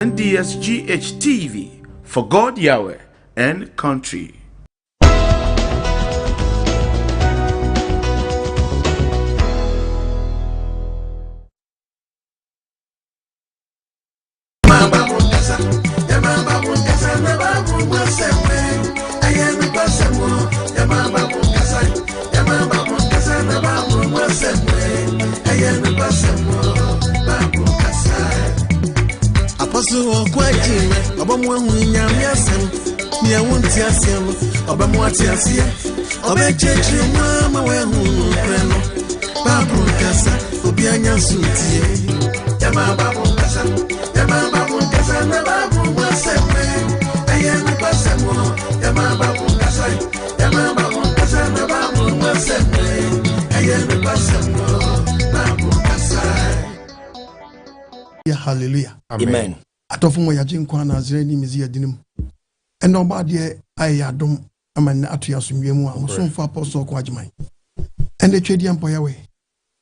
NDSGH TV for God Yahweh and country. Apostle Okyena Obamwa nyamiasem nia wonti asem obamwa ti asia obechechi mama we hunu preno babu kasa obi anya sutie yama babu kasa na babu waseme ayenu basemo yama babu kasa na babu waseme ayenu basemo babu kasa. Hallelujah. Amen. Atofo mo yaje nkwa na azere ni mizi yadinim eno ba de ayadom amana atoya somwemu a musomfo apostle ko agyeman ene twedi ampo yawe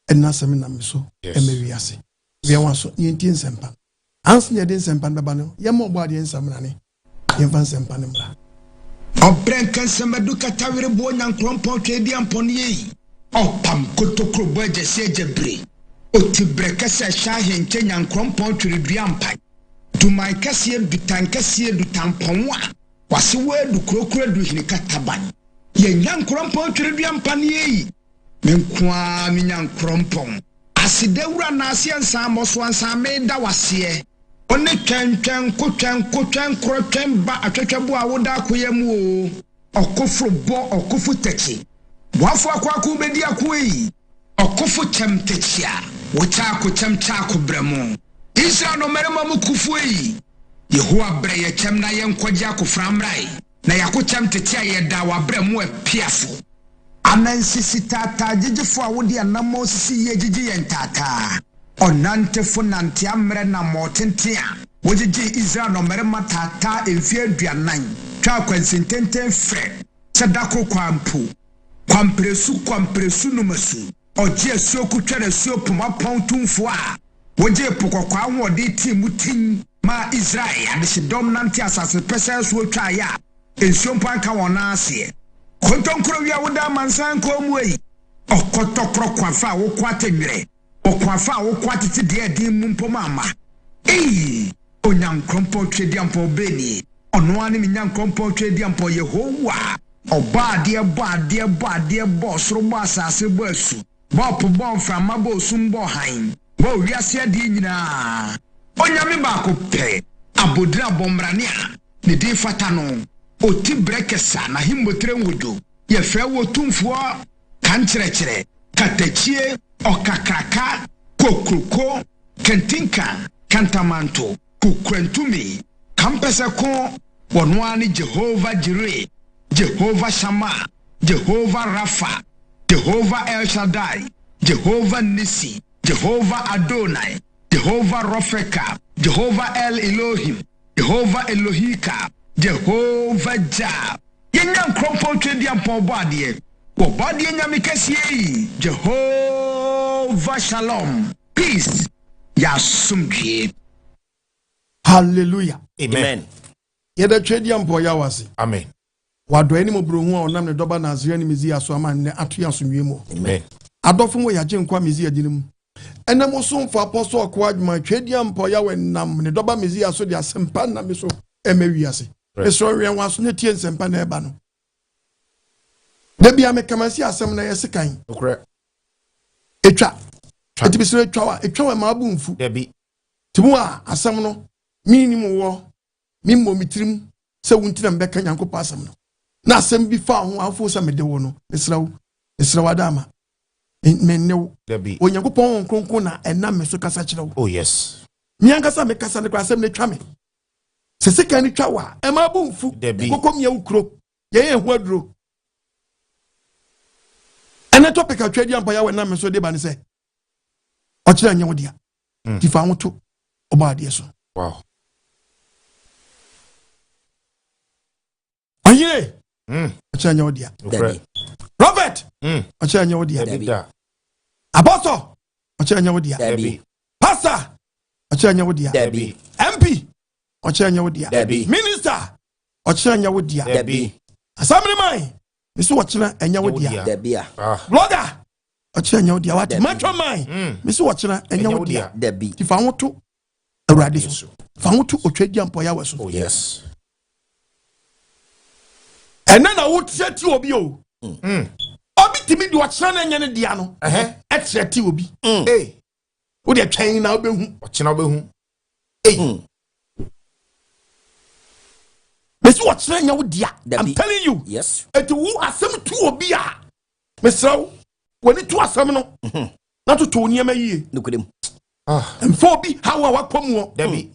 enna semina miso emewiase bia wanso yenti nsempa ans ne de nsempa beba no yema obo de nsamna ne yemfa nsempa ne mra obren kan semadu katawire bo nyankrompo twedi ampo ne yi opam kotokro bo agese agebre otibreka se shahe nche nyankrompo twiri ampa Dumai kasiye dutan kasiye dutamponwa wasi wedu kurokure du hinika taban ye nyankrompo twiri ampani yi menkwa mi nyankrompo asidewura na asiye nsambo so ansame da wasiye one twentwen kotwen krotwen ba atwetwebo a woda akoyam o okofro bo okofu techi wafo akwaku bedi akoyi okofu chemtechia wocha akochemcha akobramo Israel no merema mukufu yi Yehowa bre ye chem na ye nkwaja akoframrai na yakochem tete aye da wa bre mu apiafo anansisi tata jijifo a wodi anamo sisi ye jiji ye ntata onantefo nante amre na motente a wojiji Israel no merema tata emfie aduanan twa kwansintenten fre sedako kwampresu no masu oje esuoku twere suopoma pontumfo a Woje pokokwa wode timutin ma Israel adese dominant asase pese so twa ya ensiompo anka wona ase kontonkro wi awoda mansan ko muyi okotokro kwafa wo kwatenwere okwafa wo kwatete de din mumpo mama onyankrompo twedi ampo beni ono ani minyankrompo twedi ampo Yehowa obade bo soro bo asase bo asu bo po bo mframa bo sumbo han Bo wiase adi nyina onyame ba ko pe abodra bomrania ne di fata no oti brekesa na himbotre nwodo ye fe wo tumfo kankyerɛkyerɛ katachie okakraka kokroko kentinka kantamanto kukrantumi kampese ko wono ani Jehovah Jireh Jehovah Shammah Jehovah Rapha Jehovah El Shaddai Jehovah Nisi Jehovah Adonai, Jehovah Rofeka, Jehovah El Elohim, Jehovah Elohika, Jehovah Jah. Yenyan krompo twedi ampo bade. Wo bade nyame kasiye. Jehovah Shalom. Peace. Yasumdwe. Hallelujah. Amen. Yeda twedi ampo yawase. Amen. Wado eni mo bro hu a onam ne doba na azere ni mizi aso ama ne atoya somwemu. Amen. Adofo mo yaje nkwa mizi yadinim ena musumfo apostle Okyena twedi ampo yawe nam ne doba mizi aso de asempa na meso emewiase eso wen waso ne tie nsempa na eba no debi amekamasi asem na yesekan okre etwa etibisire etwa ma abu mfu debi timu a asem no minimum wo mimmo mitrim se wuntina mbeka nyankopa asem no na asem bi fa ho afo se mede wo no esrawo adama mennew debi onyankopon kronkron na enam meso kasa kirewo oh yes nyankasa me kasa ne kwasem ne twa me seseka ni twa wa e ma bu mfu kokom ye ukro ye hu aduro ene topic atwadi ampa ya we na meso de ba ne se o kire anya wodia ti fa woto oba de so wow aye o kire anya wodia Robert o kire anya wodia Apostle o kire anya wodia pastor o kire anya wodia MP ɔkyerɛ nyɛ wo dia minister ɔkyerɛ nyɛ wo dia assembly man miso ɔkyerɛ nyɛ wo dia blogger ɔkyerɛ nyɛ wo dia what metro man miso ɔkyerɛ nyɛ wo dia ti fa ho to Awurade so fa ho to otwadi ampo ya weso oh yes ɛna na wo tie ti obi o obi timi di ɔkyerɛ na nyɛ ne dia no ɛkyerɛ ti obi wo de twɛn na obehu ɔkyerɛ obehu Mesi ɔkyerɛ nyɛ wo dia I'm telling you yes eti wo asɛm tu obi a mesrɛw woni tu asɛm no na to to niema yie nukudem mfa obi hawa wakɔmu dabi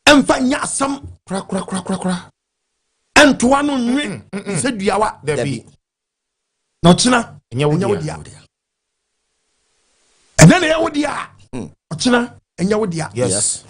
emfa nya asɛm kra entoa no nwe se duawa dabi na ɔkyena nyɛ wo dia ɛna na yɛ wo dia ɔkyena nyɛ wo dia yes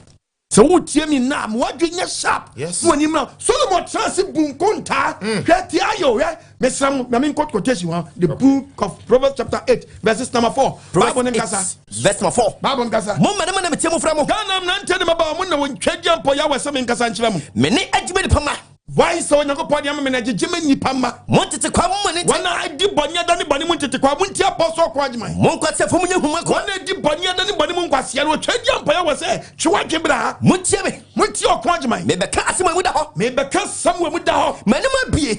so wo tie mi na mo adwe nya sharp yes no anim na Solomon trans bunkonta hweti ayo mesram na me quotation one the book of Proverbs chapter 8 verses number 4 Bible nkasa verse number 4 Bible nkasa mo mane mane metie mo fra mo ganam na ntede maba mo na wontwadi ampo ya wese me nkasa nkyerɛ mo me ne adwuma ni pama why so nyakopɔ de me na gyegye nipa ma mo tete kwa mo ne wana adi bɔnya da ne bɔne mo tete kwa mo ntia apostle kwa agyeman mo nkwase fo mo nya huma ko wana adi bɔnya da ne bɔne mo nkwase no twadi ampo ya wese twa dwebra mo tie me mo ntia ɔkwa agyeman me beka asema mu da hɔ me beka samuel mu da hɔ mane ma bie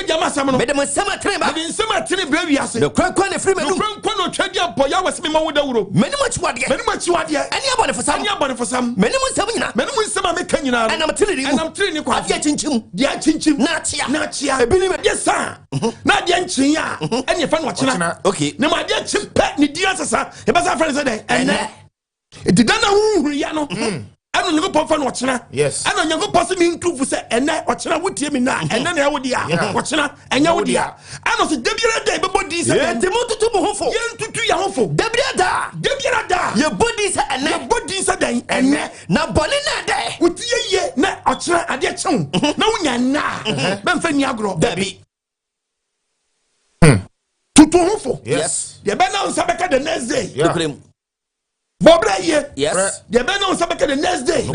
di ama sam no me de mo nsema tene ba me nsema tene bra wiase de kwankwan ne free me dum kwankwan no twadi ampo ya wese me ma wo da wuro mane ma chiwade ani abone fo sam mane mo nsema nyina mane mo nsema me ka nyina anam tene ni kwa dia chinchim na chia ebini me yesa na dia nchin ya ene fa no chena okay ne ma dia chimpe ne dia sasa e ba sa friend say dey ene edidana hu ya no ano nyego pɔfa no ɔkyena ano nyego pɔse mi ntufu sɛ ɛnɛ ɔkyena wotie mi na ɛnɛ na ɛwo dia ɔkyena ɛnya wo dia ano se debiara da bɛbɔ di sɛ yɛnti mo tutu mo hofo yɛntutu yɛ hofo debiara da yɛbɔ di sɛ ɛnɛ yɛbɔ di sɛ dan ɛnɛ na bɔne na dɛ wotie ye na ɔkyena adeɛ kyew na wonya na bɛmfa ni agorɔ dabi tutu hofo yes yɛbɛna nsa bɛka the next day dukrem Bobra ye yes the ben on sabeka the next day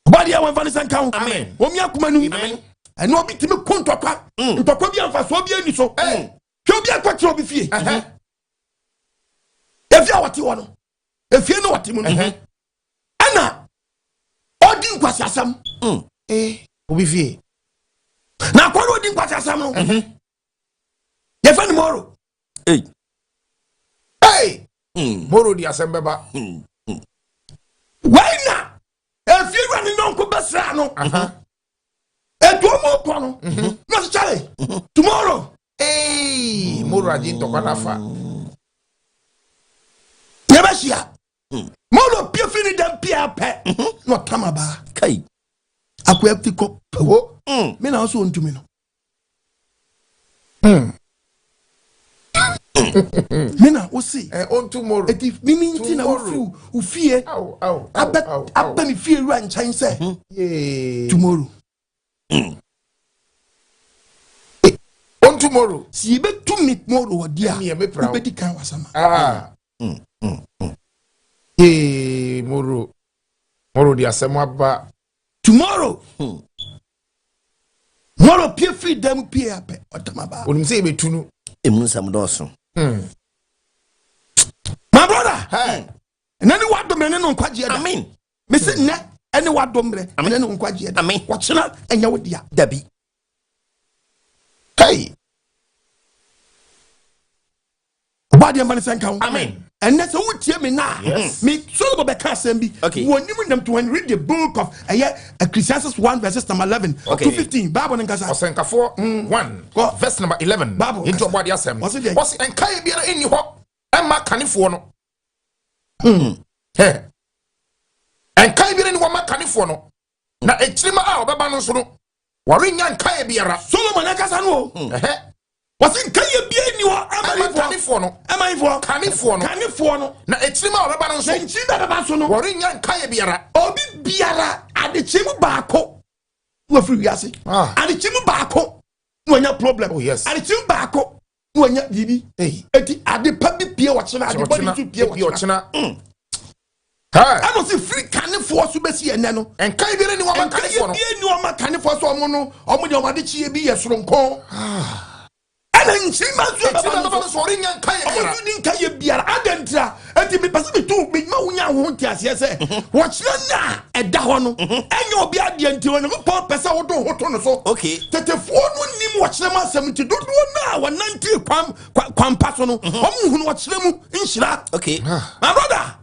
body I went for count amen omi akuma nu and no bi timi kontokwa ntokwa bi amfa so bi ani so hwe obi akwatre obi fie efia wate wo no efie no wate mu no ana odi nkwasi asam obi fie na kwa odi nkwasi asam no ye fa ni moro hey moro di asembeba why na if you run no ko besra no eto mo ko no no chale tomorrow hey moro aji to kana fa ye ba shia moro pia fini dem pia pe no tamaba kai akwa tiko wo me na so ntumi no Mina osi on tomorrow eti mimi nti na ufie abba mi fie ru anchan se tomorrow on tomorrow si be to me tomorrow dia be di kan wasama moro di asema ba tomorrow moro pie free dem pie ape otamaba onim se be tunu emun sam doso my brother hey nani wado me ne no nkwaje da amen me se ne ene wado mre ne no nkwaje da amen wochena enya wo dia dabi hey body am ban kan amen and that's who tie me na me so be ka sem bi wonim dem to read the book of Ecclesiastes 1 verses number 11 to 15 Bible nkasa osenkafo 1 verse number 11 into body asem was enkai biara eni ho emma kanefo no enkai biara ni wo ma kanefo no na echirima a obeba no so no wore nya enkai biara Solomon nkasa no was enkai biara ni wo kanefo no kanefo no na echirima a obeba no so enchida beba so no wore nya enkai biara obi biara adechemu baako wo free wiase adechemu baako no nya problem adechemu baako no nya bibi eti ade pa bi pie wo chena ade body to pie wo chena I don't see free canning for Subesi and Nano. And can you be any woman canning for someone or with your Madichi be a strong call? And then she must be and Kaya be an adentra, and to be possible to be Monia won't yes, watch now at Dahon, and you'll be at the end to another poor person or so. Okay, that the phone wouldn't watch them as 70 don't now, 190 quam personal, who watch them in Shila. Okay, my brother,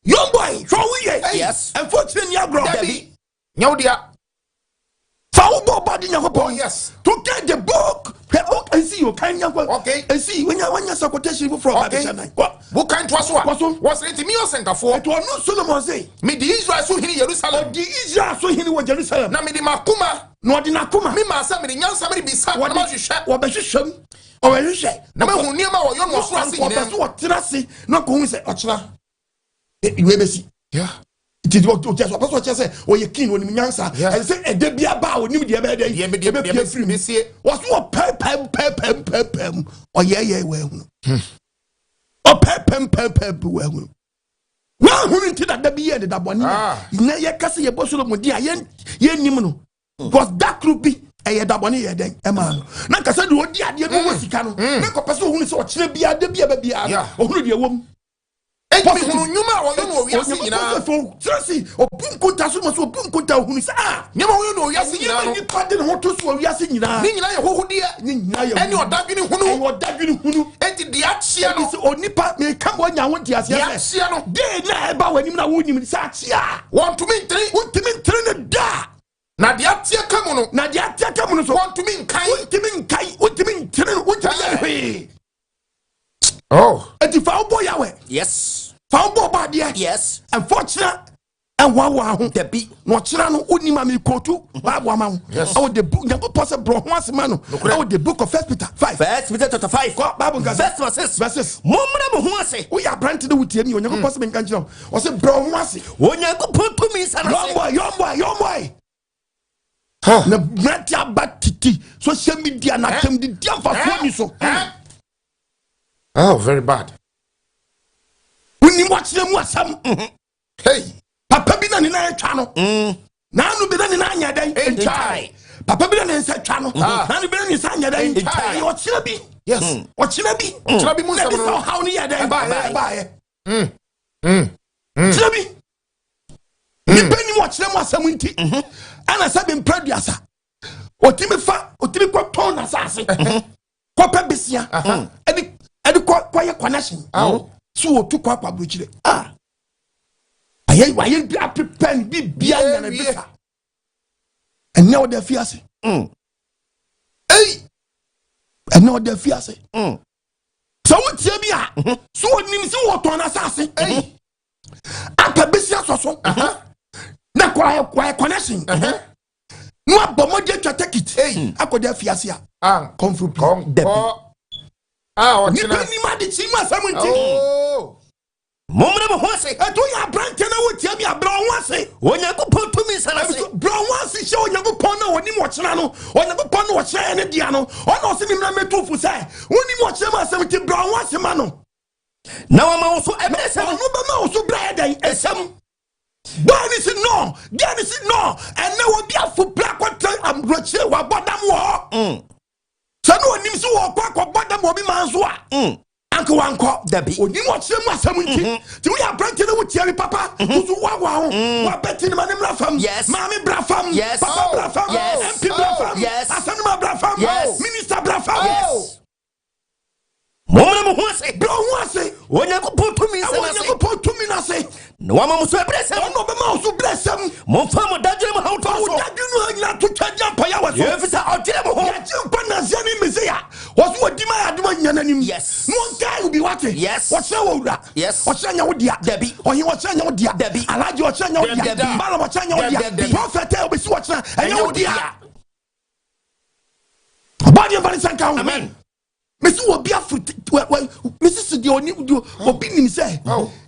young boy, show we yes, unfortunately, your brother, no, dear. Foul body, your boy, yes, to get the book. I see you kind of okay. I see when you're quotation from what kind was it me or center for? It was not Solomon say. Me the Israel so in Jerusalem. The Israel so in Jerusalem. Na me the Makuma. No the Nakuma. Me masa me the nyansa me be sa. What about you share? What about you share? Or you share? Na me hu niam wa yo no so ase. What trase? No ko hu say ochra. You be see. Yeah. It is what just what say or you king when nyansa and say e de bia ba oni de be dey e be free me see was what pem or yeah we hu o pem we hu na hu nti da bi ye da boni na ye kase ye boso mo di ye nim no because that group be e da boni ye den e ma no na kase de odi ade bi wo sika no na ko pese hu ni se o kire bia de bia ba bia o hu de wom nyuma wo no wiase nyina trasi obunkunta so mo so obunkunta hunu sa nyama wo no wiase nyina no nipa de ho to so wiase nyina ni nyina ye hohode ni nyina ye eni odadwene hunu enti de atia no so onipa me ka bo nya ho de atia no de na e ba wani na wo nim sa atia want to me ntri ne da na de atia ka mo no so want to me nkai ntri oh enti fa obo yawe yes found bad yes unfortunate and one the beat no chira no unima me kotu baba ma oh the book you possible bro once man oh the book of First Peter chapter 5 Bible verses momna mo ho ase we are brand with you onye possible nkan chira o say bro once onye ko ponto mi sana young boy na brand ya batiti social media na tem di diamfa so ni so oh very bad. When you watch them wasam hey papa bi na ni na etwa no na anu bi na ni na anya dan entai papa bi na ni sa twa no na anu bi na ni sa anya dan entai o chira bi yes o chira bi mu sa no how ni ya dan ba chira bi ni pe ni watch them wasam nti ana sa bi mpraduasa o timi ko ton na sase ko pa bisia edi kwa ye connection so to kwa bruchire aye bi prepare bi bia na bika and now the fiase hey and now the fiase so what tie bia so onim si wo ton na sase hey apa besia so na kwa connection no abomoje twa take it hey akoda fiase come through Okyena ni madi chima samunti momre mo hose eto ya branch na wotia mi abra onwase onyankopon tumi sanase bro onwase she onyankopon na woni mo Okyena no onyankopon no wo kire ne dia no ona ose ni mra metufu sai woni mo Okyena ma samunti bro onwase ma no na wa ma wo so ebesem no ba ma wo so bra dan esem Bani si no and na wo bia fu bra kwata am roche wa bodam wo Sanu onim si wo kwa bodam obi manzo a anko wanko dabi onim Okyena asam nti ti we abranche na wutia papa uzu wa ho wa beti ni manem rafam mami brafam papa brafam MP brafam asanu ma brafam minister brafam momre mo ho ase bro ho ase onyankopon tumi na se no wa ma so blessem no be ma so blessem mo fa mo dadwe mo ha to so dadwe no anya to twaja pa ya waso efisa Okyena mo ho ya chimpa na zani mesia waso odima ya aduma nyana nim no nkai will be what Okyena wo wura Okyena nya wo dia dabi ohin Okyena nya wo dia dabi alaji Okyena nya wo dia bala Okyena nya wo dia prophet e obesi Okyena nya wo dia body of sanka amen Mesi wo bia fruit mesi se de oni obi nim say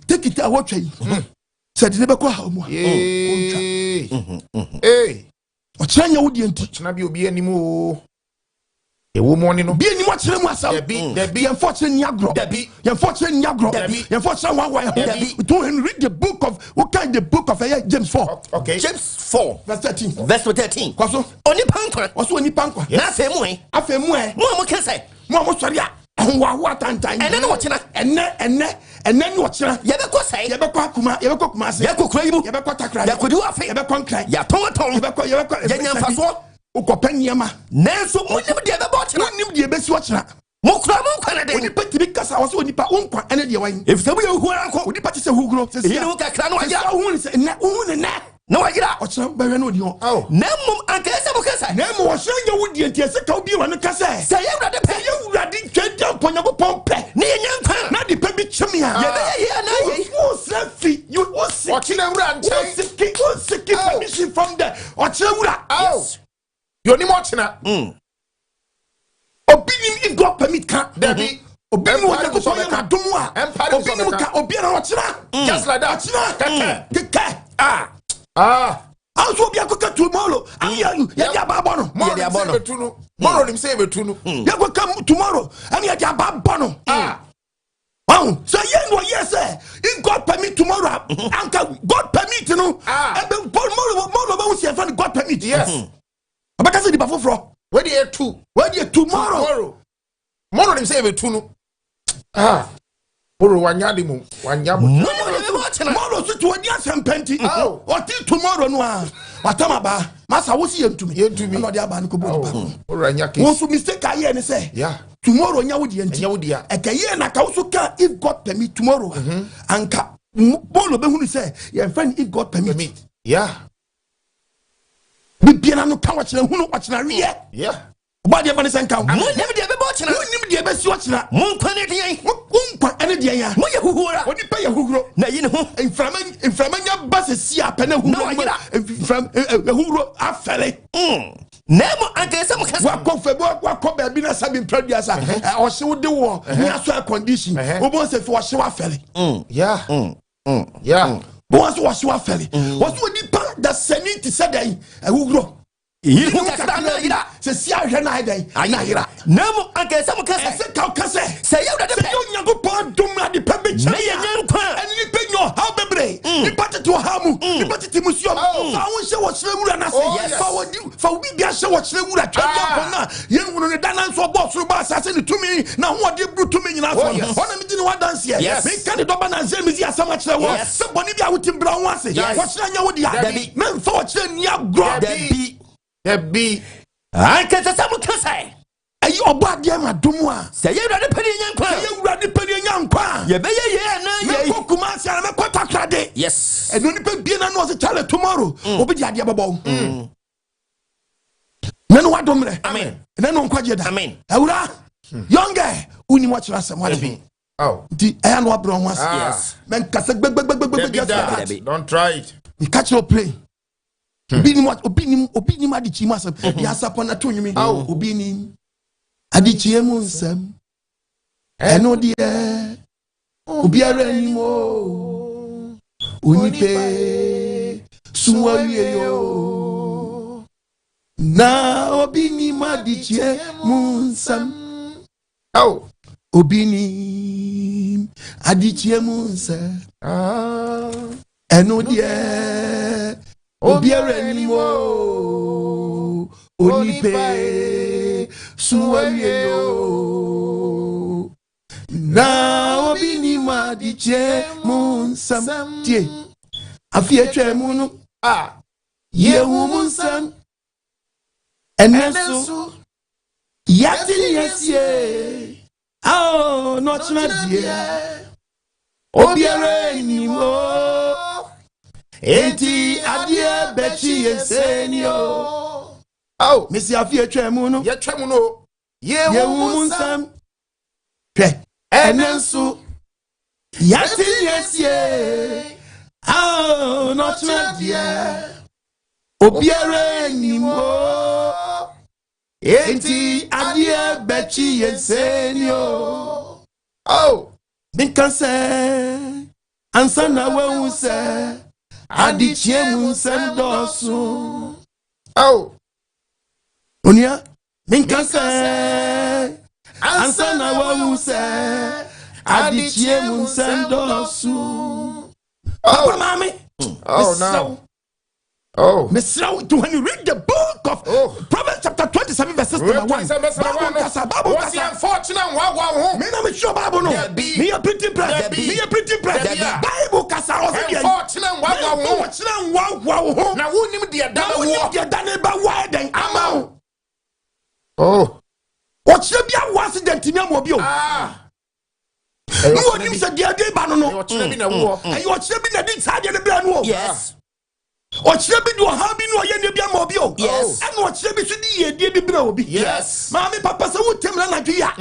take it away twai said ne be ko ha mu Okyena nya wo die nti Okyena bi obi anim o A woman, no. Be any much them was There be unfortunate Yagro. There unfortunate Yagro. There unfortunate one. To read the book of what kind the book of James 4. Okay. James 4 Verse 13. verse 13. Kwaso. Oni pankwa. Also any pankwa. Na fe mu e. Afe mu e. Mo can say. Mo sorry a. Wa tantan. Ene no chena. Ene no chena. Ye be ko say. Ye be ko kuma se. Ye ko kura yimu. Ye be ko takra. Ye ko du afi. Ye be ko nkran. Ya ton. Ye be ko Ye nyamfa so. Ukɔpɛ nneɛma nanso monim deɛ bɛbɔ kyena monim deɛ bɛsi wɔkyena mokura mo nkwa na de onipa tiri kasa wɔ sɛ onipa wo nkwa ɛne deɛ wɔn efisɛ mo yɛ huara nkɔ onipa te sɛ huguro ɛyɛ no kakra no wayera wo ne sɛ nɛ wo ne nɛ na wayera ɔkyena bɛhwɛ no odi hɔ na mmom anka ɛsɛ mo kasa na mmom wɔhyɛ nyɛ wo deɛ nti ɛsɛ ka wo bi wɔ no kasa sɛ yɛ wurade pɛ yɛ wurade twɛntia mpo nyankopɔn pɛ ne yɛnya nkwa na de pɛ bi kyem a yɛbɛyɛ yɛ ana yɛ wo sɛ fi you wo Okyena wura nkyɛn. wo siki permission from the ɔkyena wura Yoni Okyena. obi nim if God permit ka Debbie. obi nim wɔde ko sɔyɛ na dom a obi nim ka obi na ɔkyena Just like that. ɔkyena keke also obi akɔka tomorrow yɛde ababɔ no Moro nim say betu no. yɛkɔka tomorrow ɛne yɛde ababɔ no wow so yɛn no yɛ sɛ if God permit tomorrow anka God permit no tomorrow bɛ wo sɛ yɛfa no God permit Yes. ɔbɛka sɛ nipa foforɔ Where the two? tomorrow Moro nim say betu no. Moro wanyadi mu. Tomorrow so to odi asempenti ɔti tomorrow no a watama ba masa wo si yɛntumi na ɔde aba no ko bo nipa Moro anya wo case. so mistake ayɛ ne sɛ Yeah. tomorrow nya wo de enti Anya wo dia. ɛkɛyɛ na ka wo so ka if God permit tomorrow anka bolo be hunu sɛ yɛn friend if God permit Yeah. bibia no ka wɔkyerɛ hunu wɔkyerɛ wiɛ Yeah. ɔba deɛ bane sɛ nka mo nim deɛ bɛbɔ kyena wonim deɛ bɛsi wɔkyerɛ mo nkwa ne deɛ wo nkwa ɛne deɛ ya mo yɛ huhuara onipa yɛ huguro na yi ne ho mframa nya ba sɛ si apɛ na huguro afɛle na mo anka ɛsɛ mo kasa wakɔ baabi na sabi mpradua sa ɔhye wo de wɔ ne aso air condition wobɔ sɛ fi wɔhye wafɛle Yeah. Yeah. bɔn so wɔhye wafɛle wɔso onipa da sani te sɛ dɛn huguro yi ne ho kakra na yera sɛ si ahwɛ na ayɛ dɛn na yera na mo anka ɛsɛ mo kasa ɛsɛ ka woka sɛ sɛ yɛ wurade sɛ pɛ yɛ onyankopɔn dom ade pɛ bɛkyɛ na yɛnya nkwa ɛne nipa nya ɔhaw bebree nipa tete ɔhaw mu nipa tete musuam fa wo hyɛ wɔkyerɛ wura no ase fa wo bibia hyɛ wɔkyerɛ wura twɛdeɛpɔ no a yɛnhunu ne da na nso ɔbɔ soro bɔ asase ne tumi na hoɔde buru tumi nyinaa so no ɔna megye ne wadanseɛ meka ne dɔba nansɛ mesi asɛm akyerɛ wɔ sɛ bɔne bi a wotim bra wo ase wɔkyerɛ nya wo dea memfa wɔkyerɛ nni agorɔ Debbie. anka ɛsɛ sɛ mo kasa ɛyi ɔbɔ adeɛ ma dom a sɛ yɛ wurade pɛ ne yɛnya nkwa yɛ wurade pɛ ne nya nkwa a yɛbɛyɛ yɛ ana yɛ mɛkɔ kumase ana mɛkɔ takrade yes ɛno nipa bie na no ɔsɛ kyale tomorrow obi de adeɛ bɛbɔ wo na no wadom rɛ amen na no nkwagye da amen awura yɔngɛ wonim wakyerɛ asɛm wade nti ɛyɛ no wabrɛ ho ase yes mɛnkasa gbɛgbɛgbɛgbɛgbɛ Don't try it. meka kyerɛ play obi nim adekyie mu asɛm yɛasapɔ na to nwumi obi nim adekyie mu nsɛm ɛno deɛ obiara anim o onipe suwa wie yo na obi nim adekyie mu nsɛm obi nim adekyie mu nsɛm ɛno deɛ obiara anim o onipe suwa wie yo na obi nim adekyie mu nsɛm tie afi atwa mu no yehu mu nsɛm ɛnɛ so yɛte ne yɛsie na ɔkyena deɛ obiara anim o enti adeɛ bɛkyi yɛsɛni o mesi afi atwa mu no Yɛtwa mu no. yehu mu nsɛm hwɛ ɛnɛ nso yɛte ne yɛsie na ɔkyena deɛ obiara anim o enti adeɛ bɛkyi yɛsɛni o meka sɛ ansa na wahu sɛ adekyie mu nsɛm dɔɔso onua Minkase ansana wa use adichie munsendosu. Papa mami. Oh no. Oh, Mr. When you read the book of Proverbs chapter 27 verses number 1. Bible what's the unfortunate wow? Me na me sure Bible no. Me a pretty bread. Me a pretty bread. Bible kasa unfortunate wow. Na who nim the dane ba why then amount. Oh. What you be a accident in your mobile? No one nim say dia dey ba no. You watch them in a war. And you watch them in the inside the brand war. Yes. Ochirebi do ha bi no ye ne bia ma obi o. Yes. And ochirebi so di ye die bi bra obi. Yes. Maami papa se wo tem na nadwe ya.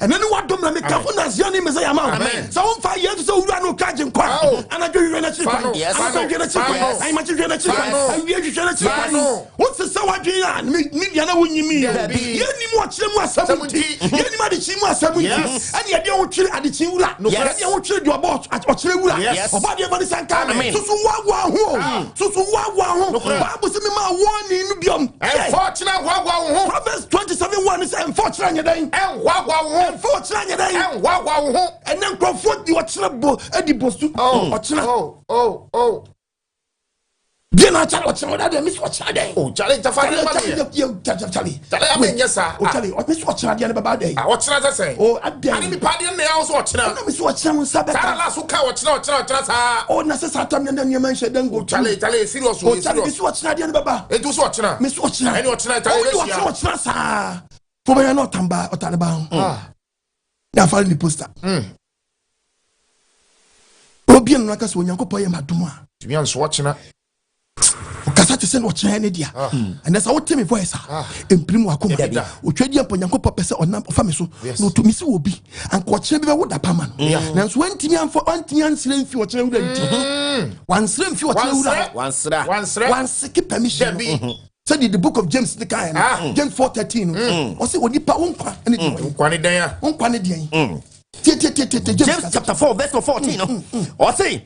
And then what dom na me ka fo na zia ni me say ama. So won fa ye to so wura no ka je nkwa. Anadwe hwe na chi kwan. Yes. Anadwe na chi kwan. Ai ma chi hwe na chi kwan. Ai wi hwe na chi kwan. What se so wadwe ya me dia na wonyi mi. Ye ni mo ochire mu asam ti. Ye ni ma de chi mu asam ti. And ye dia wo twire ade chi wura. Ye dia wo twire de obo ochire wura. Oba de ba ni sanka. Susu wa ho. Susu Bible say me ma warning no biom. Unfortunate wow. Proverbs 27:1 is unfortunate then. Unfortunate then. And then comfort the ochirebo edibosu. Oh. Gena chale ochire that miss ochire then. Oh, chale tafari Chale. Amenyesa. Oh chale, miss ochire dey baba dey. Ochire that say. Oh, adey. Ani mi padi na also ochire. Na miss ochire mun sabe. Tara la so ka ochire sa. Oh, na se satam na nyama nhye den go. Chale serious. Oh, chale miss ochire dey baba. Edu so ochire. Miss ochire. Ani ochire tare resia. Oh, ochire sa. For me no tamba otaleba ho. Na fall the poster. Obi no aka so onyankopɔ ye madom a. Timi an so ochire. Kasa te se no ochire ne dia. And that's how tell me voice emprim wa koma bia. Otwadi ampo nyankopɔ pese onam ofa me so. No to mi se obi. Anka ochire bi be wo da pama no. Nanso wantimi amfo wantimi ansire mfi ochire wura nti. Wansire mfi ochire wura. Wansire keep permission. So the book of James the kind. James 4:13. O say onipa wonkwa ene di. Wonkwa ne den a. Wonkwa ne den. James chapter 4 verse 14. O say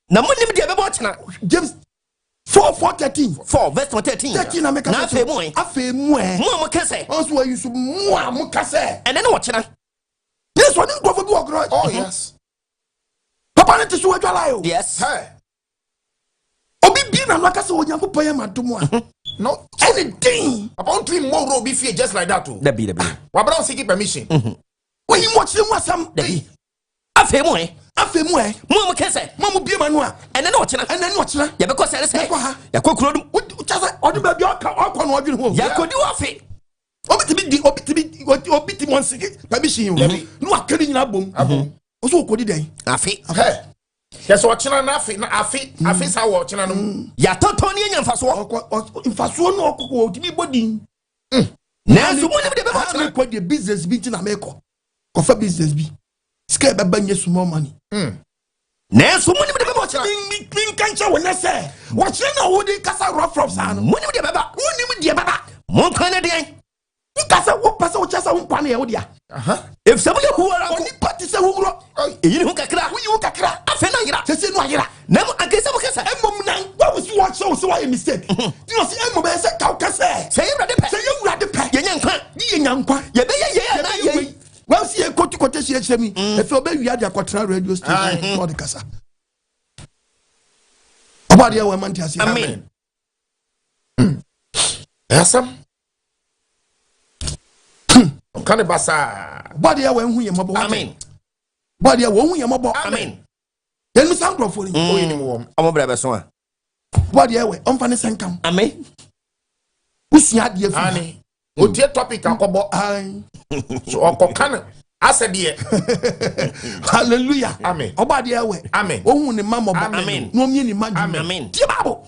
na monim dia be bo chena. James 4:13. 4 verse 13. 13 na make na afemu mo kese. Also you so mo kase. And then what chena? This one go for do ogro. Oh yes. Papa ne tisu adwala yo. Yes. Hey. Obi bi na no kase onyankopɔ ye madom a. No anything. About 3 more be fear just like that too. That be. Wabra seek permission. When you watch them wasam. Afemu mo kese. Mo bi ma no a. And then what chena? Ya be ko say say. Ya ko kuro dum. Chasa odu ba bi akwa no odwene ho. Ya kodi wafe. Obitimionsiki permission you. No akari nyina bom. Oso kodi den. Afe. Hey. Yes, ochina na afe sa wo ochina no. Ya toto ne nya mfaso. Mfaso no okoko otimi bodin. Na so mo ne be ba ochina ko the business bi ti na meko. Ko fa business bi. Sika be ba nye small money. Na so mo ne be ba ochina. Min kancha wona say. Ochina na wo dey kasa rough sa no. Mo ne be ba. Woni de baba. Mo kan ne den. Kasa wo pasa wo chasa wo kwane ye wo dia. If somebody who are oni party say wo wuro. Eyi hu kakra. Wo yi wo kakra. Afa na yira. Sese no ayira. Na mo akese mo kasa. Emom nan wa wo si watch so why mistake. You know say emom be say ka kasa. Say Awurade pe. Say Awurade pe. Ye nyankwa. Ye nyankwa. Ye be ye na ye. Wa si e kotu si e chemi. E fe oba wi ade akotra radio station for the kasa. Oba de we man ti ase. Amen. Yasam. Kan basa. Body ya we hu ye mobo. Amen. Body ya we hu ye mobo. Amen. Yen mi san grofo ni. O yini wo. Omo bra be so a. Body ya we on fa ne senkam. Amen. Usia de afi. Ani. O tie topic akobo. Ai. So okokan asede. Hallelujah. Amen. Body ya we. Amen. O hu ne mamobo. Amen. No mi ni madu. Amen. Tie Bible.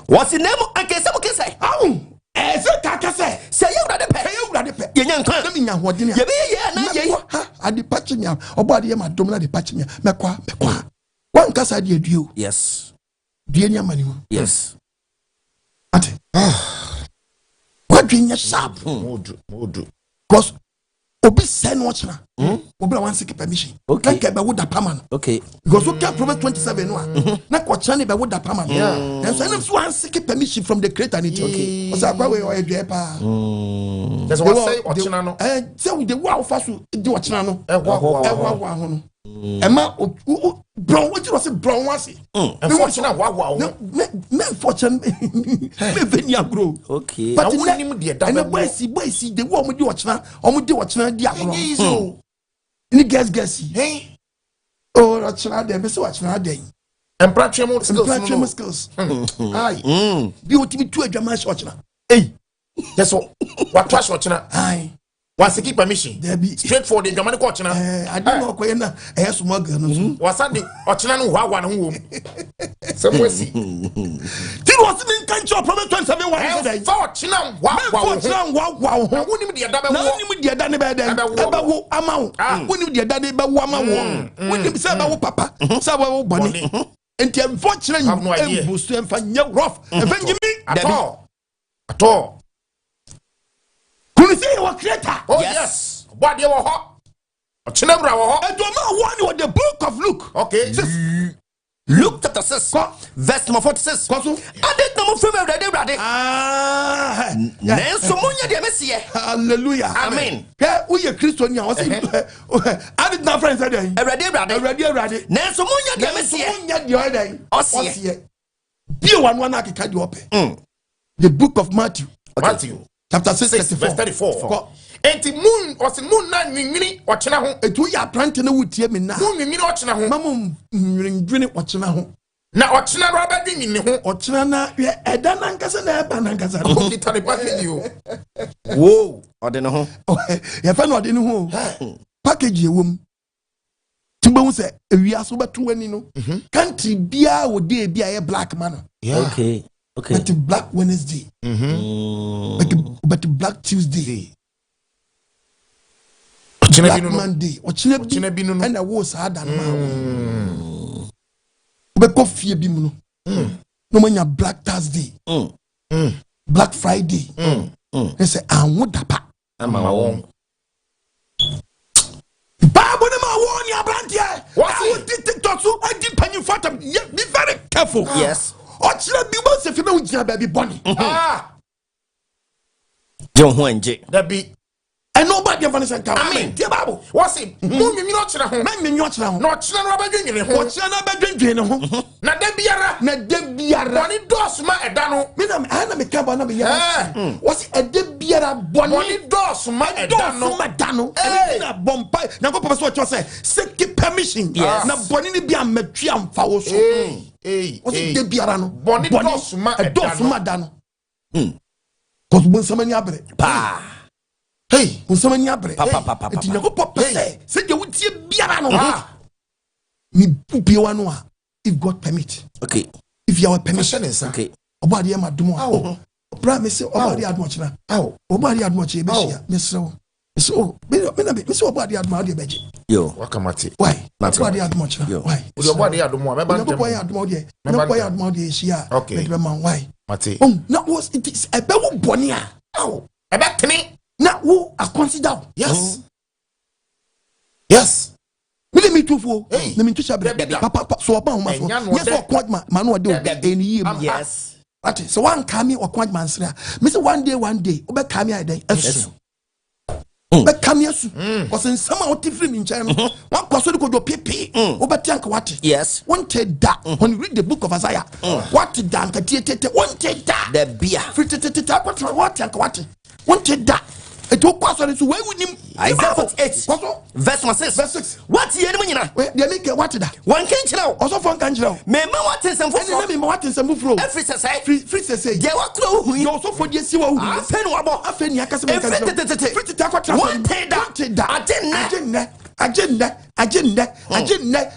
What's the name akese mo kese? Eze kakase. Say Awurade pe. Say Awurade pe. Ye nyankwa. Na mi nya hodin ya. Ye be ye na ye. Ha, ade pachi mi. Obade ye madom na de pachi mi. Mekwa. Wan kasa de aduo. Yes. Die nya mani mu. Yes. Ate. What doing sharp? Modu. Because obi say no ochna obi wan seek permission na ke be wo da pama no okay because we can Proverbs 27 no na ko chane be wo da pama no and so if one seek permission from the creator ni okay o say akwa we o edwe pa that's what say ochna no say we the wa fa so di ochna no e wa ho no Emma brown what you say brown was it unfortunately wow me fortune me venia grow okay but him dey da and boy see the wo mo di ochna di agro ni guess hey oh ochna dem be so ochna dem empratchemo skills ai bi o timi tu adwama ochna hey yes what was ochna ai was seek permission there be straight for the German coach na I don't know Okyena small girl no was the ochna no wa no wo some way see did was in country of Proverbs 27 1 say for ochna wa wonim de da be wo wonim de da ne be den e be wo ama wo wonim de da ne be wo ama wo wonim say be wo papa say be wo boni enti unfortunately embusu emfa nya rough emfa ngimi at all Who say you are creator? Oh yes. What they were hot. Ochna bra wo hot. And do not one with the book of Luke. Okay. Luke chapter 6 verse number 46. Adet no mo frem Awurade. Nenso munya de mesie. Hallelujah. Amen. Yeah, we are Christian now. Adet na friends say Awurade. Nenso munya de mesie. Munya de other. Osie. Be one akeka de ope. The book of Matthew. Matthew chapter 6 verse 34. Enti moon or moon na nwinwini ochna ho. Etu ya plant na wutie me na. Moon nwinwini ochna ho. Mamu nwinwini ochna ho. Na ochna ro ba dwinwini ho. Ochna na eda na nkasa na eba na nkasa. Kita ne package yo. Whoa, ode no ho. Ya fa no ode no ho. Package ewom. Timbe hu se ewiaso beto wani no. Country bia wo dey bia ye black man. Yeah. Okay. But the Black Wednesday. But the Black Tuesday. Black Monday. Ochina binu. And I was hard than man. Beko fie bi mu no. No manya Black Thursday. Black Friday. They say anwo dapa. Ama won. Bible na ma won ya brantie. I will TikTok so I did penny for them. Be very careful. Yes. Ochina bi mo se fi na ujina baby bunny. John Huanje. That be and nobody ever say come. Amen. The Bible. What's it? Moon nwinwini ochna ho. Na nwinwini ochna ho. No ochna ro ba dwinwini ho. Ochina na ba dwindwin ho. Na da biara. Boni dos ma eda no. Me na me ka ba na me ya. What's a de biara boni dos ma eda no. E na bompa. Na ko papa so cho say seek permission. Na boni ni bia matwi amfa wo so. What's it de biara no. Boni dos ma eda no. Cause bon samani abre. Pa. Hey, bon samani abre. Pa. Eti na ko papa say de wutie biara no. Ni pupie wa no a if God permit. Okay. If you have permission, okay. Obadi am adumo. Bra me say obadi adumo china. Obadi adumo che be shia. Me so. So me say obadi adumo de beje. Yo. Wakamati. Why? Obadi adumo china. Why? Obadi adumo me ban tem. Obadi adumo de. Obadi adumo de shia. Okay. Me man why? Mate. Now was it is a be wo boni a. E be tini. Na wo a consider. Yes. Yes. Me too for. Na me too shabre. Papa so oba homa so. Yes for quad man no de eni yem. Yes. Ati so one kami or quad man sra. Me say one day obe kami a dey esu. Obe kami esu. Cause in some out free in China. One kwaso ko do pepe. Obe tank what? Yes. One take that when you read the book of Isaiah. What dank tete one take that. The beer. Free tete what tank what? One take that. It will pass on so where would him Isaiah 48 verse 6. What ye no nyina? They make what that? One can chira. Also fun can chira. Me what is some for me what is some fro. Every say free say. Ye what kro hu. You also for the see what hu. Fen wo bo. Afen ya kase me kan. Free to take what one take that. Agenda.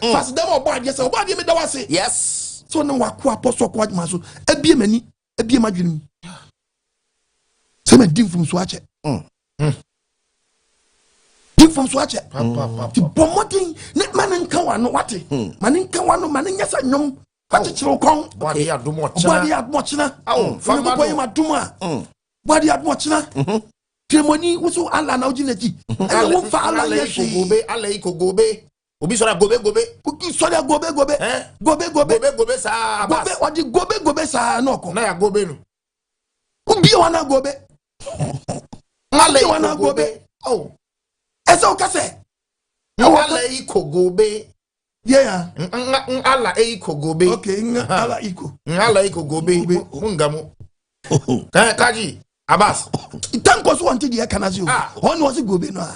Fast them obo ade say obo ade me da wase. Yes. So no wako apostle ko adwuma so. Ebie mani, ebie madwenem. Se me dim from so ache. Dim from so ache. Ti bomodin ne manen kan wa no wate. Manen kan wa no manen nyasa nyom. Wate chiro kon. Body adumo china. Body adumo china. Aw, fa ma do ma. Body adumo china. ceremony wusu ala na ojinati e won fa ala yeshi gobe ala iko gobe obi sora gobe sora gobe sa abas gobe odi gobe sa na oko na ya gobe no ubi wana gobe ala iko gobe oh ese o kase ala iko gobe yeah ala iko gobe okay ala iko gobe mungamu kaji abas tanko so wanti de kana zio on was gobe no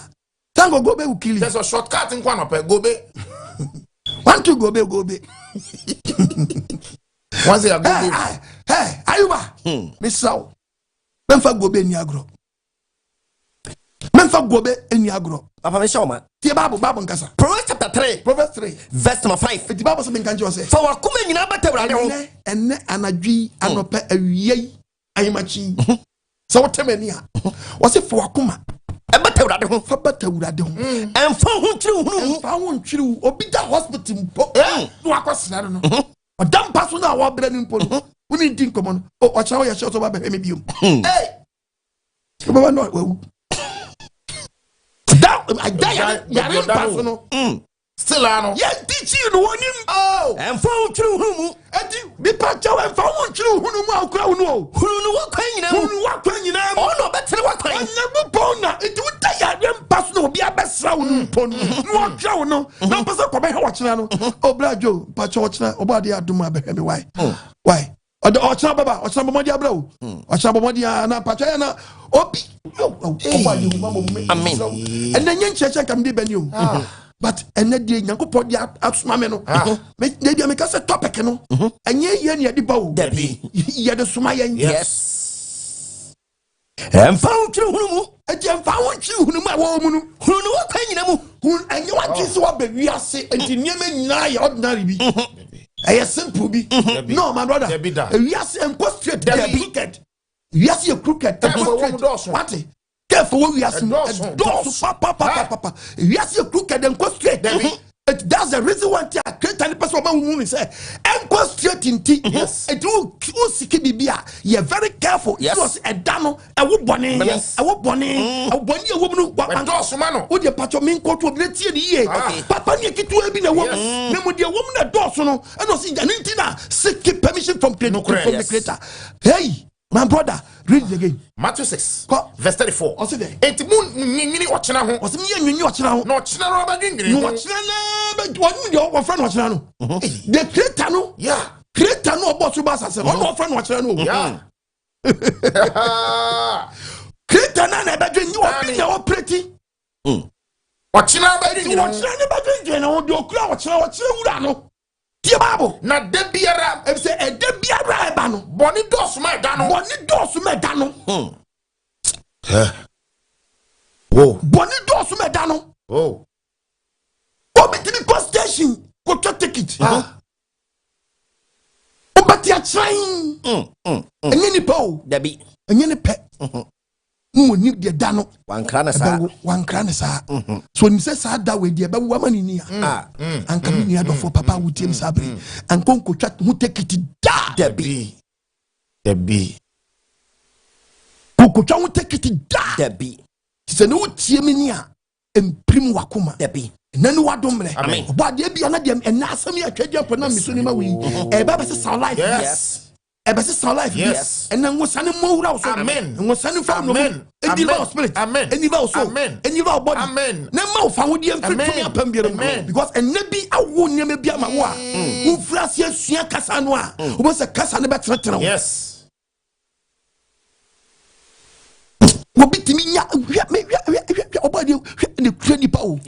tango gobe will kill you. There's a shortcut in Kwanope gobe want to gobe once they are gobe hey ayuba misaw memfa gobe ni agro papa me show man tie bible nkasa Proverbs chapter 3 verse number 5 the bible say me kanjo say for wakuma nyina batawrade ho enne anadwi anopa awiei ayimachi so wotemani a wo se for wakuma batawrade ho fa batawrade ho emfa ho twiri hunu fa ho twiri obi da hospital mpo no akosena no odam paso na wa bra ni mpo no woni din komo no o cha wo ya sho so ba be me biom baba no wa I die ya paso no still ano ya teach you no wonim emfa ho twiri hunu mu edi bi pa cha wa emfa ho twiri hunu mu akura hunu o hunu wakwan nyina mu ono betere wakwan anya bona edi wuta ya paso no obi abesra hunu mpo no no twa wo no na pese ko be he wo kina no obrajo pa cha wo kina obade adum abehwe me why ọchịna baba ọchịna bomodi abra o ọchịna bomodi na pa cha na obi obade hu ma bomme amen enne nyencheche kam de bani o but enne de nyankopɔ de asoma me no me de me ka se topic no enye ye ne de ba o ye de soma ye yes emfa ho twiri hunu mu emfa ho twiri hunu mu a wo mu no hunu wakwan nyina mu hun enye wa twisi wa ba wiase enti niema nyina ye ordinary bi a simple bi no my brother wiase enko straight crooked wiase crooked what careful what wiase doors papa wiase crooked enko straight that's the reason why I create any person who say enko straight inti it will siki bibia you very careful because a dano e wo bone e wo bone e wo mu no doors man wo de pacho min ko to be tie ni papa ni kitu e bi na wo na mo de wo mu na doors no e no si janinti na seek permission from the creator hey my brother read it again Matthew 6 verse 34 enti mun nyini ochina ho o se mi nyini ochina ho no ochina ro ba gingiri no ochina na be wonu de o friend ochina no the creator no creator no obo so ba sase no friend ochina no creator na be dwen ni obi na operate ochina ba gingiri ochina na ba dwen na o de okura ochina wura no tie babo na de biara e say e de biara e ba no boni dos ma da no boni dos me da no oh obi tini bus station go to ticket obati a train enye ni po dabi enye ni pe mo ni de da no wankra na sa so ni se sa da we de ba wa mani ni anka mi ni adofo papa wutiem sabre anko ko twa hu ticket da dabi ko twa hu ticket da dabi se no tie mi ni a emprim wakoma dabi nanu wadomre amen obade bia na dem ena asem ya twadwa po na miso ni ma wi e ba be se sound life yes ebese sound life yes and then wosane mowura so amen wosane fa no amen spirit amen eniva so amen eniva body amen na ma fa wodi amfitumi apam biere because enabi awo nyame bia ma wo a wo frase asua kasa no a wo se kasa ne beteretere yes wo bitimi nya obadi ne kura nipa o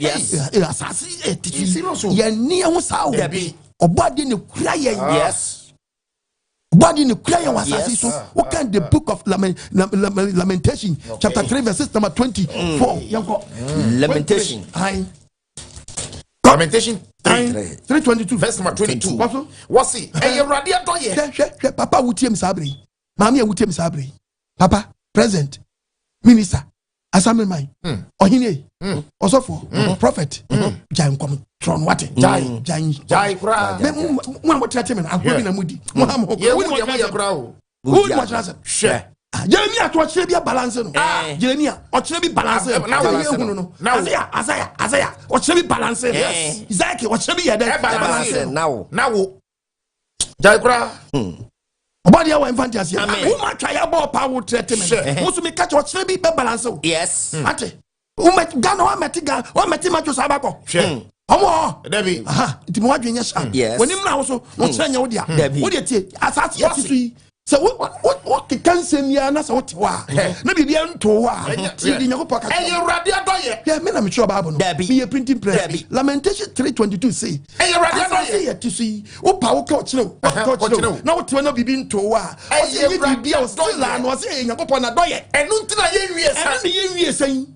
asase etiti ye ni ho sa o obadi ne kura ye yes body in cry was so what can the book of lamentation chapter 3 verse number 24 lamentation 3:22 verse number 22 what's it and you ready to hear papa wutiem sabre mama wutiem sabre papa present minister asamen man ohine osofo prophet jai nkom tron what jai kra mo mo tete men akobi na mudi mo ha mo ye kra o who mo tete she Jeremia to watch be a balance no. Jeremia watch be balance. Now Isaiah watch be balance. Yes. Isaac watch be balance. Now Jaikra Obadi awa fantasy. Who ma try about power treatment. Who me catch watch be balance. Yes. Ate. Who met Ghana or met Matthew Sabako. Omo Debbie iti mo adwenya sha Yes. Onim na wo so no kyeranya wo dia wo dia tie asase yetisu yi se what can say me na se what wa na bibia nto wa ti di nyakopɔ ka Awurade adoye yeah me na me sure Bible no be printing prayer Lamentation 3:22 say Awurade adoye yetisu yi wo pa wo ka o kyerɛ na wo te na bibi nto wa o se ye bibia o still la no se nyakopɔ na doye enu ntina ye wie sa enu ye wie san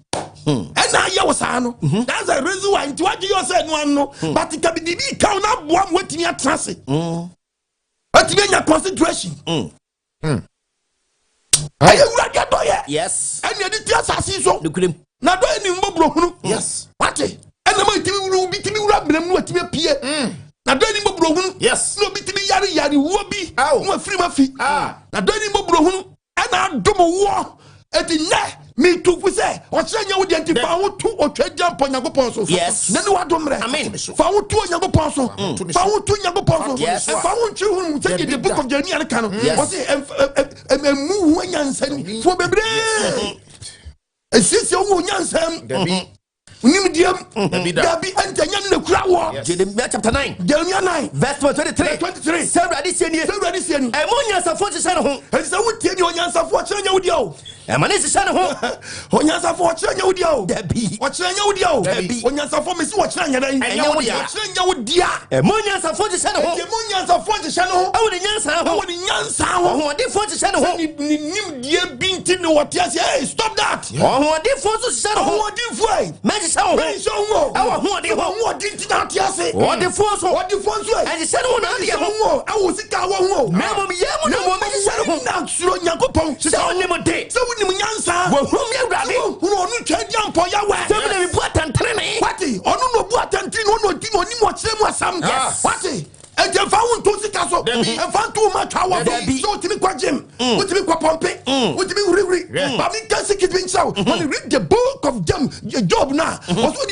and now you was that's the reason why into what you said no but it can be the count up one waiting at transit. But you your concentration. Yes. And you did just as so. Now do any more. Yes. What? And the mighty will be to me rub them what me appear. Now do any more. Yes. No be to me yari will be. No free my feet. Now do any more. And I do more. At the net. Me too we say Okyena wo de fa wo tu otwadja mpo Nyankopon so yes na ne wadomre amen fa wo tu Nyankopon so fa wo tu Nyankopon so fa wo ntwi hu say the book of Jeremiah kan no wo say mu hu nyansani fo bebre esisi wo nyansam Dabi unim diam Dabi antanya ne kura wo Jeremiah chapter 9 Jeremiah 9 verse 23 say Awurade sieni e mo nyansafo kyese ne ho e say wo tie ni onyansafo kyeranya wo dia o Emane se shane ho. Onyansafo okyeranya wo dia o. Dabi. Okyeranya wo dia o. Dabi. Onyansafo mesi okyeranya dan. Enya wo dia. Okyeranya wo dia. Emo nyansafo kyese ne ho. Emo nyansafo kyese ne ho. Awo ni nyansa ho. Awo ni nyansa ho. Ohodefo kyese ne ho. Ni nim die binti ne wotiase. Hey, stop that. Ohodefo so kyese ne ho. Ohodefo ai. Meji ho. Meji ho. Awo hodefo. Ohodinti na tiase. Ohodefo so. Ohodefo so ai. Eji se ne ho na de ho. Awo sika wo ho. Memo yemu na mo meji se ne ho. Na suro Nyankopon. Se onim de. Se wonim nyansa. Wahum ya Awurade. Onu twadi ampo ya wa. Se me na bu atantrene. Wati, onu no bu atantrene no di no nim okyere mu asam. Wati. Eje fa won to sika so. E fa to ma twa wa. So timi kwa gym. Utimi kwa pompe. Utimi wuri. Ba mi kan sikit bin chaw. When read the book of Job na. Oso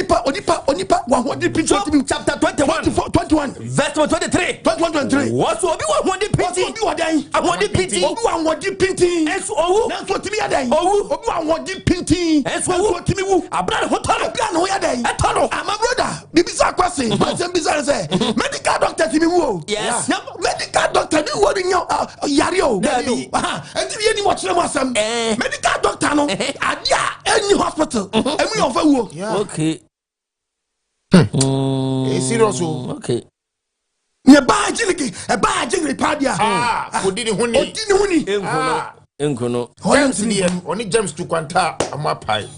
onipa wa ho di picture timi Chapter 21 verse 23. 21 What so obi wa ho di pinti. Obi wa dan. Ahodi pinti. Obi wa ho di pinti. Enso owu. Na so timi ya dan. Obi wa ho di pinti. Enso owu timi wu. Abra ho tolo. Abra no ya dan. Etolo. My brother, bibisa kwase. But some bizarre say medical doctor timi wu. Yes. Medical doctor ni wo ni yari o. Dabi. Enti bi eni mo kire mo asem. Medical doctor no adia any hospital. Emi on fa wo. Okay. serious o. Okay. Nye ba jini padia. Odini huni. Enkono. Oni James to kwanta amapai.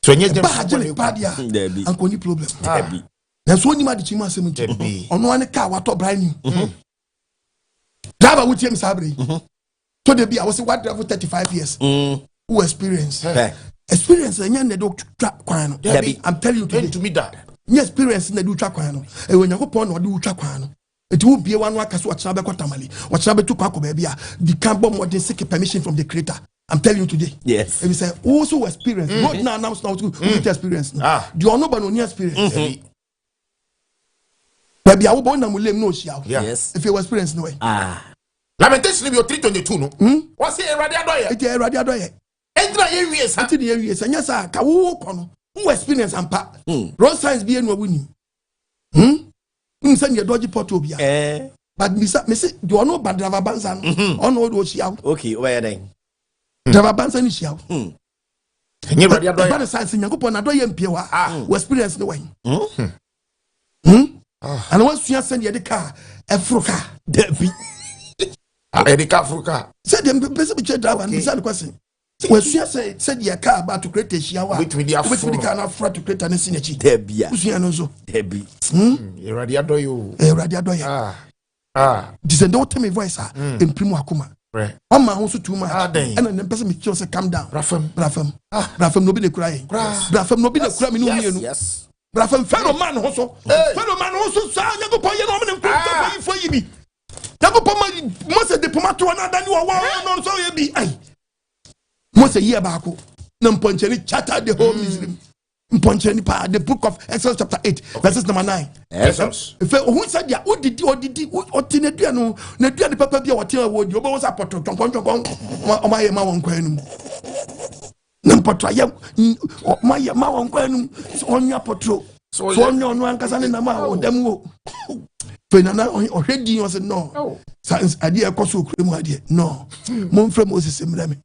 So nye James ba jini padia. Dabi. Anko ni problem. Dabi. Na so ni ma di chima asem nti. Ono ane ka wato brand new. Driver wuti em sabre. So they be I was what driver 35 years. Who experience? Experience enya na do twa kwan no. I'm telling you today. To me that. Nya experience na do twa kwan no. E wo Nyankopon na do twa kwan no. Eti wo bie wanu akaso watena be kwatamali. Watena be tu kwa baabi a the can bomb more than seek permission from the creator. I'm telling you today. Yes. If you say also experience, not now announce now to experience. Do you know but no experience? Baby, I will born na mulem no shia. Yes. If you experience no way. Lamentation be 322 no. What say Awurade adoye? Eti Awurade adoye. Entra ye wies ha. Eti ye wies anya sa ka wo kono. Who experience ampa. Road signs be enu awunim. Send your dodgy pot obia. But me say do you know bad driver banza no? Ono do shia. Okay, where then? Driver banza ni shia. Enye Awurade adoye. Bad signs Nyankopon adoye mpie wa. We experience no way. And once you send your car, Africa, Debbie. Erika Africa. Said them person be driver and the question. When you said your car about to create a shower, with the car not to create an synergy. Debbie. Debbie. Awurade adoye. Awurade adoye. This is no tell me voice in primo akuma. One man also too much. And then person me say calm down. Rafem no be the crying. Rafem no be the crying no. Yes. Brafem fellow man also. Fellow man also sa Nyankopon ye no me nko for you bi. Mose de pomato na dani wa no so ye bi ai Mose ye baako na mponcheni charter the whole Muslim mponcheni pa the book of Exodus chapter 8 verses number 9 Exodus if who said ya odidi otinedua no na dua de papa bia wote awodi obo won apoto tonkon o ma ye ma won kwanum na poto ye ma ye ma won kwanum onwa potro so onwa no ankasa ne na ma odam wo Fenana already was no. Since idea koso kremu ade no. Mon frɛ Moses mrame.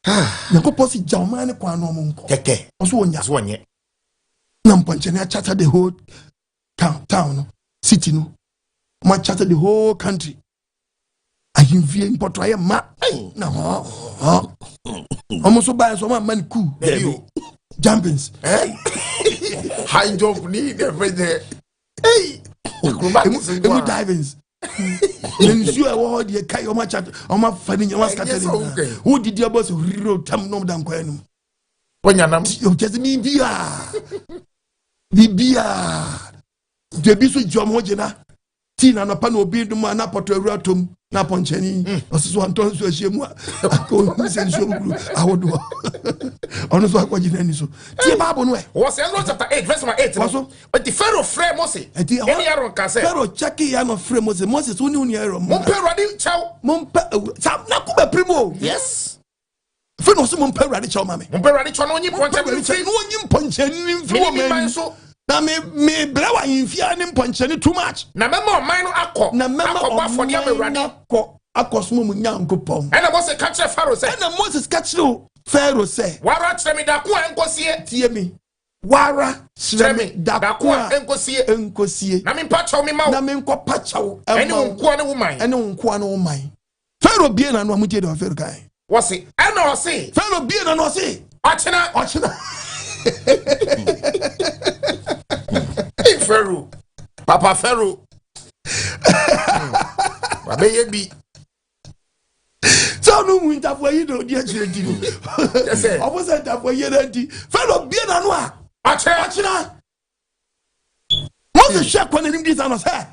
Na ko posi jamani kwa no monko. Keke. Oso onya. So onye. Na mponche na charter the whole town city no. Ma charter the whole country. Ahimfie importo aye ma. Na ho. Omo so buy so man cool. Jumpings. High jump need everything. Hey. Emu divings. Then you are all the kai o ma chat o ma fani o ma scattering. Who did your boss ro tam no dan kwanu. Wonya nam. O just me bia. De bi so jom ho gina. Ti na no pa na obi dum na poto awura tom na ponchani. O so anton so ahia mu a ko sen so guru awodo. Ono so akwa gina ni so. Ti Bible no e. Was Exodus chapter 8 verse 8. But the Pharaoh frame Moses. Any Aaron can say. Pharaoh check ya no frame Moses. Moses woni woni Aaron. Mon pe Awurade chaw. Mon pe sam na ko be primo. Yes. Pharaoh so mon pe Awurade chaw mame. Mon pe Awurade chaw no onyi ponchani. No onyi ponchani mfi wo man so. Na me blawa infia ni ponchani too much. Na mema oman no akọ. Na mema akọ for dia Awurade. Akosmo mu nyankopon. And Moses catch Pharaoh say. And Moses catch no Pharaoh say. Wara kyerɛ da ko enkosie. Tie me. Wara kyerɛ da ko enkosie. Na me pachaw me ma. Na me nko pachaw. Ene nko ne woman. Ene nko ne woman. Pharaoh bie na no amutie de Pharaoh kai. Wose. Ene ose. Pharaoh bie na no ose. Ochina. Pharaoh. Papa Pharaoh. Wabeye bi. So no winter for you do dia chiredi no. Yes. Opposite for you Nti. Pharaoh bie na no a. Ochina. Moses share kwa nim dis anos he.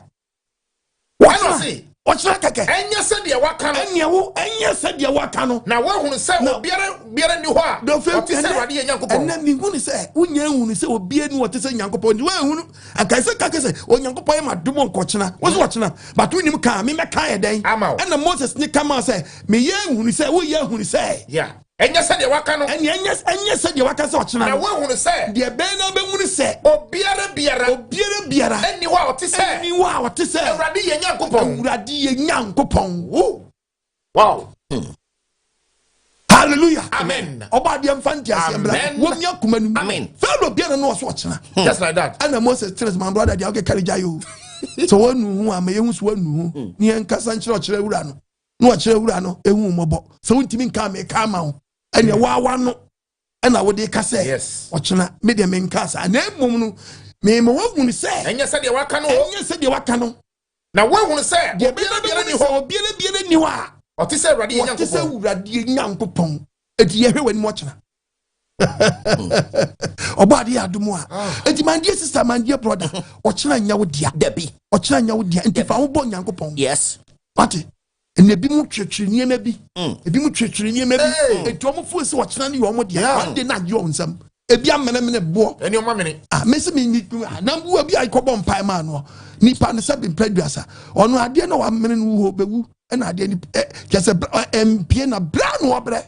What say? Ochina keke. Enya se de waka no. Enya se de waka no. Na wo hunu se obiara ni ho a. Do fe se Awurade ye Nyankopon. Na mi hunu se unya hunu se obiara ni wote se Nyankopon. Di wo hunu akai se kake se Onyankopon ye madom nkochina. Wo se ochina. But unim ka me meka ye den. Na Moses ni kama se me ye hunu se wo ye hunu se. Yeah. Enya se de waka no. Enya se de waka se ochina. Na wo hunu se. De be na be hunu se. Obiara biara. Eni wa wote se. Awurade ye Nyankopon. Awurade ye Nyankopon. Wow. Hallelujah. Amen. Oba de mfanti asembla. Wo mi akoma nu. Amen. Pharaoh bia na no so ochina. Just like that. And Moses tells my brother they okay carry jayo. So wonu hu ama yehu so wonu hu. Ni enkasa nkyere wura no. No ochire wura no ehu mobo. So untimi nka me ka ma ho. Ene wa no. Ena wo de ka say. Yes. Ochina me de me nka sa. Na emum no me mo wahu ni say. Enya se de waka no. Na wo hunu se. Obiara ni wa. Oti se Awurade ye Nyankopon. Oti se Awurade ye Nyankopon. Edi ye hwe wani mo ochina. Oba de adumu a. Edi man dear sister, man dear brother. Ochina nya wo dia. Debi. Ochina nya wo dia. Enti fa wo bo Nyankopon. Yes. Ati. Ene bi mu twetwere niema bi. Ebi mu twetwere niema bi. Enti omo fu se ochina ne yo mo dia. Ande na je onsam. Ebi amene bo. Eni o ma mene. Mesi mi ni na bu bi aikobo mpai ma no. Nipa ne se be preduasa. Ono ade na wa mene no ho bewu. Na ade ni kese empie na bra no obre.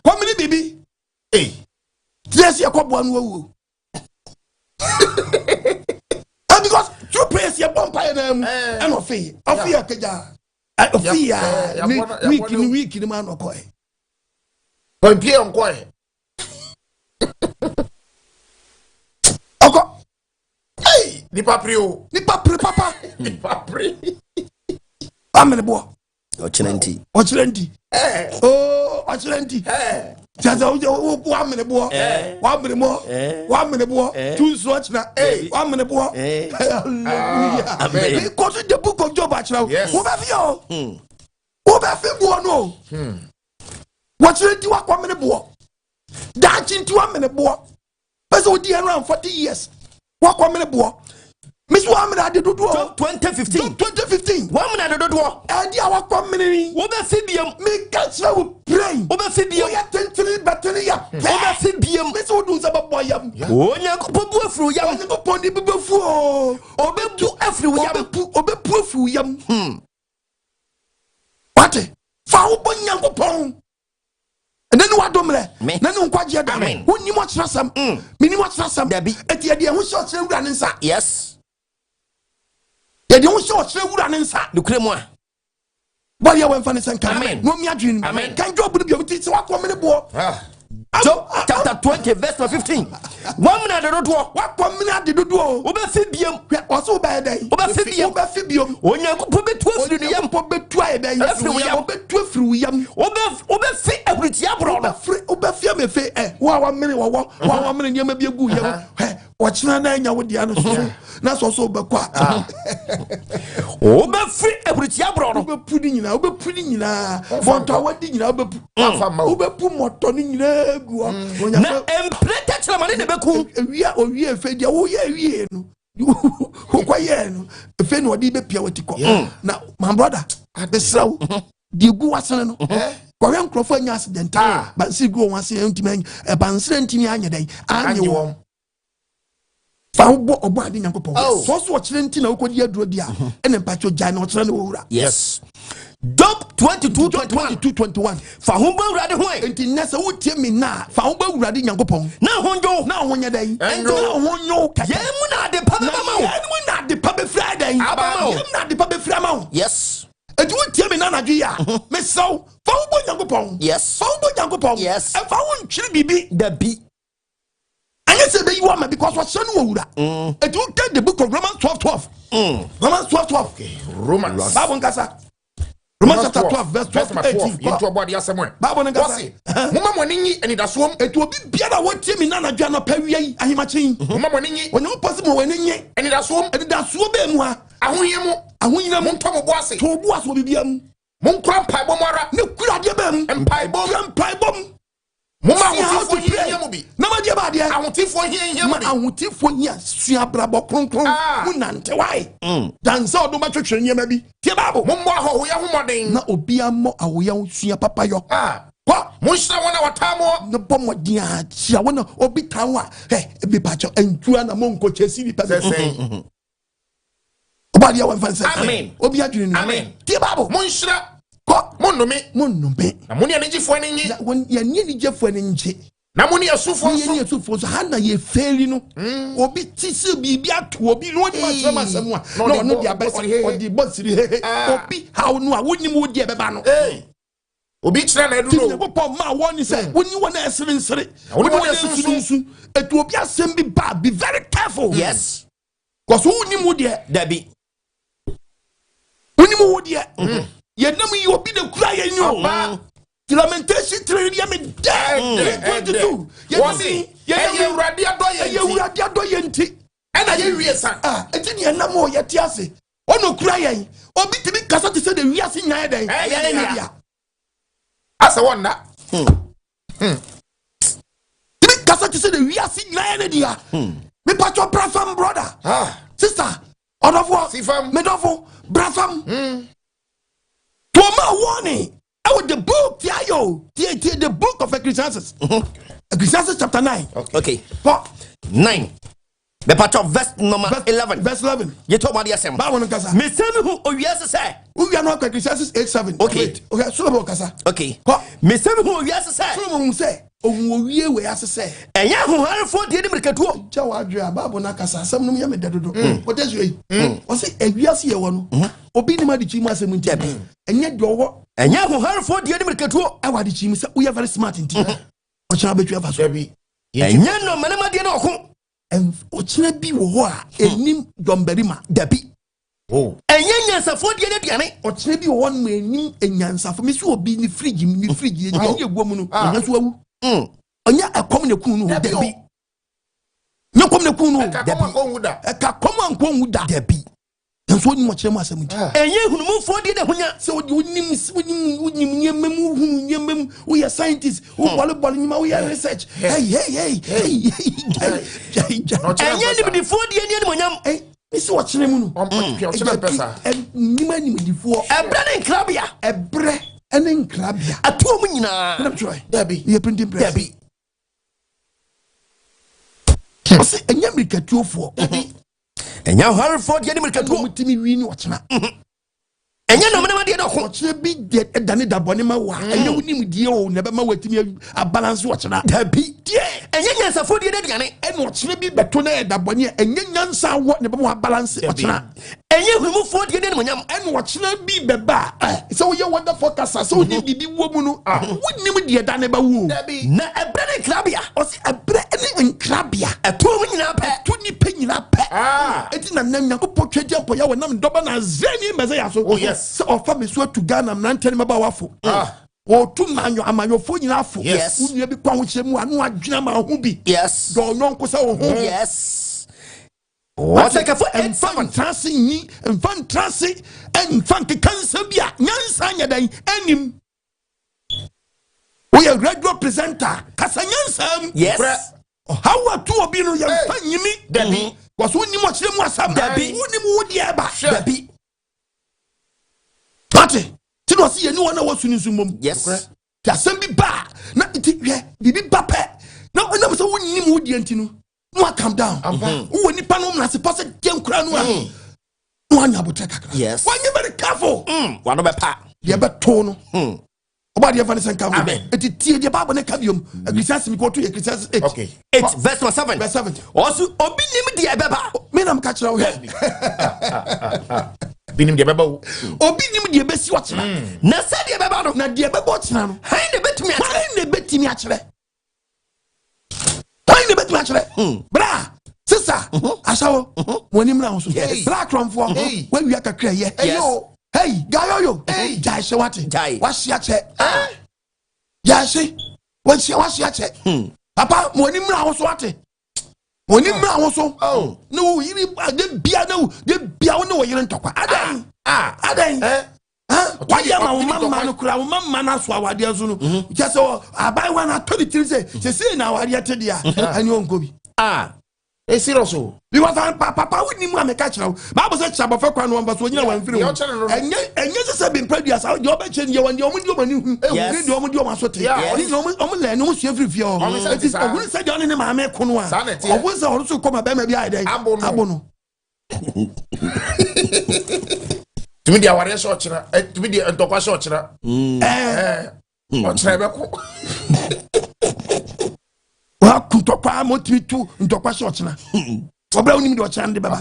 Komini bibi. Yes, yakobo anu wu. Because two prayers your bumpire them and ofia kaja. Ofia week ni man okoy. Pie onkoy. Oko. Hey, ni papri papa. Ni papri. Amene bo. Okyena Nti. Okyena Nti. Jaza wo amene bo. Wa amene bo. Tu so Okyena. Wa amene bo. Hallelujah. Amen. Because the book of Job actually. Yes. Wo be fi o. Wo be fi bo no. Okyena Nti wa kwa amene bo. Da chinti wa amene bo. Pese odi around 40 years. Wa kwa amene bo. Miss Wamina de Dodo. Job 2015. 2015. Wamina de Dodo. Adi awa kwa mini. Obe fibium. Me catch you pray. Obe fibium. Oya tentini batini ya. Obe fibium. Miss Wodun Sababa yam. Onya kupu afru yam. Onya kupu di bubefu. Obe tu afru yam. Obe pu afru yam. What? Fa ubo nyankopon. Nenu wadomre nenu nkwaje da woni mo kyerasam mini mo kyerasam eti ye de ho hye okyere wura ne nsa yes ye de ho hye okyere wura ne nsa nukure mu a body ya wemfa ne sanka no mi adwin kan job no bi obi ti wakọ me ne bo Job chapter 20 verse 15 Wamina de Dodo wakọ me na de dodo obe fibiam oso ba den obe fibiam onyankopon betu afiri no yam betu ayeden betu afiri yam obe fi ahrutia bro no obe fi me fe wa mene wa mene niam bi egu yam o kyena na nya wodia no so na so be kwa obe fi ahrutia bro no obe pu ni nyina bonto wadi nyina obe pu moto ni nyina gu na empreta chramane ne beku ewia fe dia wo ye wie no kwa ye no fe no odi be pia watiko na my brother abesraw di gu wasene no kwa nkrofo anya accident ba si gu won ase ntimi ba nsre ntimi anya dai anye won fa obo ade nyankopon so kire nti na ukodi aduro dia ene mpacho gya na okire na owura yes Job 22:21 fa ho ba urade ho enti nese wotie mi na fa ho ba urade nyankopon na honjo na honye dai ento na honyo ye mu na de pa ba ma ye mu na de pa be fra dai ye mu na de pa be fra ma yes enti wotie mi na na dwe ya me so fa ho ba nyankopon yes fa ho ba nyankopon yes e fa ho ntwiri bibi da bi anya se be you am because what shanu owura enti wo get the book of Romans 12:12 Romans 12:12 okay Romans Bible nkasa Romans chapter 12 verse 12-18 into about the assembly Bible nkasa mama moninyi eni dasom enti obi biara wotie mi na na dwa no pawia yi ahimachin mama moninyi woni wo possible woni nye eni dasom be mu ha ahoyina mu ntomo bo ase to bu aso bibia mu mon kra mpai bom ara ne kura de ba mu mpai bom mama ahotifo hia mu bi na ma de ba de ahotifo hia mu bi ahotifo hia sua brabo kronkron mu nante wai dansa odo ma twetwe nyema bi tie babo mommo ahoya homoden na obi ammo awoya sua papa yo kwa monhira wona watamo ne bomodi a chia wona obi tanwa ebi pacho entua na monko chesi bi pa obadi ya wanfanse amen obi adwene no amen tie babo monhira ko monome na moni anigifo ani nyi won ya ni anigifo ani nyi na moni asufo so hana ye feli no obi tisi bibi ato obi no ni ma asem a no no dia be odi bosiri obi how no a woni mu di e beba no obi kira na edu no popo ma woni say woni wona esiri nsiri woni wona susu etu obi asem bi ba be very careful yes cause woni mu di dabi woni mu di ye nam yi obi de kura ye nyo Lamentation 3 ya me dead 22 ye urade adoye nti ena ye wie san enti ne nam o ye ti ase ono kura ye obi timi kasa te se de wi ase nyan den ya asa wonna timi kasa te se de wi ase nyan ne dia me patcho brafam brother sister odofo me dofo brafam to ma warning the book the book of Ecclesiastes Ecclesiastes chapter 9 okay 9 the part of verse number 11 you talk about the assembly ba won kasa me say me hu owiase say we are not Ecclesiastes 8:7 okay so about kasa okay me say me hu owiase say so mo say ohun owie we ase say enya hu harfo de mirkatuo ja wadwe ababo na kasa asem no me dedodo what is you o say awiase ye wo no obi ni ma di chima asem nti enya de owo enya hu harfo de mirkatuo e wadi chimi say we are very smart nti o cha betwa fa so bi enya no manama de na oko o chira bi wo ho a enim domberima dabi enya nyansafo de ne duane o chira bi wo no enim enyansafo me so obi ni fridge ni enya egwo mu no enya so awu onya akom ne kun no dabi nya kom ne kun no dabi ka kom anko wu da dabi enso ni mo kire mo asem nti enye hunumufo de ne honya se onim nyemem nyemem we are scientists who bol nyima we are research hey enye ni bidifo de ne monyam Isi wɔkyerɛ mu no. Ɔkyerɛ pesa. Nima nimdifoɔ. Ebre ne nkrabia. Ebre ene nkrabia. Atuo mu nyina. Nam try. Dabi. Ye printing press. Dabi. Ɔse enya mirikatuofoɔ. Enya harfo de ne mirikatuo. Mutimi wi ni wɔkyena. Enya no mena de ko. Wɔkyerɛ bi de dane dabɔne ma wa. Enya wonim die o na be ma watimi a balance wɔkyena. Dabi. Enya nyansafo de aduane. Ene wɔkyerɛ bi beto na dabɔne enya nyansa wo ne be ma balance wɔkyena. Enya humufo de ne monyam. Ene wɔkyerɛ bi beba. So ye wonder forecast so ni bibi wo mu no. Wonim de dane ba wo. Dabi. Na ebre ne nkrabia. Ɔse ebre ene nkrabia. Atuo mu nyina pɛ. To ni pe nyina pɛ. Eti na nam Nyankopɔn twedi ampo ya wonam doba na zani mbeze ya so. Oh yes. Se ofa me so to Ghana mnante ne maba wafo. O tu manyo amanyofo nyina afo. Yes. Unua bi kwa ho kyerɛ mu anu adwena ma ho bi. Yes. Do nyonko sa wo ho. Yes. What take for enfan transi ni enfan transi enfan ke kansa bia nyansa nya dan anim. We are radio presenter kasa nyansa. Yes. How are two obi no ya fan yimi. Dabi. Was woni mo kyerɛ mu asam. Dabi. Woni mo wodi aba. Dabi. Ate. Ti no se ye ni wona wasuni sumom. Yes. Ya asam bi ba na ti hwe bibi ba pe. Na mo se woni mo wodi anti no. No calm down. Who nipa no na se pose dem kura no a. No anya botre kakra. Yes. Why you very careful? One be pa. Ye be to no. Oba de fa ne sen ka. Amen. Eti tie de Bible ne ka biom. Ecclesiastes mi ko to Ecclesiastes 8. Okay. 8 verse 7. Verse 7. Also obi nim de ebeba. Me na mka kira wo he. Binim de beba wo. Obi nim de besi wo kira. Na se de ebeba no. Na de ebeba wo kira no. Han de betumi a. Han de betimi a kire. Han de betimi a kire. Bra. Sister. Asawo. Woni mra ho so. Bra kronfo. We wi akakra ye. Eyo. Hey, gayo. Hey, jai she wati. Washi ache. Jai she. Washi ache. Papa, woni mra ho so wati. Woni mra ho so. Oh. No, yiri de bia no, de bia wo no yiri ntokwa. Adan. Adan. Why am I mama no kura mama na so awade azu no. Just so abai wan atodi tiri say na awade atedia. Ani onko bi. Serious o. Because papa we ni mu ameka kira. Bible say chaba fa kwa no amba so nyina wan firi. Enye se be previous how you be change wan you omudi omani hu. E di omudi omasote. Oni omo le no sua firi fie o. It is ogunu say dey ni ma me kono a. Ogunu say oru so koma be ma bi ai dey. Abo no. Tumi dia ware so kira. Tumi dia ntokwa so kira. O kira be ko. Wa kuntokwa motimi tu ntokwa so kira. Obra unim de o kira de baba.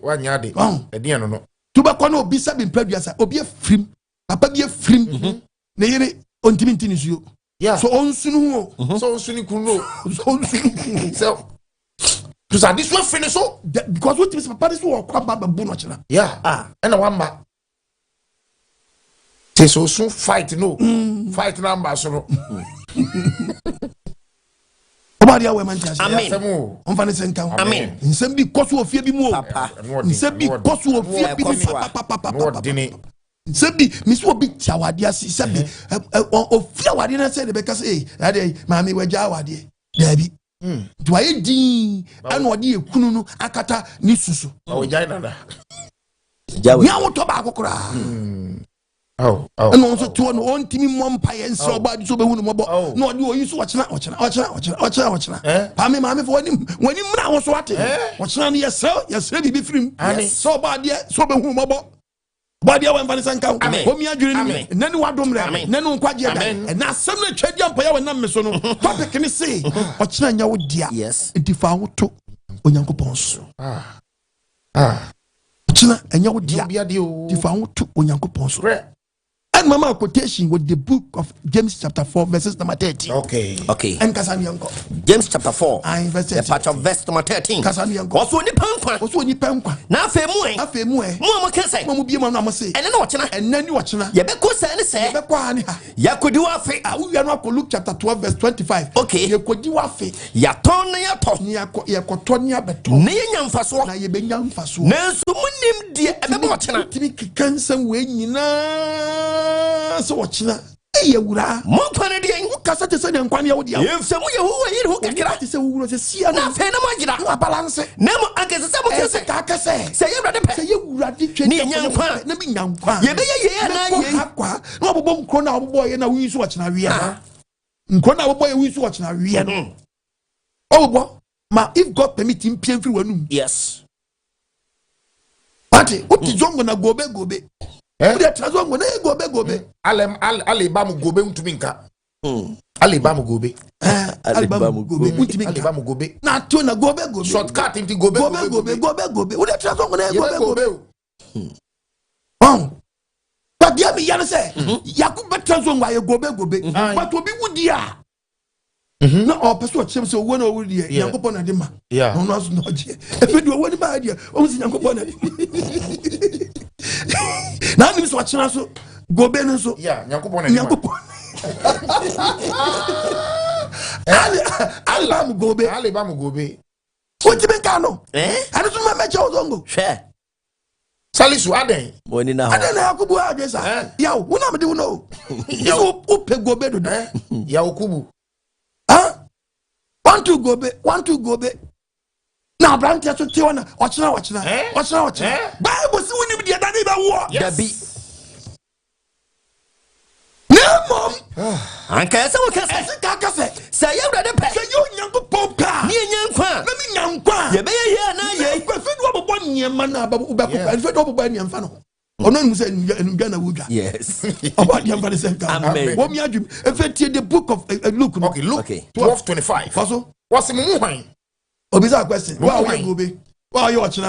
Wanya de. Edian no. Tu ba ko na obi se be previous obi afrim. Papa bi afrim. Na yere ontimi ntini suyo. So onsunu ho. So onsuni kunu. So onsunu. So to say this one finish so because what is papa this one kwa baba bu no kira. Yeah. And one ba. Say so soon fight no. Fight number so no. Obadi awe man tiase. Amen. Onfa ne senka. Amen. Nsem bi koso ofie bi mu o. Nsem bi koso ofie bi papa. No dini. Nsem bi miso obi tiawade ase se bi ofie awade na se de be ka se ade maami waja awade. Dabi. Do aye din ana ode ekunu no akata ni susu. O jai nada. Jawe. Ya wo to ba akokora. Oh. And also to an own team mumpire so bad so be who no no do you so watching. Pame mame for him when him now so what watching yes be free so bad so be who mobo body when vanessa count home ya during nanu wadom re nanu kwaje da and na sem na twadi ampa ya wonam me so no topic ni say watching anya wo dia entifa wo to onyankopon so watching anya wo dia entifa wo to onyankopon so. And mama quotation with the book of James chapter 4 verses number 13. Okay. And Kasani Yanko. James chapter 4. Verse 13. The part of verse number 13. Kasani Yanko. Also ni pankwa. Na afemu mo kese. Mo bi mo na mo say. Ene na ochina. Ene ni ochina. Ye be ko se ne se. Ye be ko ani ha. Ya kodi wa fe. We are not Luke chapter 12 verse 25. Okay. Ye kodi wa fe. Ya ton na ya to. Ni ye koto ni abeto. Ne ye nyamfaso. Na ye be nyamfaso. Na so munim de ebe be ochina. Timi kansan we nyina so ochina Eye wura. Mo kwane de en. Kasa te se ne nkwane ya wo dia. Ye fse mo ye ho ye ho kakra. Te se wo se sia Na fe na mo agira. Na balance. Na mo akese se mo kese. Ka kase. Se ye Awurade pe. Se ye wura di twa. Ni nyankwa. Na bi nyankwa. Ye be ye na ye. Akwa. Na obobom nkro na obobo ye na wi so ochina wi na. Nkro na obobo ye wi so ochina wi no. Obobo. Ma if God permit him pien free wanum. Yes. Ati, uti zongo na gobe. Uti atrazongo na gobe. Ale ba mu gobe untuminka. Ale ba mu gobe. Ale ba mu gobe. Untuminka. Ale ba mu gobe. Na to na gobe. Shortcut into gobe. Uti atrazongo na gobe. But dia mi yana say, Yakub betrazongo aye gobe. But obi wudia. Na o person o chem se wo na wudi e Yankopon na de ma no no so no je e fe do wo ni ba de o si Yankopon na na ni so achina so gobe no so Yankopon na Yankopon ale ba mu gobe o ti ben ka no anu so ma meche o zongo hwe Salisu aden woni na ho aden na Yakubu adesa ya wo na me de wo no o pe gobe do ya okubu want to gobe. Now, Brantia to Tiwana, watching. Bible, see when you be a war. No, Mom. Anka, so say you read a pack. You young popa. Let me young pa. You may hear now. You prefer 1 year man about Ubaku and Fed over by Yamfano. Or no, in Ghana wood. Yes. About Yam Amen. What me argument? If the book of Luke. Okay. 12:25. Also, what's the Mumuhine? Obisa question. Why are you go? Why are you watching?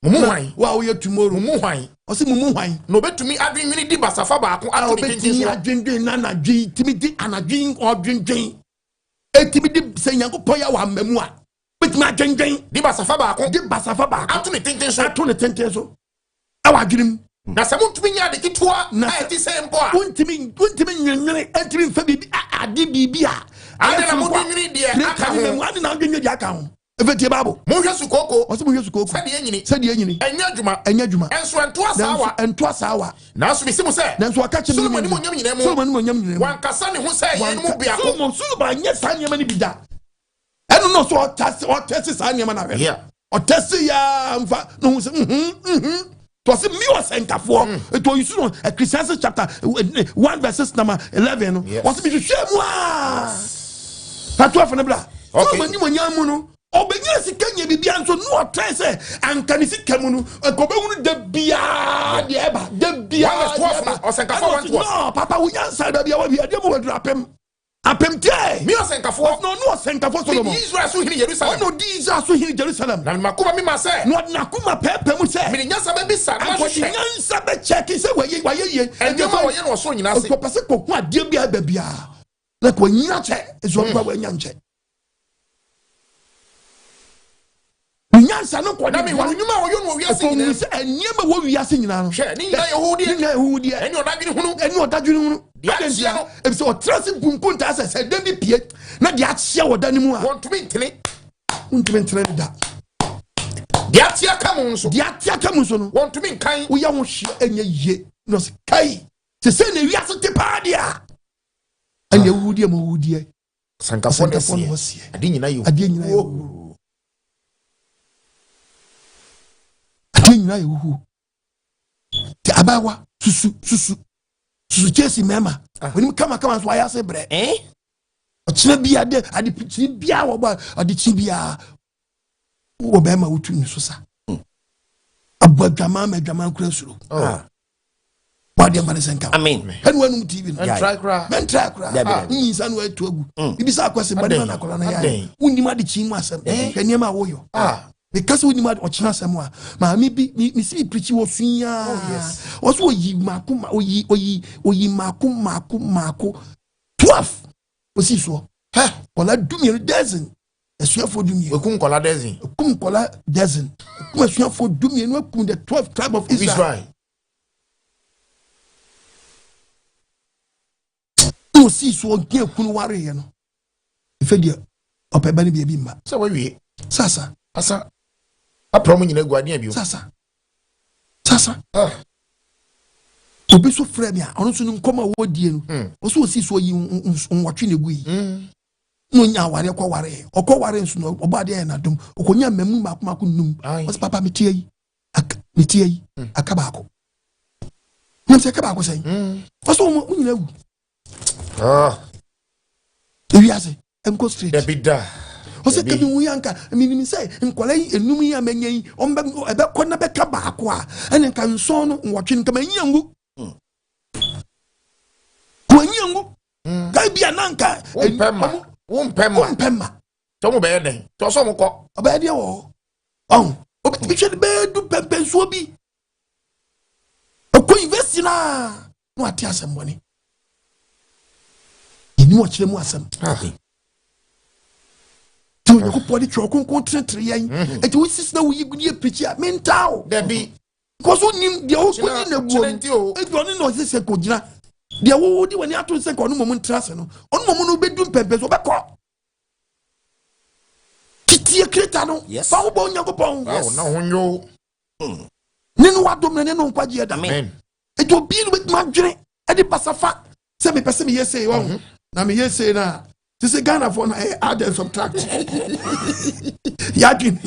Mumuhine. Why are you tomorrow? Mumuhine. I say Mumuhine. No bet to me. I drink many dibasafa baako. I bet me. I drink nana drink. Timidi and I drink or drink. Timidi say yanko poya wa memua. Bet me drink. Dibasafa baako. Dibasafa baako. I turn the so. I turn the tension so. I dream. Na se muntu nya de kitwa na ti se mpo a untimi nyenwene entimi fa bibi ade bibi a ade na muntu nyini de aka ho ade na dwenye de aka ho efetie babo mo hwe su koko o se mo hwe su koko sade enyini enya djuma enso ento asawa na so bisi mo se na so aka che so mani mo nyam nyina mo wan kasa ne ho se ye no bia ko so ba nye sa nyama ni bida eno no so o test sa nyama na we o test ya mfa no ho to say me was enkafo it was you know Ecclesiastes chapter 1 verses number 11 was me hwe mu a patwa fa na bla so mani mo nyam no obenya sika nya bibia nso no try say anka ni sika mu no ko be hunu da bia de eba da bia o senkafo want no papa wo nyansa da bia wa bia de mo wadru apem tie me osenkafo no osenkafo Solomon Israel so hini Jerusalem no di Israel so hini Jerusalem na makoma me ma say no na kuma pepe mu say me nyansa be bisa na hwe nyansa be check say waye ye enjema waye no so nyina say ko pese ko hu ade bia ba bia like wo nyina che ezo ba wa nyanche nyansa no ko na me ho nyuma wo yo no wi ase nyina se eniema wo wi ase nyina no hwe ni nyina yehudi eni odadwene hunu Adensia no ebise o trase bumpunta asese dem bi pie na de atia woda ni mu a want to be ntene da de atia kamu nso no want to be nkan wo ya ho hye enye ye no se kai se na wi ase te pa dia anya wudie mo wudie sankafo no sie ade nyina ye hu te abawa susu Jesse mema when you come so I say bre ochina bia de ade pichi bia wo ba ade chi bia wo be ma wotu ni so sa abadwama madwama kura suro ba de mba senka amen hen wanu TV no try kra ni san wa tu agu ibisa akwase ba na kola na ya unni ma de chi mu asem hwani ma wo yo because we need ochina semwa ma mi si preach wo sunya also oyi makuma oyi maku 12 osi so kola dumie dozen esuafo dumie okum kola dozen kuma esuafo dumie no akum the 12 tribe of Israel osi so ogie kunu ware ye no efedia opeba ne bia bi mba so we sasa asa apromo nyina guade abio sasa obi so frɛ me a ɔno so no nkɔma wo die no ɔso osi so yi nwɔtwe ne gu yi no nya ware ɔkɔware nso no ɔba de na dom ɔkonya mamu makomako num ɔse papa metie yi aka baako nem se aka baako sɛn ɔso mo nyina wu ewiase enko straight debida ɔse kami wu yanka minimi sɛ nkwala yi enum yi amanya yi ɔmba ɛbɛkɔ na bɛka baako a ɛne nka nson no nwɔtwe nka manyangu wanyangu kai bia nanka wompema tomu be den to so mo ko oba de wo obi hwe be du pempenso bi ko invest na no ati asem boni ini mo kire mu asem to yo ko podi tro konkon tretre yan eti wo sis na wo yi gudi epichi a mental da bi ko so nim de wo ko ni na guo eti oni no se ko gina de wo di wani ato se ko no mom ntrase no ono mom no be du pempenso be ko kitie kreta no fa wo bo Nyankopon na honyo ninu wadom ne no nkwaje da amen ejo bi no be madwene e di pasafa se me pese me yese wo na me yese na se se Ghana for na add and subtract yadwin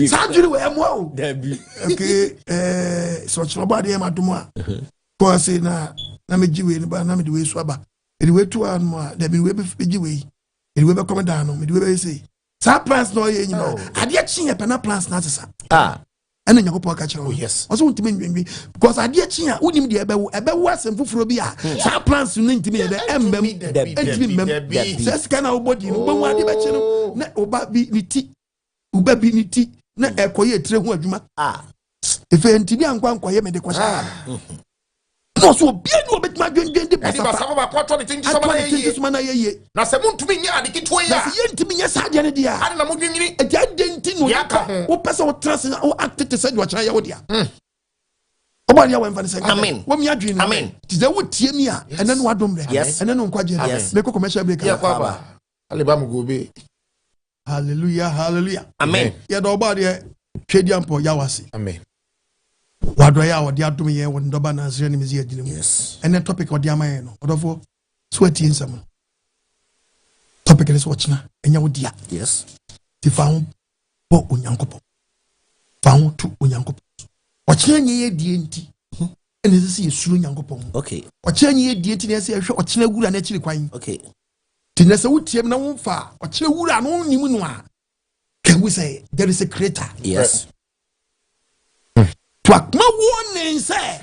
sajuri we amwo okay so chroba de madom a ko se na me jiwe ni ba na me de we so aba e de we tu an mo a de be we be jiwe e we be come down no me de we say sa plans no ye nyina ade chi ye pena plans na sesa ene Nyankopon ka kire yes oso ntimi nwenwi because ade chi a unim de ebe wo asem foforo bi a sa plans no ntimi ye be embem ntimi mbem so sika na wo body no gbo ade be chi no na oba bi ni ti uba bi ni ti na ekoye tire ho adwuma efe ntimi ankwa me de kwasha no so bia ni obetima dwendwen de pasafa ba kwato ne tinji so na ye na se muntumi nya ade kitwa ya na ye ntimi nya saade ne dia ade na modwinwini e dia denti no ya wo pese wo trans wo active se do chara ya wo dia oba dia wo mfa ne se amen wo mi adwin no amen ti ze wo tie mi a ene no adom re ene no nkwaje me ko commercial break ya kwa ba aleba mu gobe hallelujah amen ya do oba dia twedi ampo ya wase amen wadwa ya wodi adom ye won doba na azre ni mezi adinum yes ene topic wodi amaye no odofo swati nsam topic is watchna enya wodia yes ti fa ho bo Onyankopon fa ho tu Onyankopon ochena nye ye die nti ene sese yesuru Onyankopon okay ochena nye ye die nti na se hwe ochena wura na chiri kwan okay ti na se wutiem na wo fa ochena wura no nim no a can we say there is a creator yes to akma warning say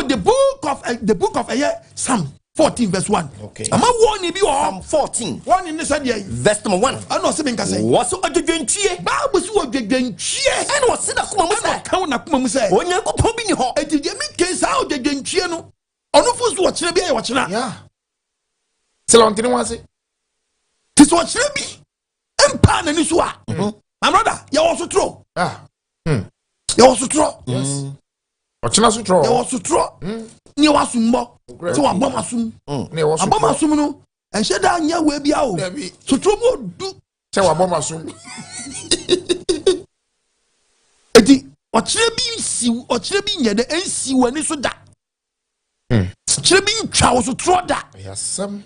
the book of Psalm 14 verse 1 okay ama warning bi Psalm 14 warning ne said verse number 1 ano se menka say waso adwedwentwie Bible so adwedwentwie ene wose da kuma mu say ka na kuma mu say Onyankopon bi ni ho eti de mi ke sa adwedwentwie no ono fu so wo kire bi aye wo kire yeah selontini wase ti so kire bi empa na ni so a my brother ya wo so tro ya wo so tro yes ochina so tro ya wo so tro ni wa sumbo so wa bom asum ne wo so abom asum no enhye da anya we bia o so tro mo du se wa bom asum eti ochire bi nya da ensi wani so da ochire bi ntwa wo so tro da yasam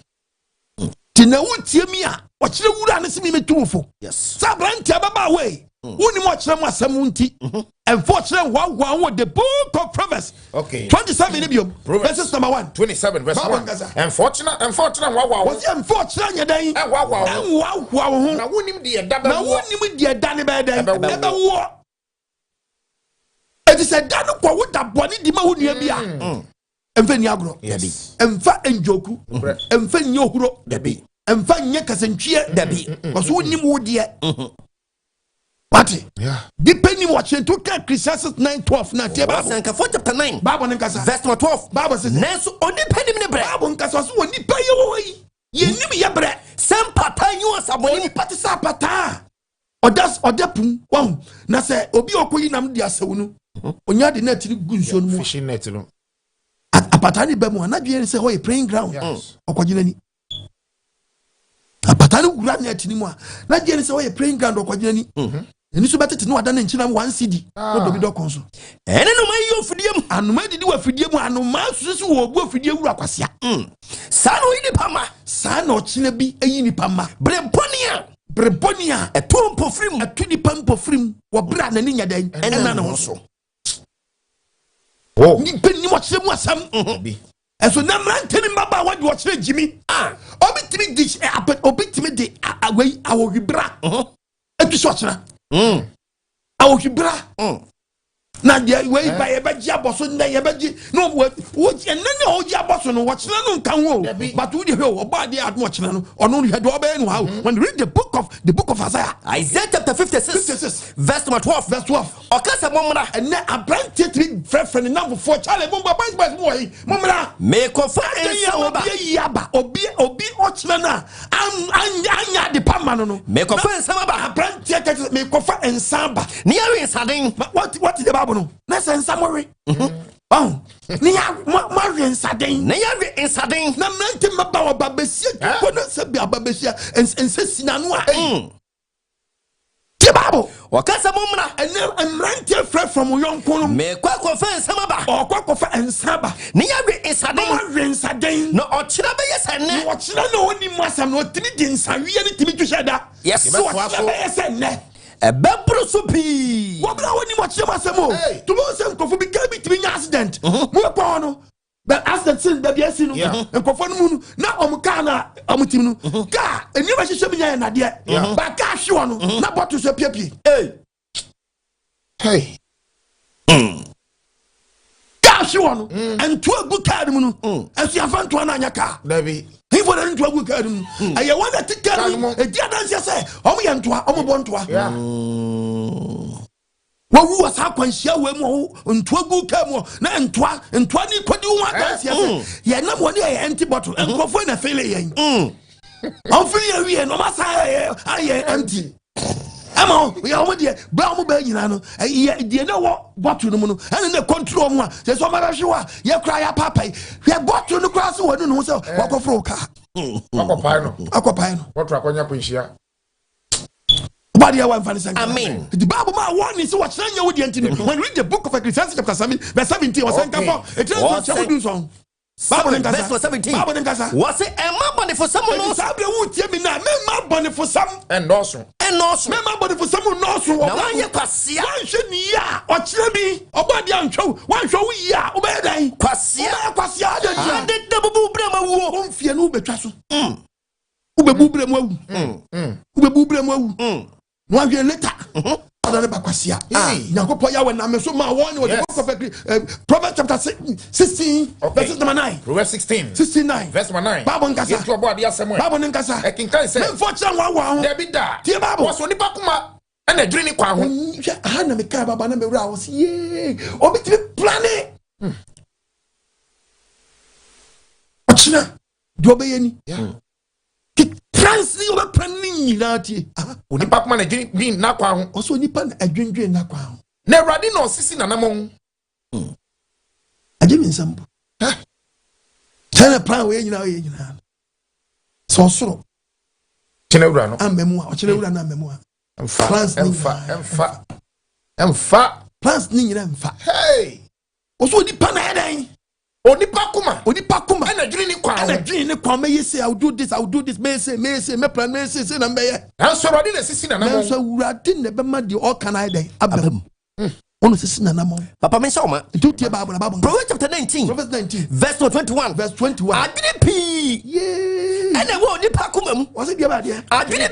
ti na wutie mi a ochire wura ne se mi metufo yes sabranti ababa we woni mo ochire mo asam nti unfortunately one the book of Proverbs okay 27 verses number 1 27 verse 1 unfortunate wow was unfortunate nya dan wow na wonim de da ba na wonim de da ne ba dan e ba wo e say da no kwa wo da boni di ma wo nua bi a emfa ni agro emfa enjoku emfa ni ohuro dabi emfa nye kasantwie dabi was wonim wo de Pati. Yeah. Depending what you took Ecclesiastes 9:12 na tie Bible. Sanka 4 chapter 9. Bible nkasa. Verse 12. Bible says. Nenso onipa nim ne bre. Bible nkasa so onipa ye wo yi. Ye nim ye bre. Sempata yu asaboni pati sa pata. Odapum. Wow. Na se obi okoyi nam dia sewu no. Onya de net ni gu nsuo no mu. Fishing net no. Apata ni ba mu anadwe se ho ye praying ground. Okogina ni. Apata ni gura net ni mu a. Na je se ho ye praying ground okogina ni. eni so betete no ada na nchina 1 cedi no do bi do konso ene no ma yi ofidiem anoma didi wa fidiem anoma susu wo obu ofidie wura kwasea sa no yi nipa ma sa na ochina bi ayi nipa ma brebonia eto mpofrim eto nipa mpofrim wo bra na ni nyadan ene na ho so ni penni mo chire mu asam eso na mranteni mbaba wadi wo chire jimi obitimi dish obitimi de awai awohibra etu so chira awohibra na dia wei ba ye baji aboso na ye baji no wo enene oji aboso no wo chira no nkan wo but wo de he oba de admo chira no ono he do oba no how when you read the book of Isaiah chapter 56 verse number 12 okasa momra ene abrante tri friend number 4 chale bomba bas mo yi momra me kofa ensa ba yaba obi o chira na anya de pama no me kofa ensa ba abrante me kofa ensa ba ni awe ensaden what the Bible no na sensa more ni ya ma ensaden na mrante maba wa babesia ko na se bia babesia ensesi na no the Bible wakasa momra ene mrante frɛ from yonko no me kwa kofa ensa ba okwa ensa ba ni ya we ensaden no ochira be yesene ochira na oni mu asam no timi di nsawie ni timi tweheda yes so ochira be yesene ebebro so pi wobra woni mo chema asemo to mo se nkofo bi ka bi timi nya accident mo kwa no but accident sin da bia sinu nkofo no mu na omka na omtim no ka eni ba hihye bi nya na de ba ka hwe no na bottle so piapie hey ka hwe no entu agu card mu no asu afanto na anya ka David he for the to good card aye one that card e dia dan say omo ye ntoa omo bo ntoa wo wu asa kwanhia we mu ntoa good card mu na ntoa ni kwadi wo dan say ye na mo ne ye empty bottle enkofo na fele yen on feel ye no ma say aye empty ama ya omo de bra omo ba nyina no ye de na wo bottle no mu no ene na control mu a se so ma ba hwe ye kra ya papai ye bottle no kra so wo no so wakofro ka akopai no bottle akonya ponhia body one fan sank amen the Bible ma warn is what nya wo de antini when read the book of Ecclesiastes chapter 7 verse 17 was sank for it is what do song verse 17 was it emma bone for someone else sabe wo tie mi na memma bone for some endoso memma bone for someone else wo na wanye kwasia wanhwe ni ya o kire bi obadi anhwe wanhwe wo ya obe dan kwasia de da bubu brema wo onfie no betwa so ubebu brema wu ubebu brema wu no ahwe later other bakwasia nyakopo ya we na me so ma won with the book of Proverbs chapter 16 verse number 9 Proverbs 69 verse number 9 Bible nkasa yes to about dia semwe Bible nkasa e kinkan say me fortune wa David da tie Bible was oni bakuma na adwiri ni kwa ho ha na me kai baba na me wura wo ye obi ti plane ochina do be yeni France ni oba planning nyina tie oni bakuma na adwiri na kwa ho oso nipa na adwendwen na kwa ho na Awurade na osisi na namon agye mi nsampo tana plan we nyina so soro kina wura no amemu a ochina wura na amemu a emfa plans ni nyina mfa hey oso nipa na eden onipa kuma na adwiri ni kwa me say I will do this me say me plan me say na me na so Awurade na sisi na namon so Awurade na be ma de all can I den abam ono sisi na namon papa me show ma do tie Bible Proverbs chapter 19 verse 21 adwiri pi ene wo nipa kuma mu wase bia ba de adwiri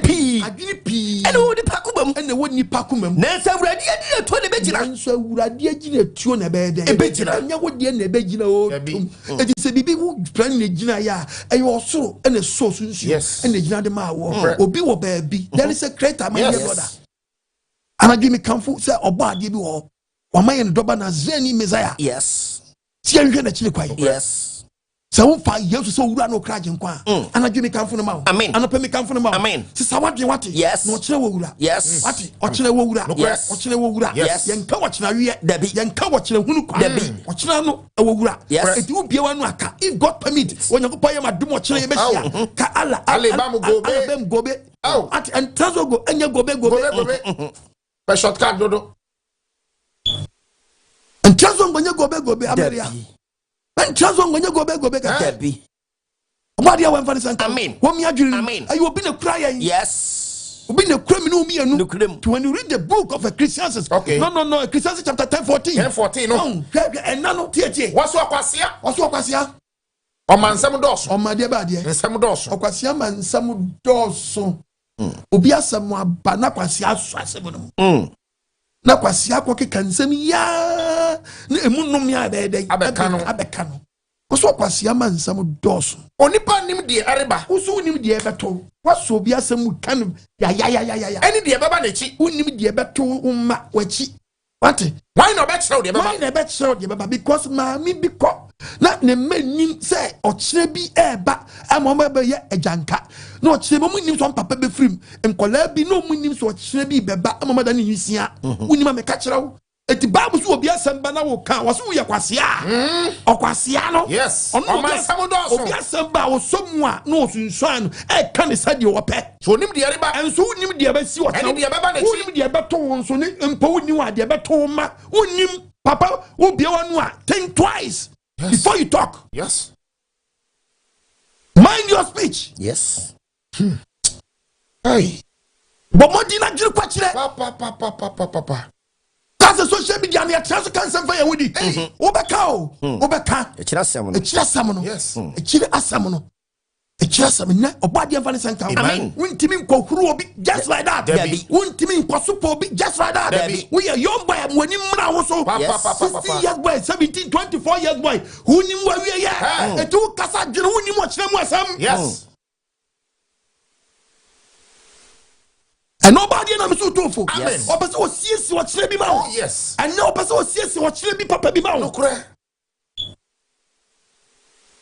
pi ene wo nipa kuma mu ene wo nipa kuma mu na sa Awurade adi na to ne begina so Awurade agi na tuo na be de ebegina nya wo de na begina o edi se bibi wo plan na gina ya eyo osoro ene so sunsu ene gina de ma wo obi wo ba bi there is a creator my dear brother anadwi me kamfo se oba ade bi wo wamaye no doba na zeni Messiah yes tie nhwe na chile kwai yes so wo fa Yesu so wura no kraje nkwa anadwi me kamfo no ma anopa me kamfo no ma sisa wadwe wate yes no kire wo wura yes wate okire wo wura yes okire wo wura yes yenka wakira wie dabi yenka wakira hunu kwa dabi okira no wo wura yes eti ubie wa no aka if God permit onyankopɔ yɛ madum okire ye behia ka ala bam gobe ati and transo go enya gobe By shortcut dodo. And transfer when you go America. And transfer when you go Debbie. What do you want for the Amen. What me agree? Amen. Are you been a crier? Yes. You've been a criminal me and Look them. when you read the book of Ecclesiastes. Okay. No. Ecclesiastes chapter 10:14. 10:14. No. And nano tie. What's what kwasia? What's what kwasia? O man nsɛm dɔɔso. O ma de ba de. Nsɛm dɔɔso. O kwasia man nsɛm dɔɔso. Obi asɛm aba na kwasia aso asɛm no. Na kwasia akɔkeka nsɛm ya na emu nom ya bɛɛdɛ. Abɛka no. What's what kwasia man nsɛm dɔɔso. Onipa nim die areba. Usu nim die bɛtɔ. What's obi asɛm kan ya. Ɛni die bɛba n'akyi. Unim die bɛtɔ umma wachi. What? Why no bet show the baba? Why no bet show the baba? Because mommy because na ne menim say ochire bi eba amoma be ye ejanka. No ochire mo nim so papa be frim. Enkola bi no mo nim so ochire bi beba amoma da ne yisia. Unim me ka kire wo. Eti Bible so obi asamba na wo kan wo so ye kwasea. Okwasea no. Yes. O man sam do so. Obi asamba wo so mu a no sunsuan no e ka ne sade wo pe. So nim de areba. Enso unim de ba si wo. Eni de baba na chi. Unim de beto wo so ne mpo unim a de beto ma. Unim papa wo bia wanu a think twice before you talk. Yes. Mind your speech. Yes. Hey. But mo di na jiri kwa kire. Papa. That's social media na chance kan sem fa ye wudi. Obeka o. Obeka. E kira sam no. E kira sam no. Yes. E kira asam no. E kira sam na obade amfa ne sanka. Amen. Wuntimi nkokuru obi just like that. Debbie. Wuntimi nkosopo obi just like that. Debbie. We are young boy amwani mra wo so. Yes. 60 years boy, 17, 24 years boy. Hunim wa we ye. Etu kasa dwene hunim o kire mu asam. Yes. And nobody na me so tofo. Amen. Opese o siesi o kire bi ma wo. Yes. And no opese o siesi o kire bi papa bi ma wo. No kure.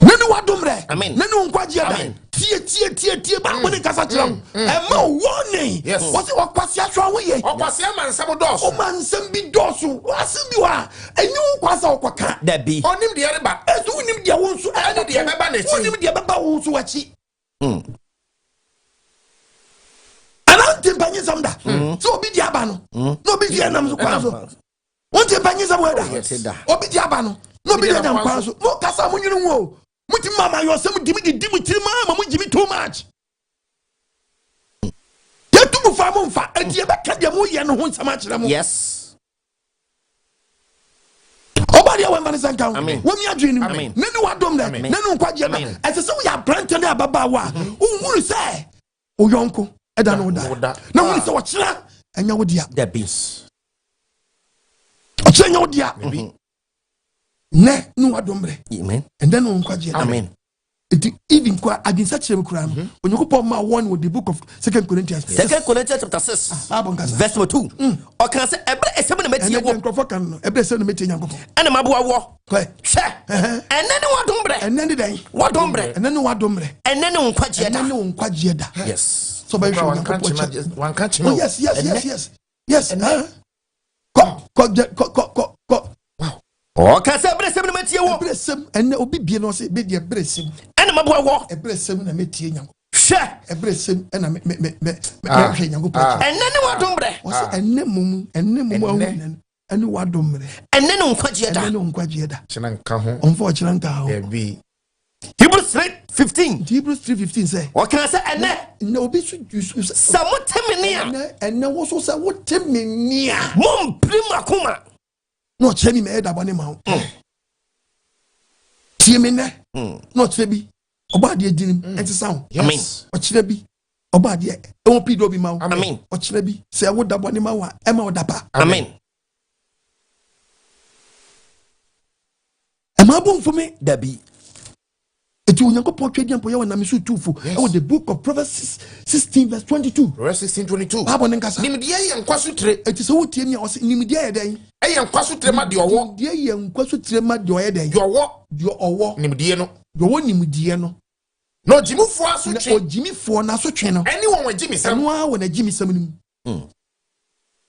Nenu wadomre. Amen. Nenu nkwaji ada. Amen. Tie ba mo ne kasa kire wo. E ma warning. Yes. What say okwasi atwa wo ye. Okwasi man nsɛm dɔɔso. O man nsɛm bi dɔɔso. Wasi bi wa. Enyu kwasa okwaka. Debbie. Onim de areba. Ezu unim dia wo nso. Ɛni de bɛba n'akyi. Unim dia bɛba wo nso akyi. Anante panyi samda. So obi dia ba no. No obi dia nam so kwa so. Wonte panyi sam weda. Obi dia ba no. No obi dia nam kwa so. Mo kasa mo nyunu wo. Muti mama yo se mu dimi tiri mama mo jimi too much. Ya tu mu fa mo mfa. Edi e beka dia mo ye no ho nsama kire mo. Yes. Obadi awen van sanka. Amen. Wo mi adwene mu. Amen. Nenu wadom da. Nenu nkwaje na. Ese se wo ya brante na ababa wa. Unhuru se oyonko eda no da. Na wo se wo kira enya wo dia. Debbie. O kira enya wo dia. Ne nu wadomre. Amen. And then nkwaje. Amen. Even kwa adinsa kire me kura no. Onyokopon ma one with the book of 2 Corinthians. 2 Corinthians chapter 6. Verse 2. O kan se ebre esem na metie wo. Nkrofo kan no. Ebre esem na metie nyankopon. Ene maboa wo. Kwa. Hwe. Ene ne wadombre. Ene ne den. Wadombre. Ene ne wadomre. Ene ne nkwaje da. Ene ne nkwaje da. Yes. So by sure One catch oh yes. Ko. O kan se ebre esem na metie wo. Ebresem ene obi bie no se be de ebresem. Ene maboa wo. Ebresem na metie nyanko. Hwe. Ebresem ena me hwe nyanko po. Ene ne wadombre. O se ene mum awu ene wadomre. Ene ne nkwaje da. Ene ne nkwaje da. China nka ho. Onfo chira nka ho. Debbie. Hebrews 3:15. Hebrews 3:15 say. O kan se ene. Na obi su Samo temenia. Ene wo so say wo temenia. Mom prim akoma. No chemi me da bone ma ho. Tie me ne. No chebi. Oba de dinim enti sa ho. Amen. O kire bi. Oba de e won pido bi ma ho. Amen. O kire bi. Se wo da bone ma wa e ma wo da pa. Amen. E ma bo mfo me Debbie. eti onyankopon twedi ampo ye wona me so tufo e wo the book of Proverbs 16 verse 22. Verse 16:22. Babo ne nkasa. Nim de ye nkwaso tire. Eti se wo tie mi a o se nim de ye den. Ye nkwaso tire ma de owo. De ye nkwaso tire ma de oye den. De owo. De owo. Nim de ye no. De owo nim de no. No jimufo aso O twe. jimifo na so twe no. Any one we jimi sam. No a wona jimisam nim.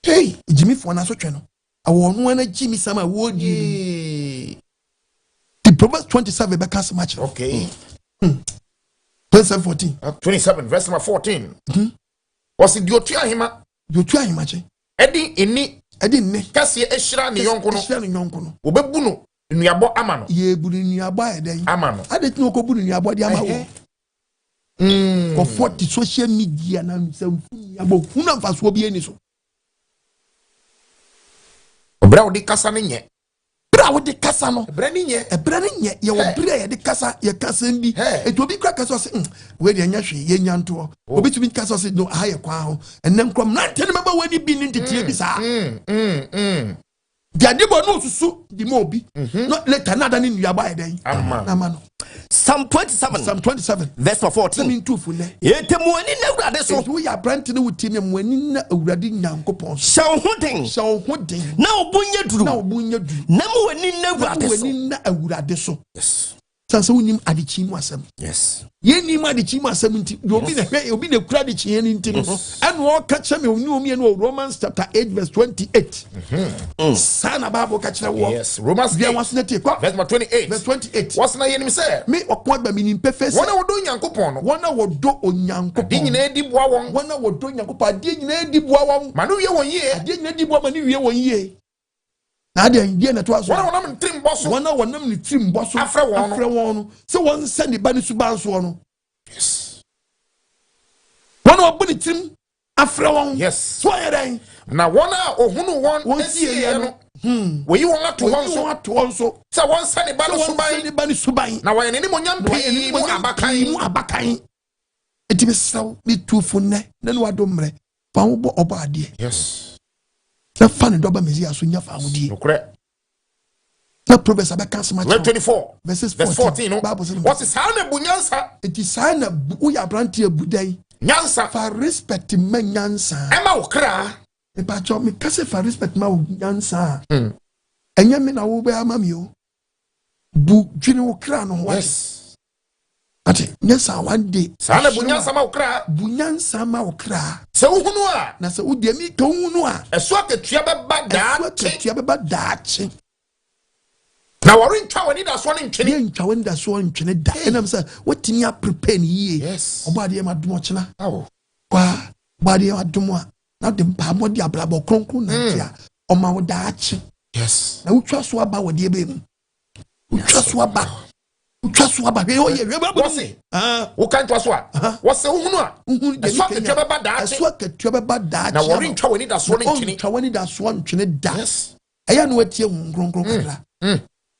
Hey, jimifo na so twe no. Awo no na jimisam a wo di. The Proverbs 27 be cast match. Okay. 27:14. 27 verse number 14. Was it your tia hima? You try him match. Edi ne kase ehira ne yonko no ehira ne yonko no obebu no nuabo ama no ye bu nuabo ayeden ama no adeti no ko bu nuabo de ama wo ko 40 social media na samfu nuabo huna mfaso bi eni so obra wo de kasa ne nye bra wo de kasa no ebra ne nye ye wo bra ye de kasa ye kasa ndi eto obi kra kasa se we de anya hwe ye nyanto obi tumi kasa se no aye kwa ho enen krom na tene meba wani bi ni ntetie bi sa Diade bo no susu di mo obi no later na da ni nuaba ayeden ama no Psalm 27 verse 14 Yetemuani na Awurade so wo ya brant ne wuti ne muani na Awurade Nyankopon shaw hoden na obunya duru na muani na Awurade so yes sansa unim adichi mu asem yes ye ni mu adichi mu asem nti obi na kura adichi ye nti no eno o ka che me oni no Romans chapter 8 verse 28 sana bible ka kire wo yes Romans 8 verse 28 what's na ye nim say me okwa ba mi nim perfect wona wodo Nyankopon no wona wodo Onyankopon adi nyina edi boa won wona wodo Nyankopon adi nyina edi boa won ma no wie won ye adi nyina edi boa ma no wie won ye na ade ndie na to aso wona ntrim boso wona ni trim boso afre won se won se ni ba ni suban so no yes wona obu ni trim afre won yes so yeren na wona ohunu won esie no we yi won ato won so se won se ni ba ni suban na wa ni mo nyampi mu abakan eti be saw ni tufu ne na no adomre fa wo bo oba ade yes na fan doba mezi aso nya fa wodi na Proverbs abeka sema 24 verse 14 no what is how na bunyansa it is how na wo ya branti abudan nyansa fa respect man nyansa ema wo kra e pa cho me kase fa respect ma wo nyansa enya me na wo be amami o bu dwine wo kra no ho yes ati nyansa one day sana bunyansa ma wo kra bunyansa ma wo kra se wo hunu a na se wo de mi to hunu a eso aketua beba daachi na warin twa wani da so ne ntwene ye ntwa wani da so ntwene da enam say watimi a prepare ni ye yes obade ma dum ochina awo kwa obade ma dum a na de mpa mo de ablabo kronkron na tia o ma wo daachi yes na utwa so aba wode ebe mu utwa so aba we o ye we ba wose wo kan twa so a wose wo hunu a eso aketua beba daachi na warin twa wani da so ne ntwene ntwa wani da so ntwene da yes eya no atie hu kronkron kra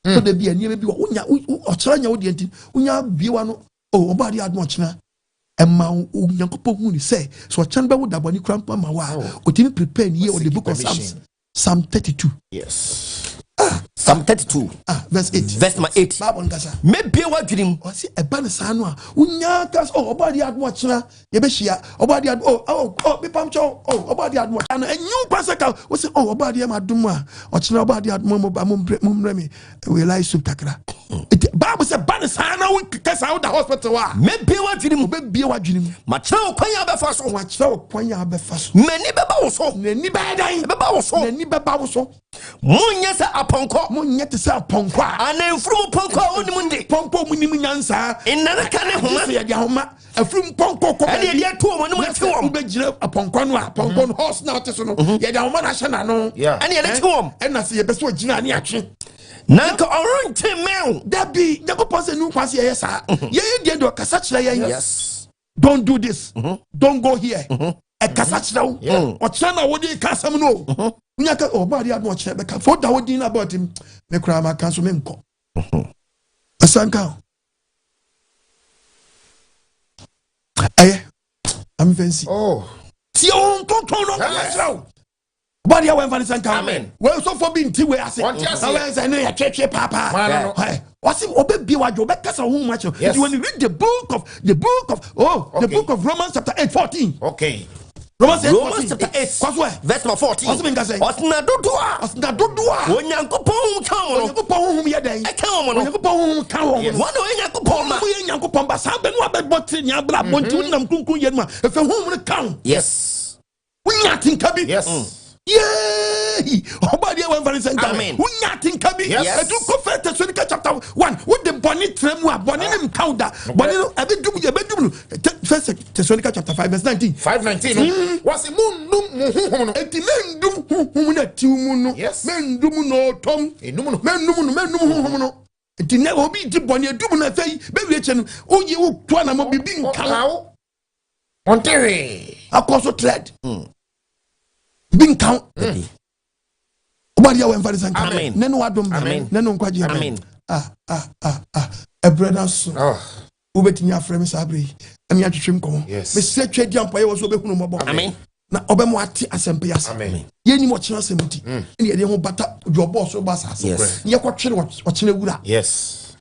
so de bia nie bi onya ochira nya wo de nti onya biewa no o obade admo ochira emma Onyankopon hu ni say so ochan be wo dabani krampa ma wa otimi prepare ni o the book of Psalm 32 yes Psalm 32 verse 8 verse 8 Bible ngasa me bia wa dwirim o si eba ne sa no a onya kas obade admo ochira ye be hia obade admo be pamcho obade admo ana enyu pasaka o si obade ma dum a ochira obade admo mo ba mo mremi we like soup takra Bible say ban sa na wo kasa wo da hospital wa me bia wa dwirim be bia wa dwirim ma kira kwanya abefa so wa kira kwanya abefa so mani beba wo so nani ba dan beba wo so nani beba wo so munya sa aponko munya te sa aponko ana mfuru ponko woni munde ponko munim nyansa inna ka ne homa so ya dia homa afrum ponko ko e dia to mo no ma ti wom be gira aponko no aponko no horse na te so no ya dia homa na hye na no ani ele ti wom e na se ye be so gina ani atwe nanka orunte mew dabi Nyankopon se nu kwase ye sa ye die do kasa kire ye yes don't do this don't go here e kasa kire wo o kire na wo di kasam no unyaka obade adu o kire be ka for da wo din about him me kura ma kan so me nko asanka I'm fancy ti on tonton no kire body I went for the amen. Well, so for being two way I say, I know your papa. What's it? Obey be what you better so much. When you read the book of Romans chapter 8:14. Okay. Romans chapter 8 verse 14. What's mean say? Osna dodua. Onyankopon hum ye den. Onyankopon kan hum. One Onyankopon ma. Onyankopon ba sa be no abeboti nya bra bonti unam kunkun ye no a. Efe hum ne kan. Yes. Unya tinka bi. Yes. Yay! Obadi e wan vanisen amen. Unya tinka bi. Yes. Edu ko fe Thessalonica chapter 1. Wo de boni tremu a boni nim kauda. Boni no e be dum First Thessalonica chapter 5 verse 19. 5:19. Was mun muhum no. Enti mendum huhum na timu no. Yes. Mendum no tom. Enum no. Mendum huhum no. Enti na obi di bone adum na fai be wiache no oyi wo to na mo bibi nkan. Ontere. Akoso thread. Bi nkan. Obadi ya wemfa san kan. Nenu wadom ba. Nenu nkwaje ba. Amen. A brother so. Ubetimi afre me sabre. Ami atwetwem komo. Me se twedi ampa ye wo so behunu mobo. Amen. Na obemu ate asempe yasa. Amen. Yeni mo kyena semuti. Ene ye de ho bata jo boss so ba sase. Ye kwotwere wo kyena wura. Yes.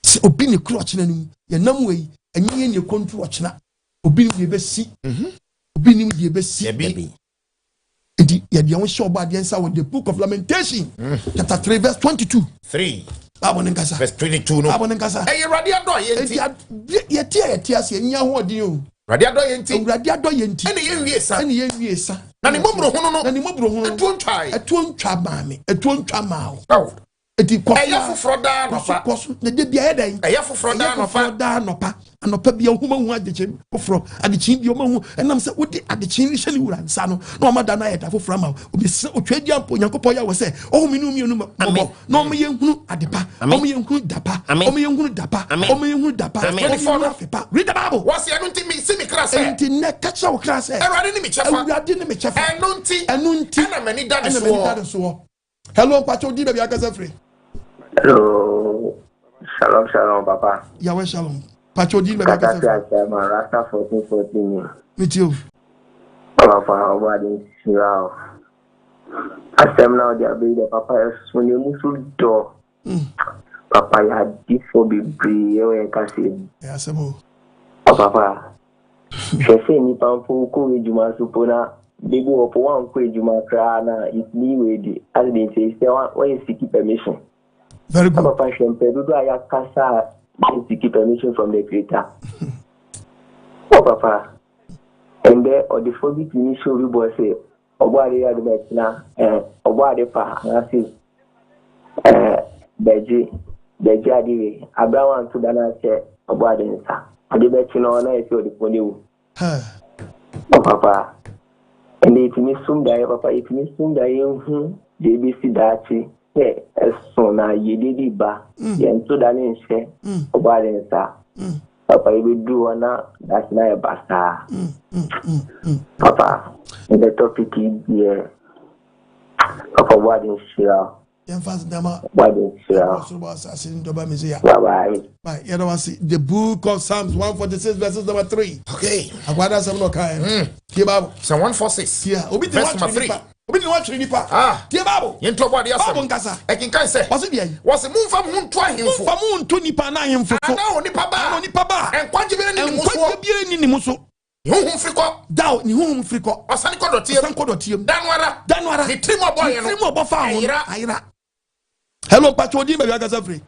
Se obi ne kuro kyena nim. Ye nam wei enye ye ne kontu wo kyena. Obi ni ye besi. Obi ni ye besi. Yebi. Edi ye de won show bad answer with the book of Lamentation chapter 3 verse 22. 3. Verse 22 no. Hey, Awurade adɔ yenti. Ye tie ase nya ho odin o. Awurade adɔ yenti. Awurade adɔ yenti. Ene ye wie sa. Na ne mobro hono no. Etuo ntwa maame. Etuo ntwa maawo. Eti kofa. Eya foforo da nopa. Na de bia yeden. Eya foforo da nopa. Anopa bia huma hu adekyen foforo. Adekyen bia omahu enam se wodi adekyen hye ne wura nsa no. Na omada na yeda foforo ma. Obi se otwadi ampo Nyankopɔ ya wo se ohuminu mienu mo. Na omo ye hunu adepa. Omo ye hunu dapa. Omo ye hunu dapa. Omo ye hunu dapa. Read the Bible. What's the anunti mi si mi kra se? Enti ne kacha wo kra se. Awurade ni mi chefa. Anunti. Ana mani da so. Hello Pacho di be akasa free. Hello. Shalom, Papa. Yahweh shalom. Pacho di be akasa free. Rasta 1414. Meet you. Papa, Awurade shirao. Asem na dia be the Papa when you musu do. Papa ya di for be free e ka se. Ya semo. Papa. Je say ni pampo ko ejuma supona. Baby opo wan ko ejuma kra na it me we di as they say when you seek permission. Very good. Papa shempe do aya kasa seek permission from the creator. Oh Papa. And there or the phobia initial we boy say obwade ya de na obwade pa na say beji adiwe abrawan to dana che obwade nsa ade be chi no na e fi odifo wu. Oh Papa. And it means soon that Papa, it means soon that you JBC Dachi, Sona, Yedi Ba, Yanto Danin share, Obadensa. Papa, you will do one that's not a basta. Papa, in the topic here, Papa, what is share? What is share? Bye. Bye. You don't see the book of Psalms 146 verses number 3. Okay. Akwada some no kai. Bible. Psalm 146. Yeah. Obi verse number 3. Obi ni watch nipa. Tie Bible. Yento body asem. Bible nkasa. Ekinkan se. Wase bian. Wase mumfa munto ahemfo. Mumfa munto nipa na ahemfo. Ana onipa ba. Ana onipa ba. Enkwaje bi ni muso. Enkwaje bi ni muso. Huhum friko. Daw ni huhum friko. Osani kodotiem. Osani kodotiem. Danwara. Ni trimo boy no. Trimo bo fa ho. Ayira. Hello Pacho di be akasa free.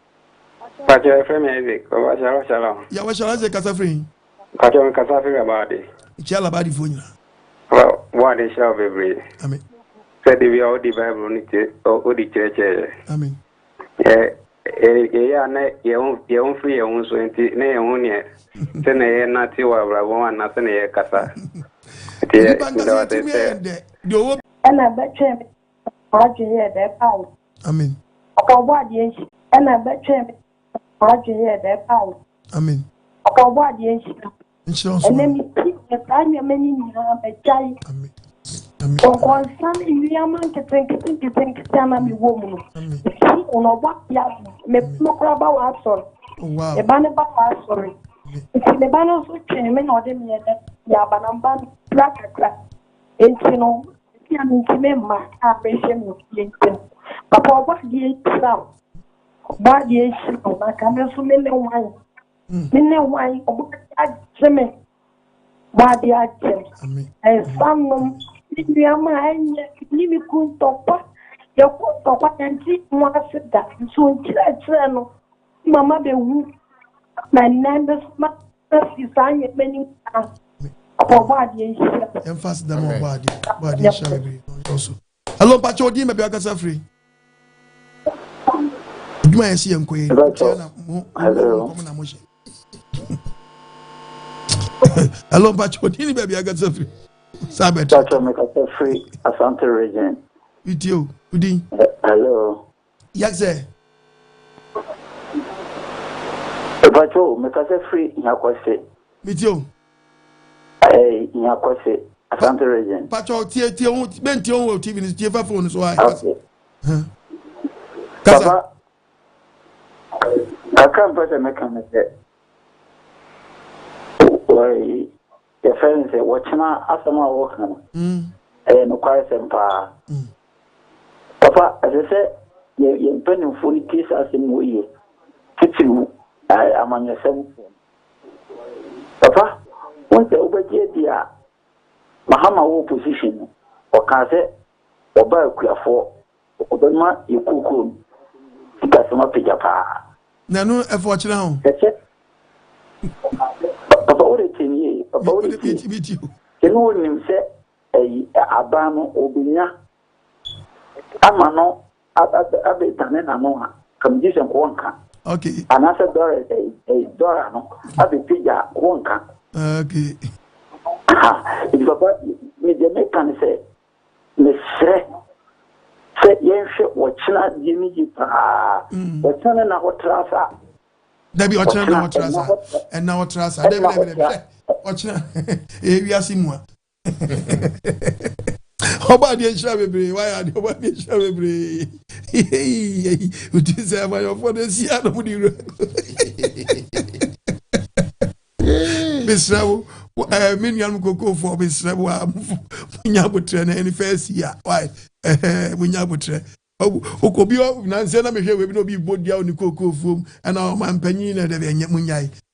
Pacho FM Isaac. Shalom. Ya wa shalom ze kasa free. Pacho kasa free abadi. Chala abadi fo nyina. Well, what is shall be free. Amen. Said we all the Bible ni o di church. Amen. Ya na ye on free ye on so enti na ye on ye. Se na ye na ti wa bra won na se na ye kasa. Ti ana betwe adweye de paul. Amen. Okobwade enchi ana betwe adweye de paul. Amen. Okobwade enchi. Insurance. Enemi ti e tanya meni ni ha bechai. Amen. Amen. Okonsam iliaman ke tana mi wo mu. Amen. Ono bwa ya me mokra ba wa sorry. Wow. E bane ba wa sorry. Me bane so twen me no de me ya banamba plaka. Enti no ya me ma a be she mo enti. Papa oba di tra. Ba di shi na ka me so me ne wan. Me ne wan oba ya jeme. Ba di a jeme. Amen. E sanum ni ama enye ni mi kun topa. Ya kun topa enti mo asida. So nchira no. Mama be wu. Na nende ma si sanye meni. Emphasis them on body shall be also. Hello, Pacho, do you maybe akasa free? Do my see and quay. Hello. Hello, Pacho, do you maybe akasa free? Sabet. Dr. Mekasa Free Asante region. With you, Udi. Hello. Yes, sir. Pacho Mekasa Free Nyakwase. With you. Nyakwase Asante region. Pacho tie benti on TV ni tie fa phone so ai. Okay. Kasa. I can't put a mechanism. Why, your friends say, watching us on our work, and quite simple. Papa, as I said, you're penning fully kiss us in way. Kitchen, I am on your 7 phone. Papa, once the obedient dear Mahama war position, or can say, or buy a clear for Obama, you cook, because I'm a pijapa. Nano effort now. Papa, what it is, Papa, what it is. You know, him say, Abano, Obinia, Amano, Abetanen, Anoa, come this and Wonka. Okay. And as a Dora, a Dorano, Abipija, Wonka. Okay. If Papa, me the Mekan say, Miss say, yes, watching at Jimmy, what's on our trasa. Debi ochina na watrasa and na watrasa debi ochina we asimwa oba de nshira bebre why are oba de nshira bebre utise ma yo for the sia no di Misrawo miniam koko for Misrawo munya botre na any first year why munya botre okobio nanse na mehwe we bi no bi bodia oni koko fom na ma mpanyin na de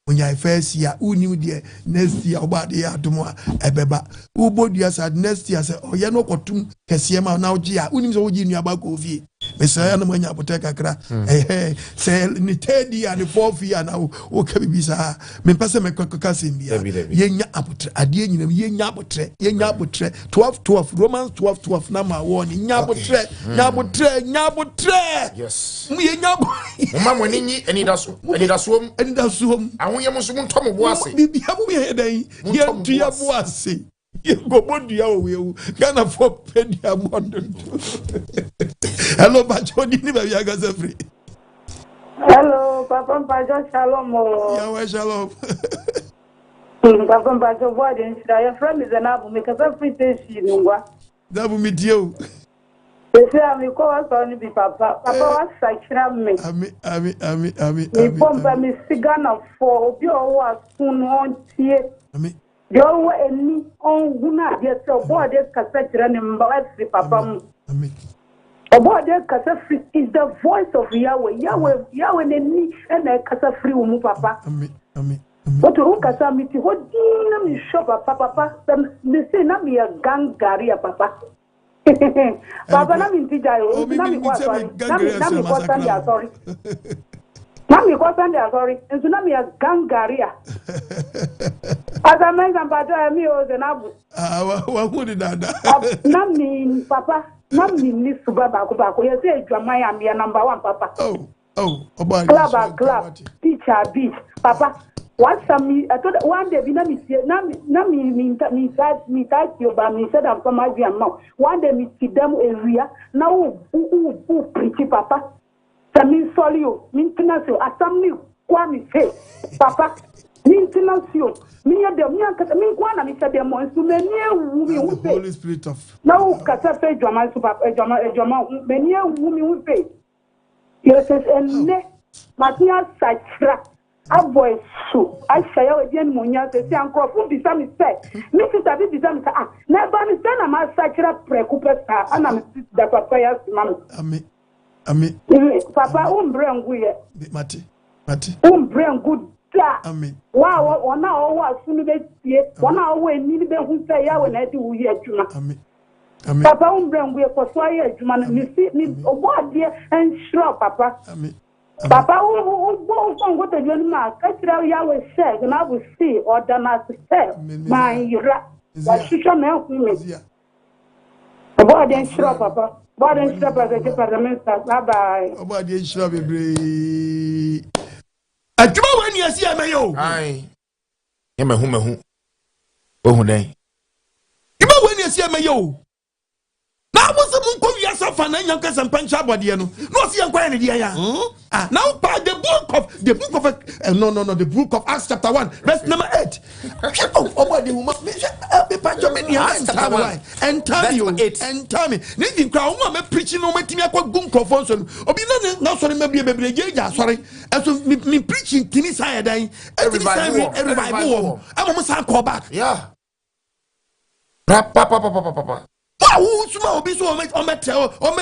munyai first year uni de next year oba de adomo ebeba u bodia sad next year say oye no kotum kese ma na oji a uni so oji nuaba ko fie mesaya na manya apote kakra say ni third year ni fourth year na o ka bibisa me pese me kokaka sembia yenya apotre ade nyinam yenya apotre 12 Romans 12 na ma wo ni nya apotre yes mu yenya mama mo ni enidaso ahoyem so mo ntomo bo ase bibia mo ye dan ye tua bo ase ye gobodua o we Ghana for pedia mondo. Hello Pacho ni ba ya gaza free. Hello Papa Pacho shalom. Ya shalom. Papa Pacho board in your friend is an abu make a free station ngwa. Dabu medio. Ese ami ko wa so ni bi papa wa sakira me. Ami. Mi pompa mi sigana for obi o wa sun on tie. Ami. Yo eni on huna de so board kasakira ni mba free papa mu. Ami. Board kasafri is the voice of Yahweh. Yahweh ni ena kasafri umu papa. Ami. But who kasamiti ho dina mi shopa papa me say na mi gangaria papa. Papa na mi ntijayo na mi kwa sorry. Na mi kwa sorry. Mami kwa sorry. Enso na mi gangaria. Asa menza mpato mi o zenabu. Wa hudi dada. Na mi papa na mi ni suba bako ye say adwaman am ya number 1 papa. Oh, oba club teacher beach papa. What some I thought one day na mi touch you ba mi said am from my now. One day mi see them area now who preach papa. Sami sorry you maintenance you assembly kwa mi say papa maintenance you me dem mi akata mi kwa na mi say dem so many wu mi wu say Holy Spirit of now kasa fe joma so papa joma many wu mi wu say yes enne matia sachra avoid so I say we dey munya say anko fu bisa mi say mi sister bi bisa mi say na ba mi say na ma sachra prekupesta ana mi sit da papa ya mama Ami. Papa umbrengu ye. Mati. Umbrengu da. Ami. Wa ona o wa sunu be tie. Ona o we ni be hu say ya we na di wu ye adwuma. Ami. Papa umbrengu ye ko so ye adwuma no mi si mi obo ade enhiro papa. Ami. Papa o go to dwanu ma ka tira ya we share na bu see order na say man yira. Wa shisha na hu me. Obo ade enhiro papa. Bye bye. Oba de nshira bebre. Aduma wani asi amayo. Ai. Ye mehu. Ohun den. Iba esi emeyo na muso munko wiasa fa na nyanka sampancha bode no no se yanko ne dia ya now by the book of the book of Acts chapter 1 verse number 8 obody who must be pancho me Acts chapter 1 and tell me need nkra wo ma preaching no matimi akwa gum crofon so obi na so me bebre jeja sorry and so me preaching tini say dan everybody wo am sa call back yeah papa who suma obi so o me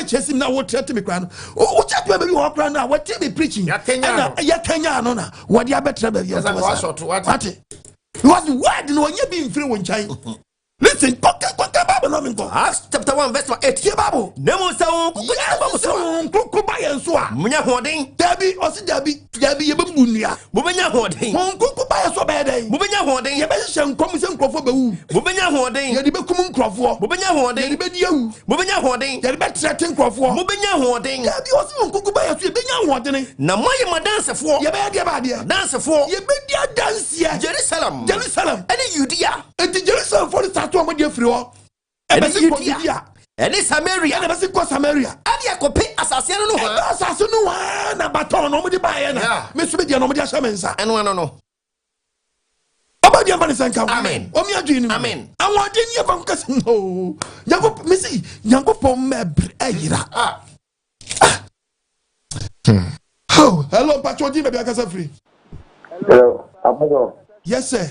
chesim na wo trete me kra no o chat me bi wo kra na what be preaching ya Kenya no na what ya betre be ya what word no nya bi mfiri wo nchai listen kwaka Bible no me go Acts chapter 1 verse 8 ye Bible nemo sa wo kuku ba yen so a munya hoden dabi o si dabi ye be munua mo benya hoden kuku ba yen so be den mo benya hoden ye be hye nkom se nkrofo be wu mo benya hoden ye di be kum nkrofo mo benya hoden ye di be diawu mo benya hoden ye di be trete nkrofo mo benya hoden dabi o si kuku ba yen so ye benya hoden na moye madansefo ye be dia ba dia dansefo ye be dia dansia Jerusalem any Judea and Jerusalem for the statue mo dia free ho Judea and Samaria and Samaria and Yakope assassin no na baton no mo di ba ye na me so be dia no mo dia shamensa no Oba dia ban sanka amen o mi adwini amen awon de ni fa kase no Yakop me see Yakop mebre ayira hello patrol di be akasa free hello apodo yes sir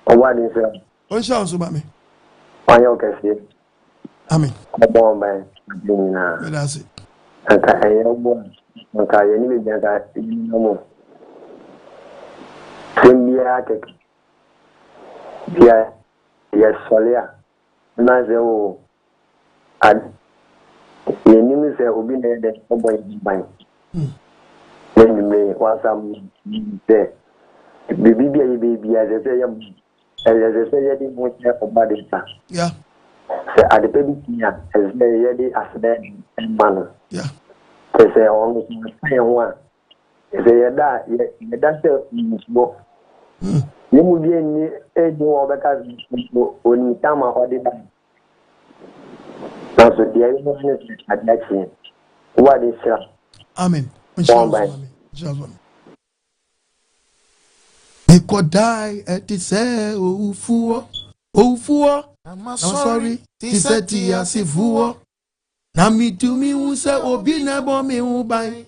o wa ni sir on chance ba me ayo kase amen bon ben dina that's it aka ayo bon aka yeni be aka mo sembia ke dia solia na zeo ad yeni mi se obi na de obo ban when me wasam de bibia ye se yam se ye di mo se oba de ta yeah se adepebitia se ye di asde man yeah se on se wa se ye da se mo ni mu bi ni eji wo be ka oni tama odi ba na so dia ni mo ni adachi wa de sira amen inshallah he could die at the say ofuo I'm sorry he said ti asifuo na mi tu mi unse obi na bo mi uban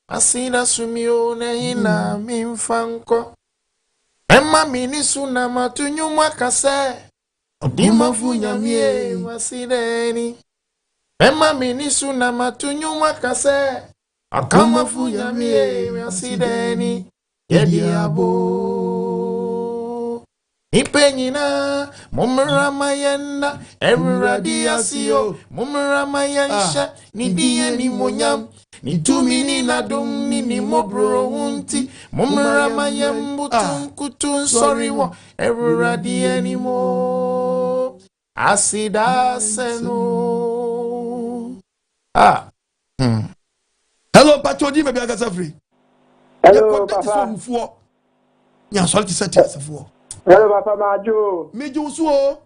asina sumio na hina mi mfanko emma minisu na matunyuma kase odima funyamie wasideni emma minisu na matunyuma kase akama funyamie wasideni yedi abo ipenyina mumramayenda everybody asio mumramayansha nidiye ni monyam nitumini na dumni ni mobro unti mumramayembutum kutun sorry wo everybody anymore asida seno hello patodi me bia gasa free hello papa nya sorry set asefo hello papa majo mejo so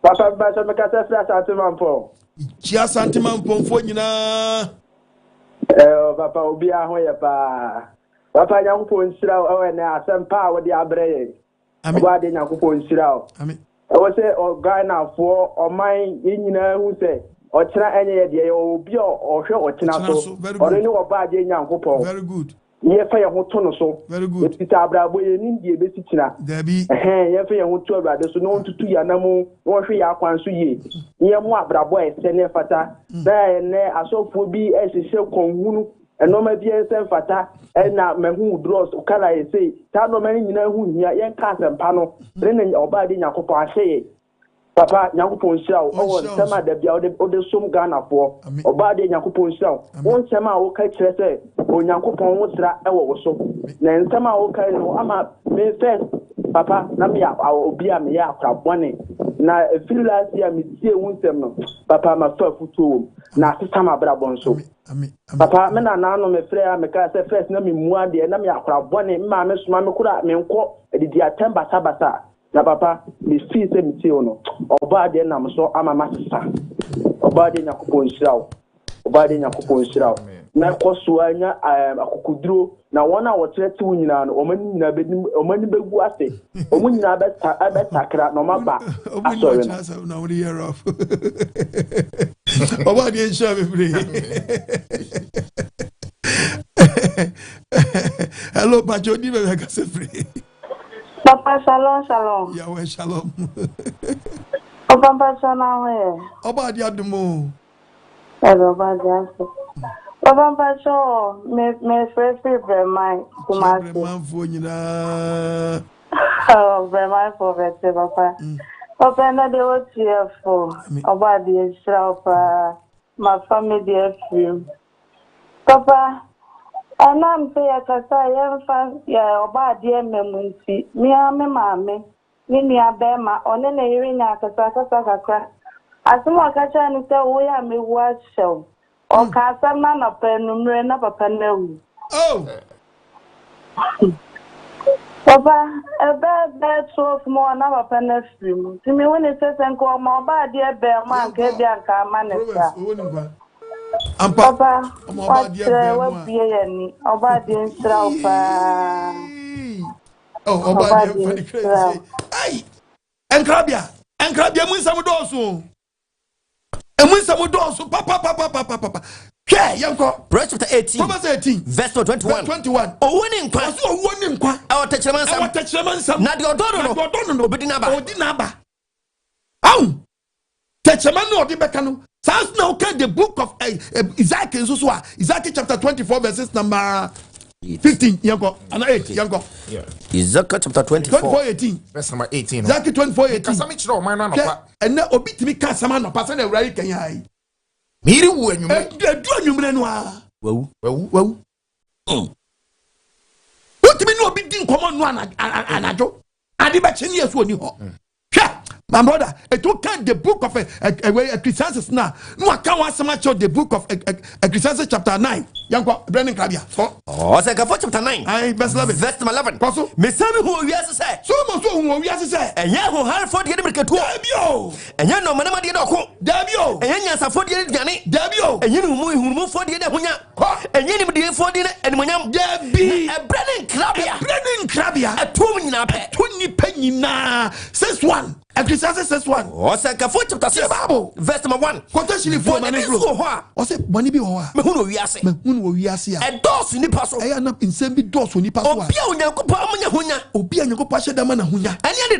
papa ba so me kasa fra santimampo chia santimampo mfo nyina papa obi aho ye pa papa nyankopɔ nsira o na asempa wo de abrɛ oba de nyankopɔ nsira o amen o se o Ghana fo o man nyina hu se o kyena enye ye de obi o hwɛ o kyena so o ne oba de nyankopɔ very good ye fa ye ho to no so very good eti abrabo ye ni die be sikyina dabi ye fa ye ho to Awurade so no ntutu ya na mu wo hwe ya kwan so ye ye mu abrabo ese ne fata na ne asofo bi esese konhunu enoma bi ense fata na mehu dross kala ye sei ta no mani nyina hu hia ye ka sempa no ne oba de nyakopɔ ahye papa nyakopɔ nhyira wo nsema da bia o de som Ghana fo oba de nyakopɔ nhyira wo nsema wo ka kyerɛ sɛ o nyakopɔ wo sra e wo so na nsema wo ka no ama me first papa na me obi a me ya akrabone na feel last year me tie wo nsem no papa ma fa futuo na asesama brabon so papa me na no me frɛ a me ka sɛ first na me mua de na me akrabone ma me soma me kura me nkɔ didi atemba sabasa na papa me feel say me no oba de nam so ama masesa oba de nyakopon hirawo na koso anya akokuduro na wona wotrete wunyina no omani begu ase omunyina betakra no maba asori na we hear off oba de nsha bebre hello pacho di be ka se free Papa shalom. Yahweh shalom. Papa shalom. Oba di adumo. Oba di aso. Papa sho me free bremai kumasi. Bremai fo nyina. Oh, bremai fo vete papa. Papa na de o tiefo. Oba di nsra pa my family dey free. Papa I'm saying, oba dear memunti, me mame, Nini abema, on an area Kasa. As soon as I can say, we are me watch show. Or Casa man up and number up a panel. Oh, Papa, a bad so more another panel stream. To me, when it says, and call my bad dear bear, man, get their car manager. Papa, what be any? Oba din straupa. Oh, Oba din funny crazy. Hey, Enkrabia mun samu dosu. Mun samu dosu. Papa. Okay, yanko. Verse chapter 18. Proverbs 18. Verse 21. Oh, winning kwa. Our teachman sam. Na di odono no. Obedinaba. Ow. Teachman no odi bekano. Sounds now okay the book of Ezekiel chapter 24 verses number 15 yanko and 8 yanko. Yeah. Ezekiel chapter 24:18 verse number 18. Ezekiel 24:18. Kasami chiro man no pa. And na obi timi ka sama no pa say na Awurade kan yi. Miri wu anwumre. Edu anwumre no a. Wawu. Otimi no obi din komo no anajo. Ade ba cheni yesu oni ho. My brother, it will count the book of Ecclesiastes now. No, I can't want so much of the book of Ecclesiastes chapter 9. Yanko, Brennan Krabia. Oh, second chapter 9. I best love it. Verse 11. Paso, Miss Sammy who we have to say. So much who we have to say. And ya who had 40 years Debio. And ya no manama di doko. Debio. And ya sa 40 years Jani. Debio. And you move 40 years Hunya. And you need 40 and Munyam. Debi. A Brennan Krabia. A 2 minute. 20 penny na. Says one. Ecclesiastes says one. Oh, second chapter 6. Verse number 1. Quotation for money. O say money be ho. Me hunu wi ase. E dos ni paso. E na insem bi dos ni paso. Obi a onyankopɔ amanya hunya. Obi a onyankopɔ ahye dama na hunya. Eni ade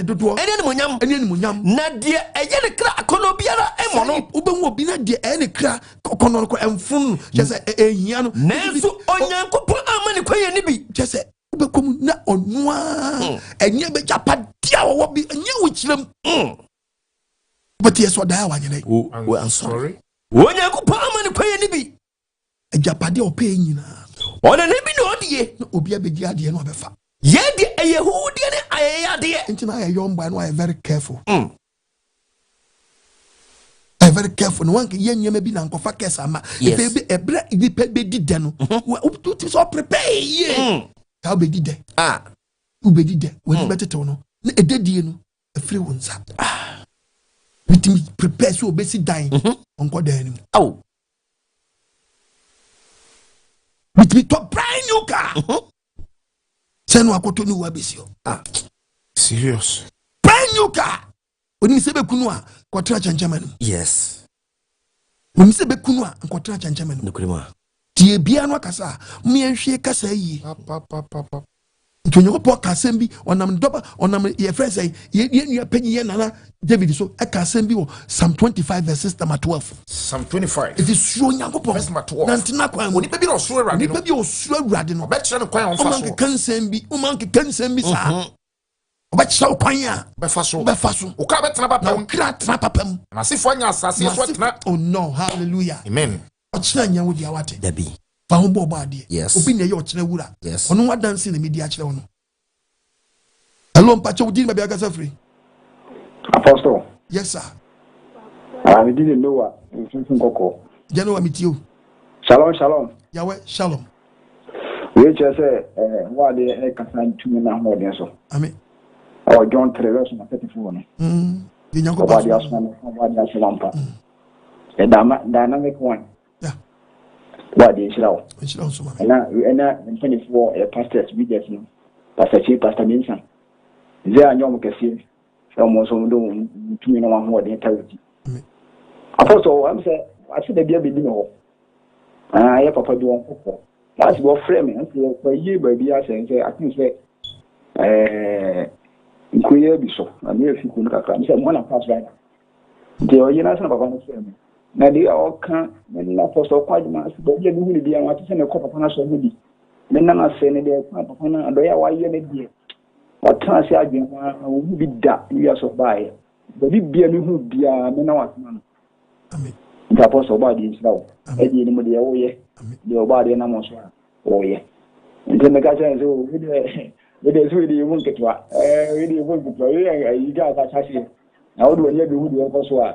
dodo. Eni ni munyam. Na de eye ne kra akono biara emo no. Obenwu obi na de eye ne kra akono ko emfun. Je se ehia no. Nanso onyankopɔ amane kwaye ni bi. Je se obekom na onwa. Enye be japa dia wo bi enye wo chiram. But yes what da wa nyene. Oh, I'm sorry. Onyankopɔ amane kwaye ni bi. Ejapade ope nyina. Ona ne bi no die. Na obi abedi ade no obefa. Ye de Yehudi ne ayade. Ntina ayo mba no very careful. Very careful. No one can yema bi na nkofa kesa ama. If be ebra ibi pe be di de no. We do so prepare ye. Ka obedi de. Obedi de. When you better no. Na ededie no afri wonsa. We prepare so obesi dan. Onko dan ni. Oh. With me to brand new car. Send wakoto ni wabisio. Serious. Brand new car. Oni sebe kunwa kotra chanchama no. Yes. Oni sebe kunwa kotra chanchama no. Nokrema. Tie bia no kasa. Me enhwe kasa yi. Papa. Tonyo po kasembi onam doba onam ye friend say ye nua panyi ye nana David so e kasembi wo Psalm 25 verses number 12. Psalm 25. It is sure nyankopon. Verse number 12. Nantina kwan mo. Oni pe bi no sure Awurade no. Oni pe bi o sure Awurade no. Obekire no kwan on fa so. Oman ke kansembi sa. Obekire kwan a befa so. O ka betena papam. Kra tena papam. Na sifo anya asase so tena. Oh no, hallelujah. Amen. Ochina nya wo dia wate. Dabi. Fa ho bo ade. Yes. Obi na ye ochina wura. Yes. Ono wadanse na media akire wono. Hello, Mpacho, we didn't maybe I free. Apostle. Yes, sir. I didn't know what. General, meet you. Shalom. Yahweh, shalom. We just say, what they can find 2 minutes more than so. Amen. or John Treves na 34 no about the asman about the aslampa the dynamic one what the israel and 24 pastors leaders no pastor Minsan there anyom kese almost do to me no one more the entirety apostle I'm say I see the bia be no ya papa do on kokko that's go frame and for year baby I say I think say nkuye bi so na me fi kun kakra say mo na pass right the oyina say papa no frame na dey all kan na apostle kwadima say baby no hu bia what say na papa na so bi me na say ne dey papa na do ya wa ye ne die what can say agwen na wo bi da you so buy baby bia no hu bia me na what man amen the apostle body is now e di ni mo dey wo ye the body na mo so wo ye nti me ka say so we dey so dey won ketwa we dey won ketwa you ga ka chashi na wo do nye be hu dey ko so a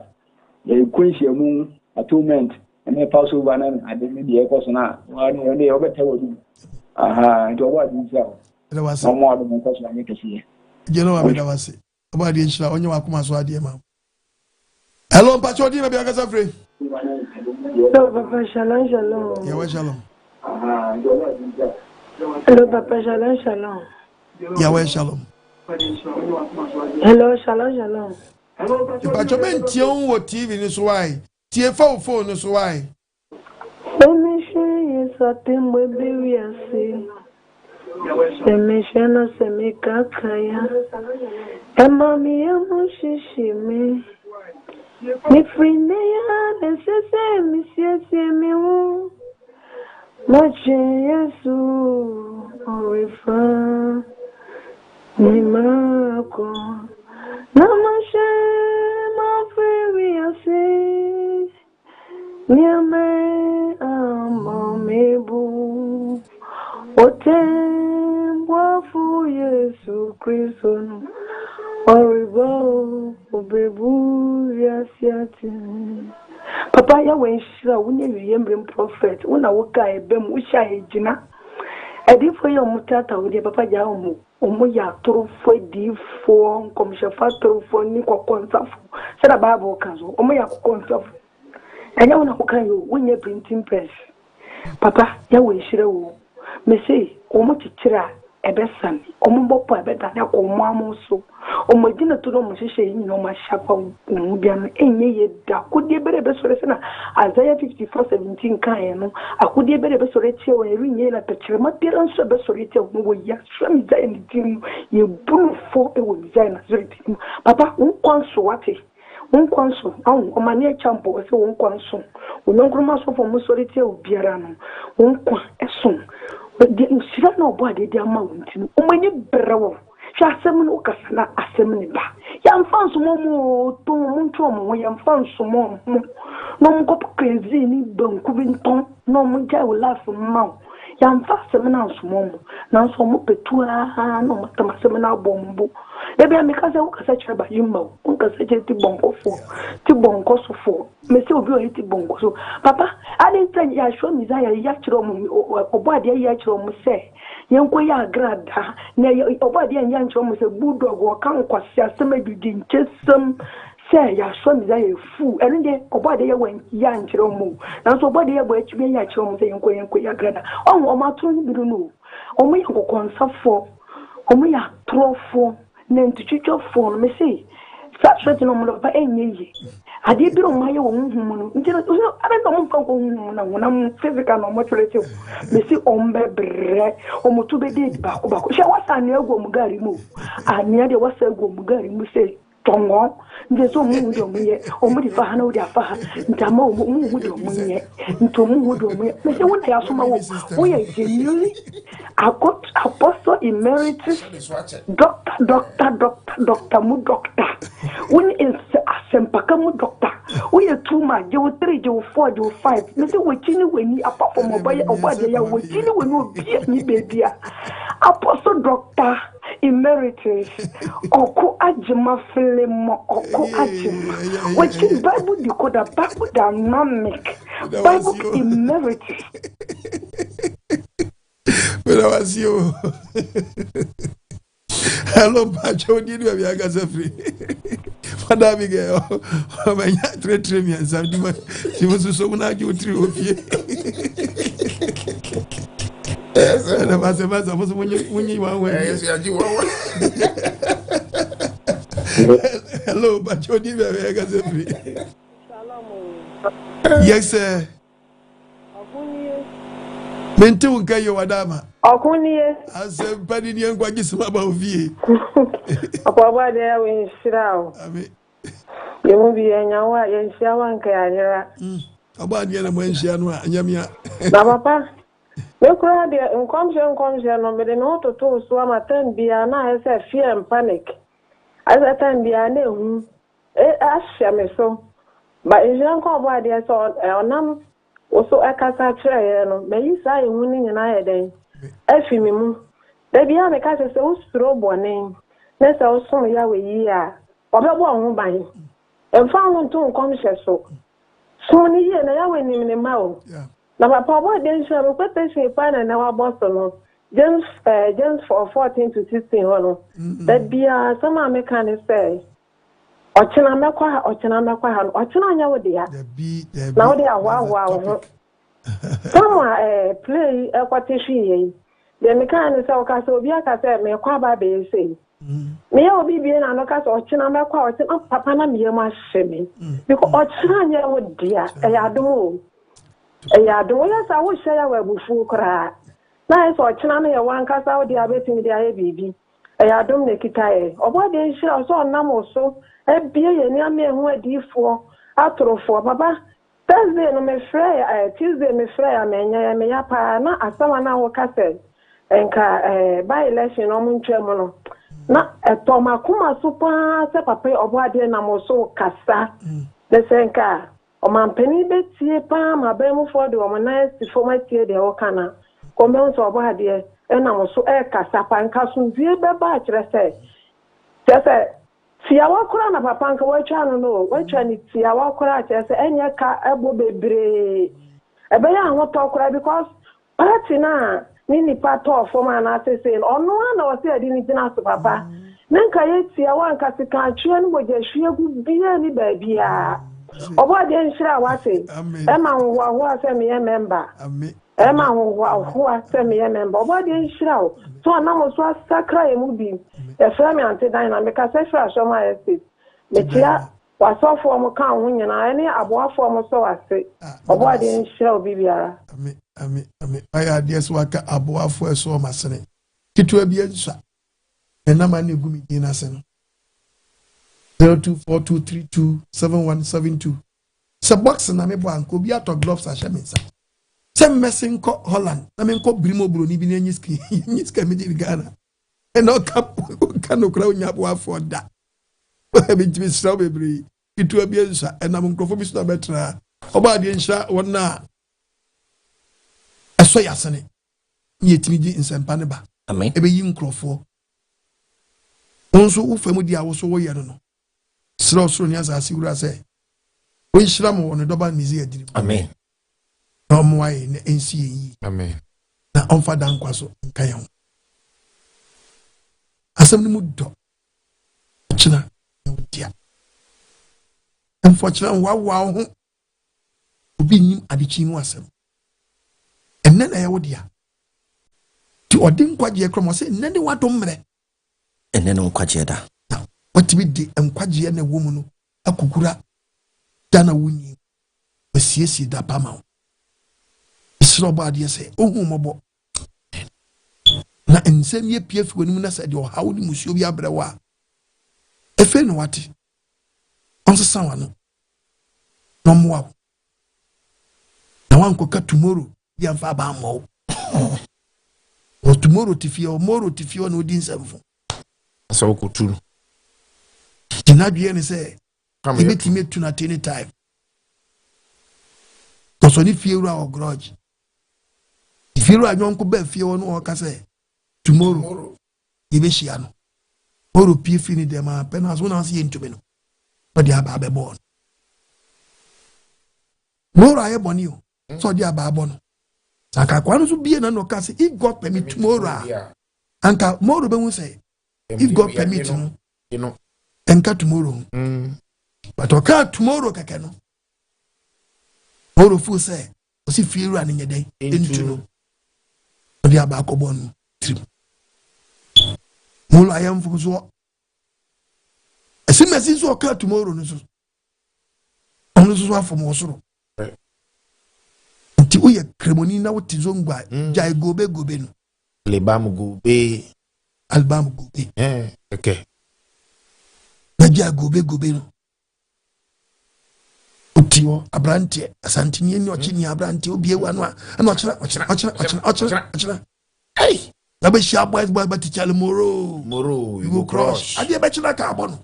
e kunshi mu atonement and pass over na ade me dey ko so na wa no dey obetawo du aha nti obo adi nsia no mo ado mo ko so anye kesi je no abeda wase obo adi nsia onye wa kuma so ade ma hello mpacho di na bia ka safre hello papa shalom shalom yeah wa shalom aha nti obo adi nsia hello papa shalom shalom Yahweh shalom. Hello, shalom, shalom. Mpacho men tion wo TV ni so why? Tie phone ni so why? Semishe yesatemwe biwiase. Semishe na semikakaya. Emami yamushishime. Mifrine ya nesese misiese miwu. Mache Yesu orifa. Nimako Namashe Mafriase Niame Amamebu Otem Wafu Yesu Kristo Oribo Obebu Yasiati Papa ya wenshira wunye yembrem prophet una woka ebem usha ejina Edifo ya mutata wudi papa ja omo ya torofo difo komshafa torofo ni kwa konsafo sada bible kanzo omo ya konsafo enya una kukanyo wunye printing press papa ya wenshira wo me say omo chichira ebesam omo bopo ebeda na ko mo amoso omo gina to no mo hihye yin no ma shapa omo bia no enye ye da kodie bere be sore se na Isaiah 54:17 kan no akodie bere be sore tie wo eri nye na pekire ma bere nso be sore tie wo wo ya swami zai ni tim ye bulu fo e wo zai na sore tim papa unkwanso wate unkwanso awu omani e champo se unkwanso ononkroma so fo mo sore tie obiara no unkwa eso de nsira na obo ade de ama wuntinu omani brewo hwa asem no kasana asem ne ba yamfanso mo to muntu mo yamfanso mo no mko crazy ni banku binton no mo jawo laugh ma yamfanso na nsomo na nsomo petua no matamasem na bombo ebe ameka se ukasa chaba yimma ukasa je ti bonko so fo me se obi o ti bonko so papa ade tan ya show mi za ya chiro mu obo ade ya chiro mu se yenko ya grada na obo ade ya chiro mu se bulldog o kan kwasi asem adudi nchesem se ya show mi za ya fu ende obo ade ya wan ya chiro mu na so obo ade ya bo achibe ya chiro mu se yenko ya grada o ma tro ni biru no o mo ya kokonsafo o mo ya trofo Nentucho phone me say such no mo ba enye ade biro ma ye wo humu no nti no abe no mo kan ko humu na wona physical no mo twerete me say ombe bre o mo tu be de ba ko she wasa na ego mu gari mu ani de wasa ego mu gari mu say tongo nje so mu ndo mu ye o mu di fa ha na odi afa ha ntama o mu hu do mu ye nto mu hu do mu ye me say wona ya so ma wo ye genuine apostle emeritus doctor mu doctor when is asempaka mu doctor we are 2 ma je 3 je 4 je 5 me say we chini we ni apart from obade ya we chini we no bia ni bebia apostle doctor emeritus oko ajima filemo oko ajima which is bible decoder bible dynamic bible emeritus But I was you. Hello, Pacho, did you have your gas free? Madame Miguel, my 3 years, she was so much you 3 of you. And I was when you want. Hello, Pacho, did you have your gas free? Yes, sir. Mentu kayo wadama. Okuniye. Ase padi ni ngwa gisuma ba ovie. Akwa de we nshirao. Amen. Yemu bi enyawa yenhia wanka yanyera. Aba de na manhia no anyamia. Na papa. Me kura de nkomhye no me de no toto so amaten bia na ese fear and panic. Asa tan bia na ehu. Ahia me so. Ba enhia nko obo ade so onam oso akasa kire no me yisa ehu ni nyina yeden. Efimi mu da bia me ka se usuro bone na se oso ya we yi a obebo ho ban emfa no nto nkomhye so so ni ye na ya we nim ne ma o na papa bo den sha me kwete shi pa na wa boss no James 14 to 16 hono da bia sama me kan say ochina mekwa ha ochina anya wo de ya na wo de awa ho Sama play ekwate hwie de me kan say o ka so obi aka say me kwa ba be say me obi bi na no ka so ochina mekwa ochina papa na me ma hye because ochina anya wo dia ya dum ya sa wo hye ya wa bufu kra na so ochina na ya wan ka sa wo dia betimi dia ye bibi ya dum ne kitae obo de nhira so nam so bie ye ni ame hu adifo atorofo baba Thursday no me frey Tuesday me frey amenya me ya pa na asama na wo kase enka by election no ntwem no na eto makoma so pa se papa obo ade na mo so kasa de senka o mampani betie pa mabemu for de o na sifo matie de o kana kombe so obo ade na mo so kasa pa nka so vie be ba kire se Tiawa kura na papa nka watwa no watwa ni tiawa kura chese enye ka ebo bebre ebe ya ho to kura because party na ni pato forma na sese ono na o se adi ni jina so papa nanka ye tiawa nka sika atwe no boje hwiegu bia ni ba bia obo de nhira wase e ma ho ase me member Emma who send me a member. What did she show? So I now was sacra a movie. A family anti dynamic as I show my estate. The chair was off for a count when any about form so I say. Or what didn't show Bibiara? I had yes work about for so my son. It will be a shot. And now my new gumi in a sen 0242327172. So box and I'm a bank could be out of gloves as Shaminsa. Some messing co Holland, I mean, co Brimo Bruni, Niska Midi Ghana. And no cap can crown up for that. Having to be strawberry, it will be a shot, and I'm going to be better. Obadian shot one now. I saw Yasani. Yet me in San Panaba. I mean, a young crowford. Also, family, I was so young. Slow soon as I see what I say. When Shramo on a double museum. Amen. Omwai na NCE. Amen. Na omfa dan kwaso nkayan. Asem ni mudo. China dia. Unfortunately wa ho obi nim adichi mu asem. Enne na yawo dia. Ti odin kwaje krom se enne de wadom mre. Enne no kwaje da. Watibi di nkwaje na wo mu no akukura dana wunyi. Wasiesi da pama. Body say, oh, mobo. Na ensem ye PF when you said your how ni musio bia brewa. Efe no what? Onso sanwa no mo. Na wan ko ka tomorrow ya mfa ba mo. O tomorrow tifie o moro tifie no di nsemfo. Asa wo ko tu. Dinadue ne say, e betime tu na any time. Because when if you are grudge. If you are young, be fear no work say tomorrow. You be shiano. Or P fini them pen as one as yin to me. But they are babe born. More I born you. So they are babon. Saka kwanu so be na no kase. If God permit tomorrow. Anka more be say. if God permit you know enka tomorrow but oka tomorrow keke no tomorrow fu say o si fieru an nyeden entu no odi aba ko bon trim mulu ayam fu so esimesi so oka tomorrow no so onu so afọ mo soro ti o ye kremoni na woti zongba jai gobe no lebam gobe album gobe okay na jai gobe no utiwo abrante asantini ni ochini abrante obie wa no ana ochira hey na be sha boys batichale moro you go crush ade be chira ka abono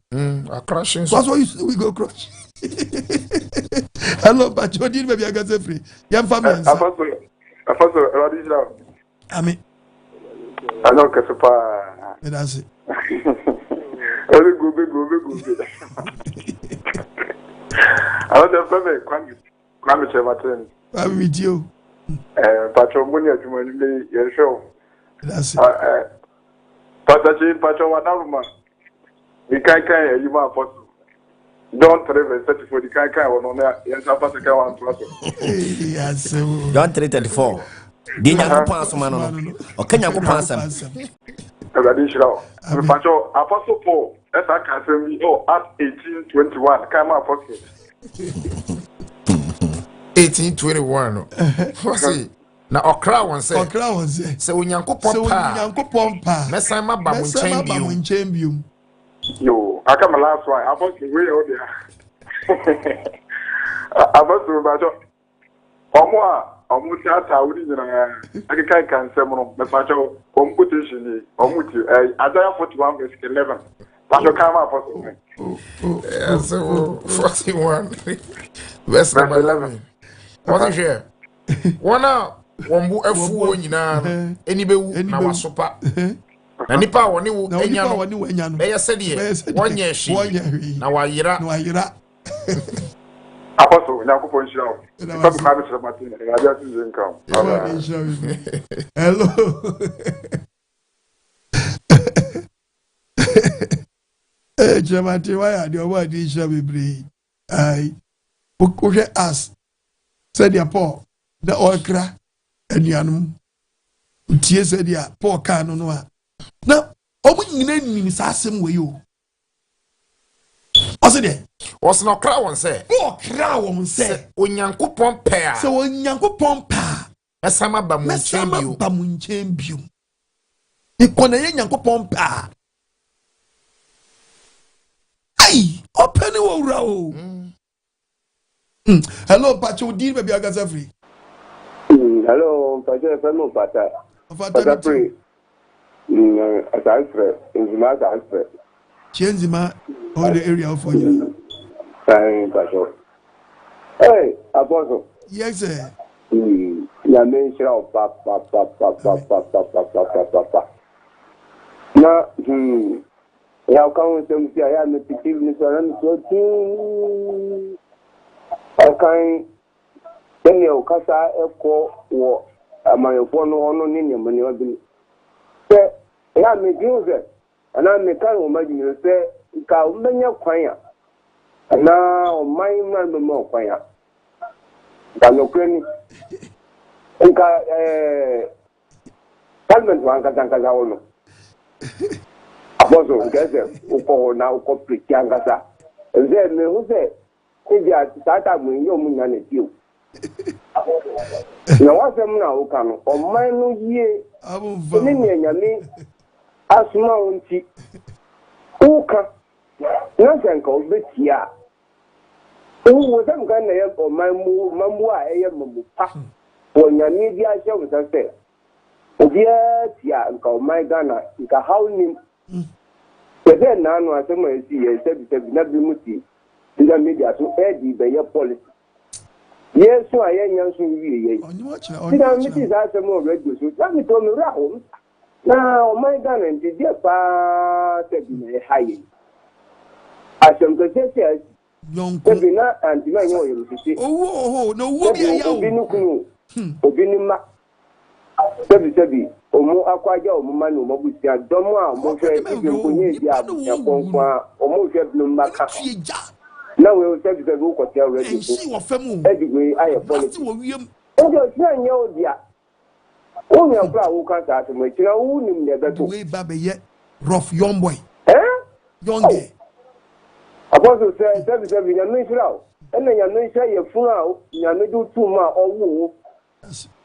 a crushing so we go crush hello but you did maybe I got free yam family afaso radijla ami ano kesepa that's it ele gobe I want to play kwame chematen I'm with you patron money aduma ni ye show that's it patron wanaruma ni kai you ma apostle John 3:34 the kai wono na yes apostle kai wan to yes John 3:34 di nyankopon asoma no okanyankopon asam radijla patron apostle Paul esa ka asem Acts 18:21 kai ma apostle 18:21 Fosi na okra won say se onyankopon pa mesan ma ba mo nchembium yo aka my last one apostle we o dia apostle ba jo omo tata wuri nyina aka kai kan sem no me pa jo computation ni omo ti Isaiah 41:11 pa jo kan ma apostle yes 41 verse 11 what is here wana wombu afuo nyina eni bewu na wasopa na nipa woni wo enya no be yesede wonye hye na wayira apostle nyakopon shira wo pa bu ka be shira matin na ya tin kan hello Jamati why are the word is be ai okwe as said ya Paul the okra anuanum tie said ya Paul kan no a na omu nyina nim sa asem we yo ose de was no kra won say onyankopon pa se onyankopon pa esama ba mu nchembio ikona ye nyankopon pa ai open wo wura o hello pacho di baby agaza free hello pacho femo pata free asafre nzima asafre chenzima all the area for you pacho hey apostle yes sir ya menshira o pa na ya kan sem ti ya me pitil ni so ran so ti akan ene o kasa eko wo amayefo no ono ni nyam ni obi se ya me dinze ana me kan o majini se ka o menya kwan ya ana o mai na me mo kwan ya ka no kwani nka talment wan ka tanka wono aposo ngeze uko na uko prikiangasa nze me huse eja tata mu yo mu na ne tio na wasem na uka no o man no yie ni ne nyame asuma onti uka na senka obetia wo sam kan na ye o man mu mamu a eye mamu pa o nyame bi a hye wusase obia tia nka o man gana nka hawni Ede na no asema esi ye sebi na bi muti nda media so edi be ye policy yesu ayenya nso wi ye nda miti za asema o radio so na mi to mi ra ho na o my god nti dia pa sebi na haye asem ko sese sebi na anti ma yo yo sisi no wo bi ya obi ni kunu obi ni ma sebi omo akwaja omo manu omo busia domo a omo hwe ikonye dia yakonkwa omo hwe numaka na we o se bi go kwoti already ensi wo fam edigwe aye policy njo si anya odia o mi akwa wo kan ta to mo kira wo nim de beto we ba be ye rough young boy young girl apostle se bi nya no hira o ena nya no hira ye fun a nya no do tu ma owo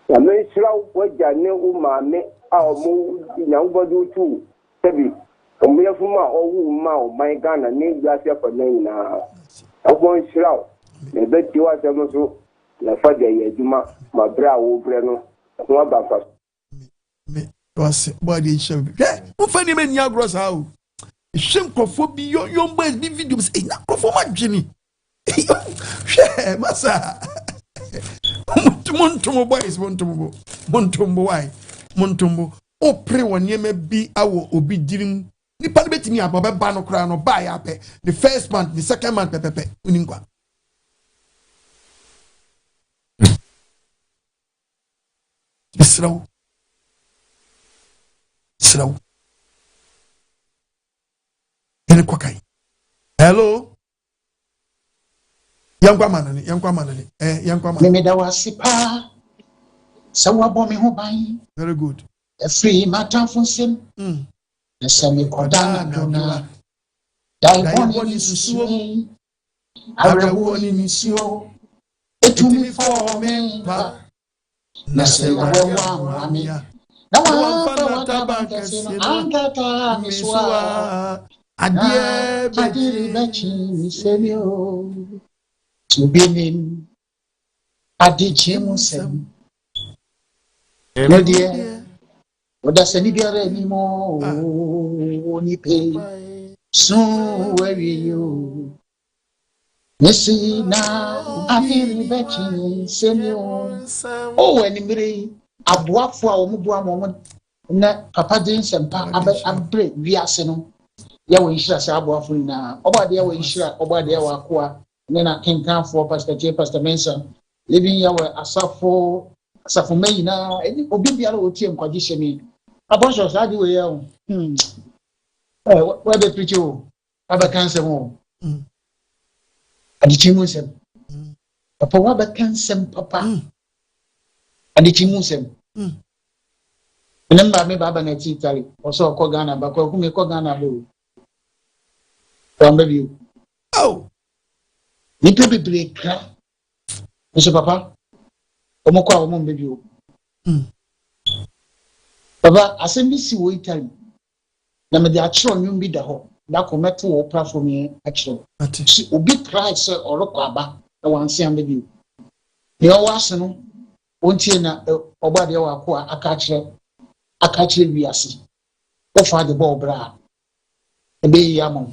ya no hira wo ja ne o ma me a omo nya wo do tu sebi omo ye fun ma owo ma o my Ghana ne ya se for na ina omo hira o ne be ti wa se no so na fa de ye djuma ma bra wo bre no no ba fa me was body shame wo fa ni me nya gross how shame crofo bi yo boys bi videos na crofo ma dwini masa montumbo boys montumbo o pre wonye me bi awo obi dirim nipa ne betimi ababa ba no kra no ba ya pe the first month the second month pepepe uninkwa Slow. Hello. Yankwa manani. Me da wasipa. Sawa bomi ho ban. Very good. Free matter for sim. The semi kodana dona. Dai boni susuo. Arewo ni misio. Etumi for me. Na se wa mami. Na wa tabaka sino angata miswa. Adie bechi misemio. Tubinim adichemu sem. No dear. Oda seni biara ni mo ni pe. So where you? Messi na adie bechi semio. Oh enimire aboafo a omubu amom na papa din sempa abre wiase no ya wo nhira sa aboafo na obade ya wo nhira obade ya wakoa ne na kenkanfo pastor J pastor Mensa living ya wo asafo mai na obi biara otie nkwaji hyemi abosho sa di we ya o we be preach o aba kansem o adichimu sem papa wa ba kansem papa adichimu sem Remember me baba na Italy also ko Ghana ba ko me ko Ghana bo from baby oh ni pepe break Mr papa omo kwa omo baby o baba asembi si wo Italy na me dia chiro nyum bi da ho da ko meto wo platform ye achiro si obi price oroko aba na wanse am baby ni o wase no ontie na obade wa ko akachire wiase o fa de ball bra e be yamon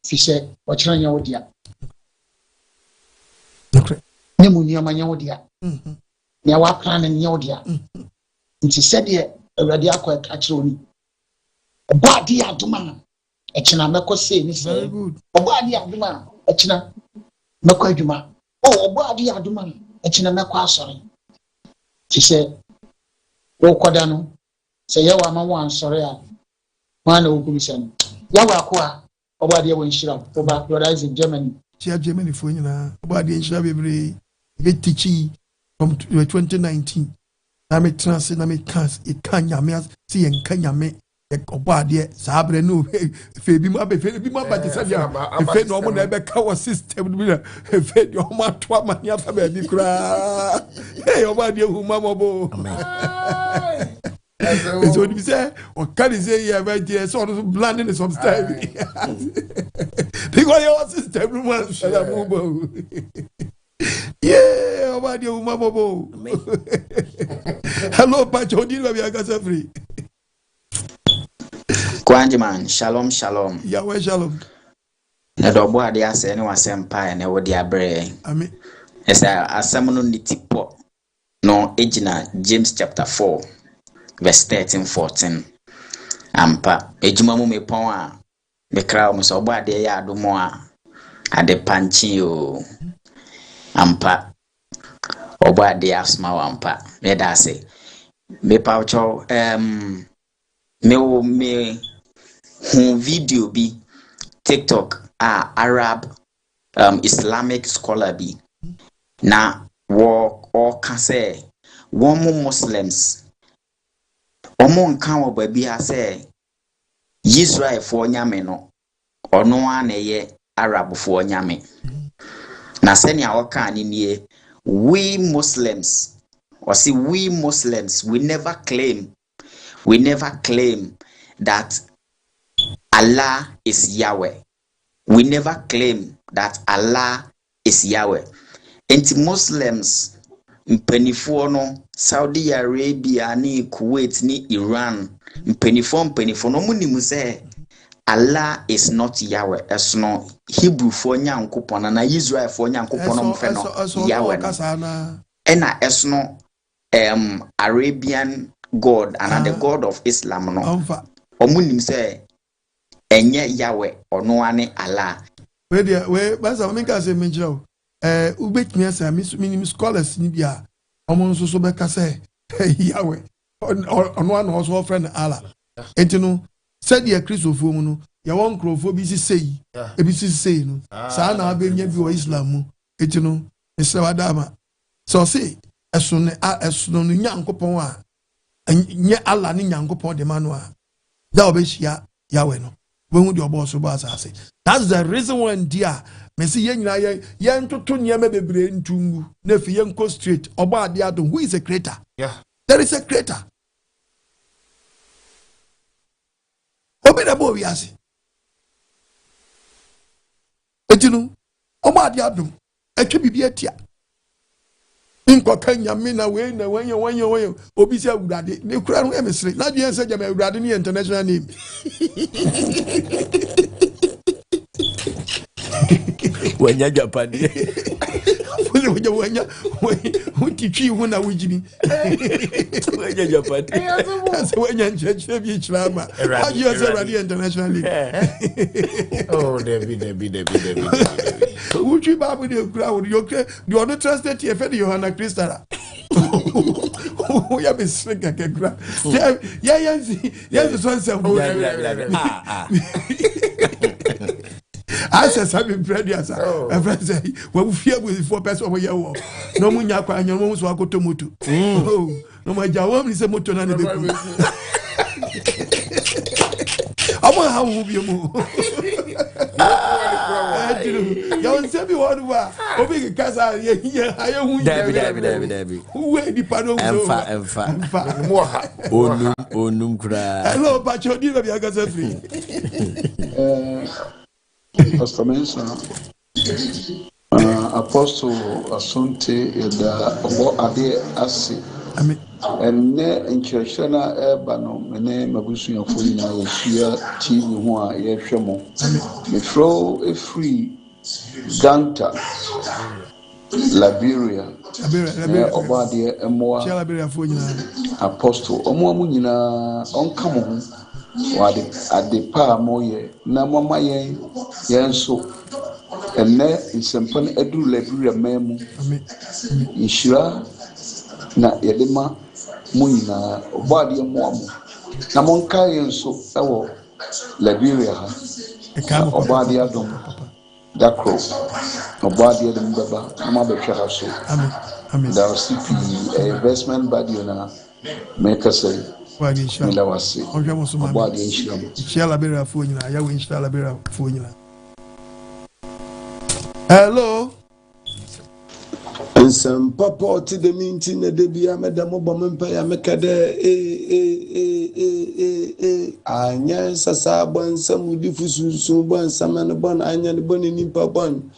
fi se o chira nya wodia ne mu ni amanya wodia ne wa plan nya wodia nti se de awrade akọ akachire oni obade aduma e china meko se ni se obade aduma e china meko aduma obade aduma e china meko asore ti se wo koda no se yawa ma wan sore a wana wo kubisa no yawa akwa obade wo nhira oba rise in Germany chia Germany fo nyina obade nhira bebre getichi from 2019 na me trans na me cans e kanya me si en kanya me obade sabre no fe bi ma be fe bi ma ba te sadia fe no mo na be ka wo system bi na fe di o ma to amani afa ba bi kura hey obade hu ma mo bo so you say or can you say yeah right there so blending in some style because your system man shall move yeah obade hu ma mo bo hello pacho di ba bi agasa free Kwanjiman, shalom. Yahweh shalom. Na dobo ade ase ne wasempa na wo de abre. Amen. Esa asam no nitipo no ejina James chapter 4 verse 13-14. Ampa ejuma mu mepon a mekra mo so obo ade ya adomo a ade panchi o. Ampa obo ade asma wampa. Me da ase me paucho me video bi TikTok Arab Islamic scholar bi na wo ka say one Muslims omo nkan wo ba bi say Israel for nyame no ono na ye Arab for nyame na senia wo ka ni nie we Muslims we never claim that Allah is Yahweh. We never claim that Allah is Yahweh. And Muslims mpenifo no Saudi Arabia ni Kuwait ni Iran mpenifo no munimu say Allah is not Yahweh. That's no Hebrew for nyankopon na Israel for nyankopon no mfe no Yahweh. Ena esno Arabian God and the God of Islam no. Omunim say enye Yahweh ono ane Allah. We basa menka say menjiro. Ubetumi asa minim scholars ni bia omo nso so beka say Yahweh ono ane also friend Allah. Entino said ye Christopher mu no ya won krofo bi sisei e bi sisei no sa na abenya bi o Islam mu entino esra wadama. So say esono nyankopon a nye Allah ni nyankopon de manu a da obehia Yahweh no when would your boss say that's the reason when dear me see yen ntoto nyame bebre ntungu na fi yen go straight oba ade adon who is a creator. There is a creator obi na bo wi ase etinu oba ade adon etwe bibia atia inko kanya mina we na wanyo obi sia Awurade ne kura no emesre na dwen se jama Awurade ni international name wanya Japan wanya utitwi hu na wujini wanya Japan wanya ncheche bi chirama aji ose Awurade international name oh Debbie Uchi babu de kura wo yoke the other translate here for Yohana Kristara. Ya be sreka ke kura. Ya so say asa sabi bread asa. My friend say we fear with 4 person over here wo. No mu nya kwa anyo mo so akoto moto. No ma jawo mi se moto na ne be ku. Amo ha wo bi mo. Ya on se bi wonu ba obi kasa ye aye hu David we di pano emfa mo ha onum kura hello pacho di be akasa free Pastor Mensa Apostle Asante eda obo ade ase amen enne nkyerɛhyɛna eba no mene mabusuafo nyinaa yɛhyia TV ho a yɛhwɛ mo mefro efri Ganta Liberia obo ade emoa Apostle omo nyinaa onka mo ho wade ade pa moye na mama yenso enne nsempon edu Liberia memu inshira na yedema mo nyinaa obo ade mo na monka yenso ewo Liberia ha obo ade adom dakro obo ade dem baba ama be hwara so amen da CP investment body na make us say mila wasi obo ade inshallah inshallah Liberia fo nyina ya we inshallah Liberia fo nyina. Hello Some papa to the minting the debia madam Obama ya mekade anya sasa bon some difusu so bon samana bon anya the bon nimpa bon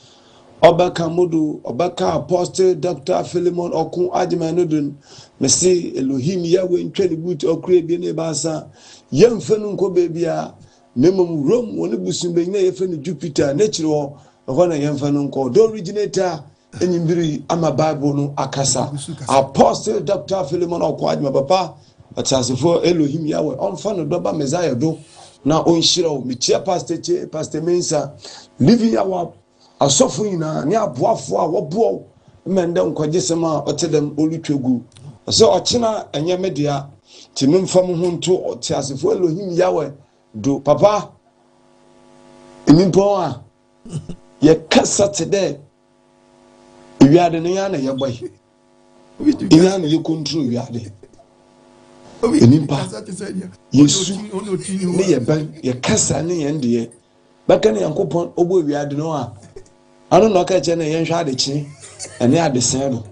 obaka modu obaka apostle Dr. Philemon Okun Adjimanodun mesi Elohim Yahweh ntwani boot okure bi ne basa yemfenu nko bebia nemum Rome woni busumbe nya yefenu Jupiter naturally hona yemfenu nko do originator Enimbiri ama Bible no akasa Apostle Dr. Philemon Okun Adjima papa atasefo Elohim Yahweh onfa no doba Messiah do na onhira o michia Pastor Mensa living our asofo ina ne aboafo a wobo mende nkwagesema otedem olutwegu so ochina enye media ti memfa mo ho nto ti asefo Elohim Yahweh do papa enimpo a ye kasa today wiade ne ya na ye boy ina na ye control wiade enimpa yesu ne ye ban ye kasa ne ye ndie baka ne yankopon obo wiade no a ano no ka che ne ye hwa de chi ene ade sen no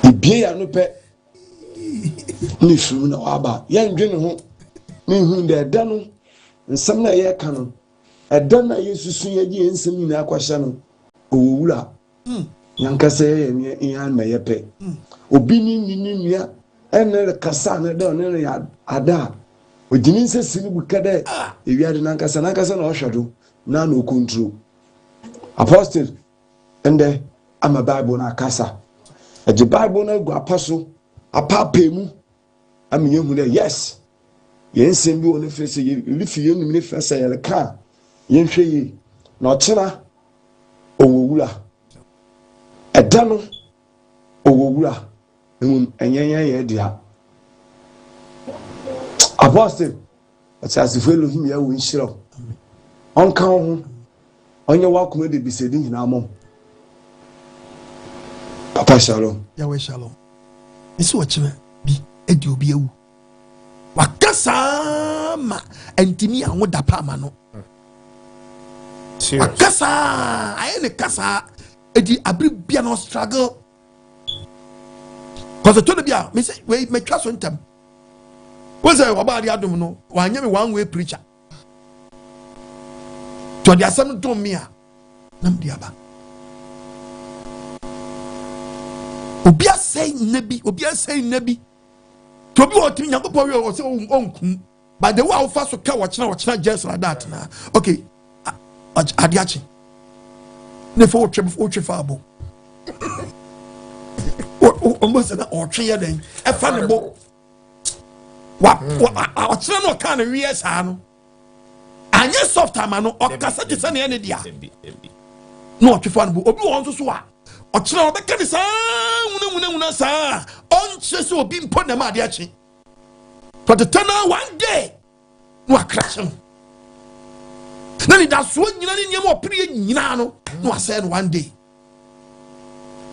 ibie ya no pe ni furu na waba ya ndwene ho ni hu de da no nsam na ye ka no eda na yesusu ye gi nsam ni na akwahya no owura yankasa ye ya ma ye pe obi ni nua ene kasa na da ne ya ada ogini nsesi ni bukade ewiade nankasa na ohwedo na no control apostle ende ama bible na kasa the bible na gu apaso apapemu amenye hu de yes yensem bi woni fese ye lifi ye numi ne fese ye ka yenhwe yi na ochena owowura eda no owowura enyenyen ye dia apostle asifo Elohim ya wo nshiro onka ho onye wakoma de bisedi nyina mo papa shalom Yahweh shalom isi wachina bi edi obi ewu wakasa ma entimi anwo da pa ma no wakasa ayene kasa edi abri bia no struggle cause to bia me say we twa so ntem we say oba dia dum no wanye me one way preacher to dia sam dum me a nam dia ba obi asay nabi to bi otimi nyankopɔ wi o se onkum but the way how fast so ka watchna just like that na okay adiachi ne fo otwe fa abo o se na otwe ya den e fa ne bo wa otwe no ka na wi esa no anye soft ama no o kasa ti se na ne dia no otwe fa ne bo obi won so a ochina obeka ni saa wuna saa onche so obi mpo na ma ade achi for the tunnel one day no akrashe na ni da so nyina ni nyem opire nyina no no asɛ no one day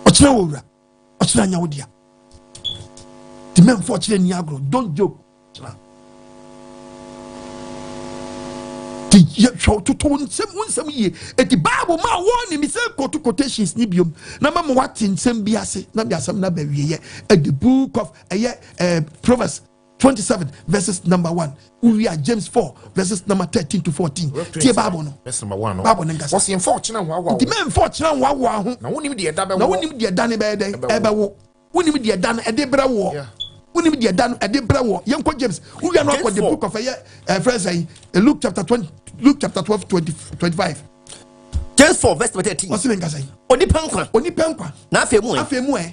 ochina wura ochina nya wodia the men for chile ni agro don't joke the show to nsem ye eti bible ma won ni mi say quotations ni biom na ma what nsem bi ase na bi asem na ba wiye at the book of Proverbs 27 verses number 1 we are James 4 verses number 13 to 14 tie bible no verse number 1 no bible nanga was in fortune wa the men fortune wa ho na wonim de da be wo na wonim de da ne be den e be wo wonim de da no e de bra wo wonim de da no e de bra wo yenko James we are not the book of friends Luke chapter 12 25 James 4 verse 13 what's in say onipa nkwa na afemu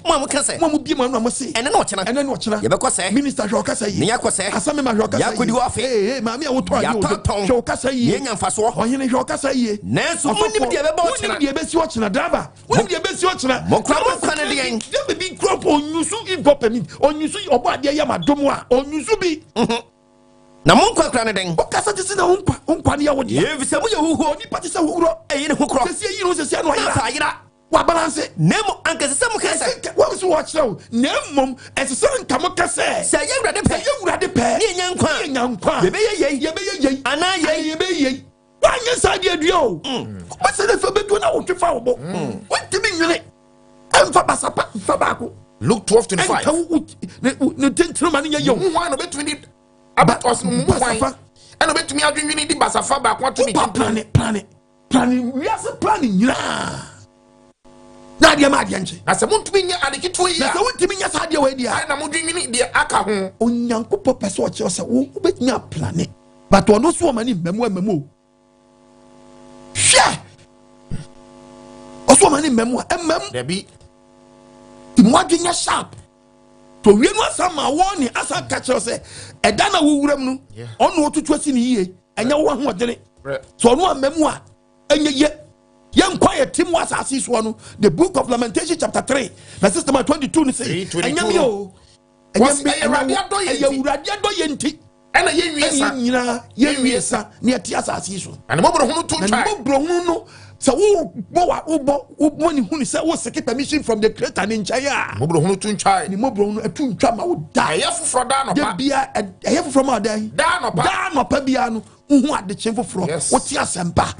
mo ka say mo bi mo no mo say ene na ochena ye be ko say minister hwe ka say ne ya ko say asame ma hwe ka say ya kodi wo afi ma me a wo to ayo hwe ka say ye nya mfa so ohene hwe ka say na so monim de be ba ochena monim de be si ochena driver monim de be si ochena mo kwa na de yen de be crop onyusu invocation onyusu obo ade ya madomo a onyusu bi na monkwa kra ne den o kasa ti na onkwa ne ya wodi ye visa mu ye huho ni pati sa wuro eyi ne hokro sesi yi no sesi no ya yira wa balance nemo anka sese mu kase wa so watch now nemo esese nka mo kase se ye wurade pe ni nya nkwa ye be ye ana ye be ye wa nya sa de adua o o se de fa bedu na wo twa wo bo wo timi nwene emfa basapa fa baako Luke 12:25 ne tentro man nya yo why no between about us why and betumi adwinwini di basafa ba kwa to ni plan we are planning nyina na dia ma dia nche na se muntumi nya adeketo yi na se muntumi nya sa dia we dia na mudwinwini dia aka ho onyankopo pese o che o se wo betumi a plan but ono so mani memu hwe o so mani memu debi imagine sharp to we no asama woni asa catch us eda na wuwuram no ono otutu asi ni yie enya wo ho odene so ono amemu a enye ye Young quiet Tim was as one. The book of Lamentation, chapter 3, verses number 22. Say, and you Yenti. And a yesa near Tiasa. And Mobro so when who said was second permission from the Creator in Chaya. Mobro Hunchai, the Mobro a tune chama would die for Dan a half from our day. Dan or Pabiano, who had the shameful floor. What's your semper?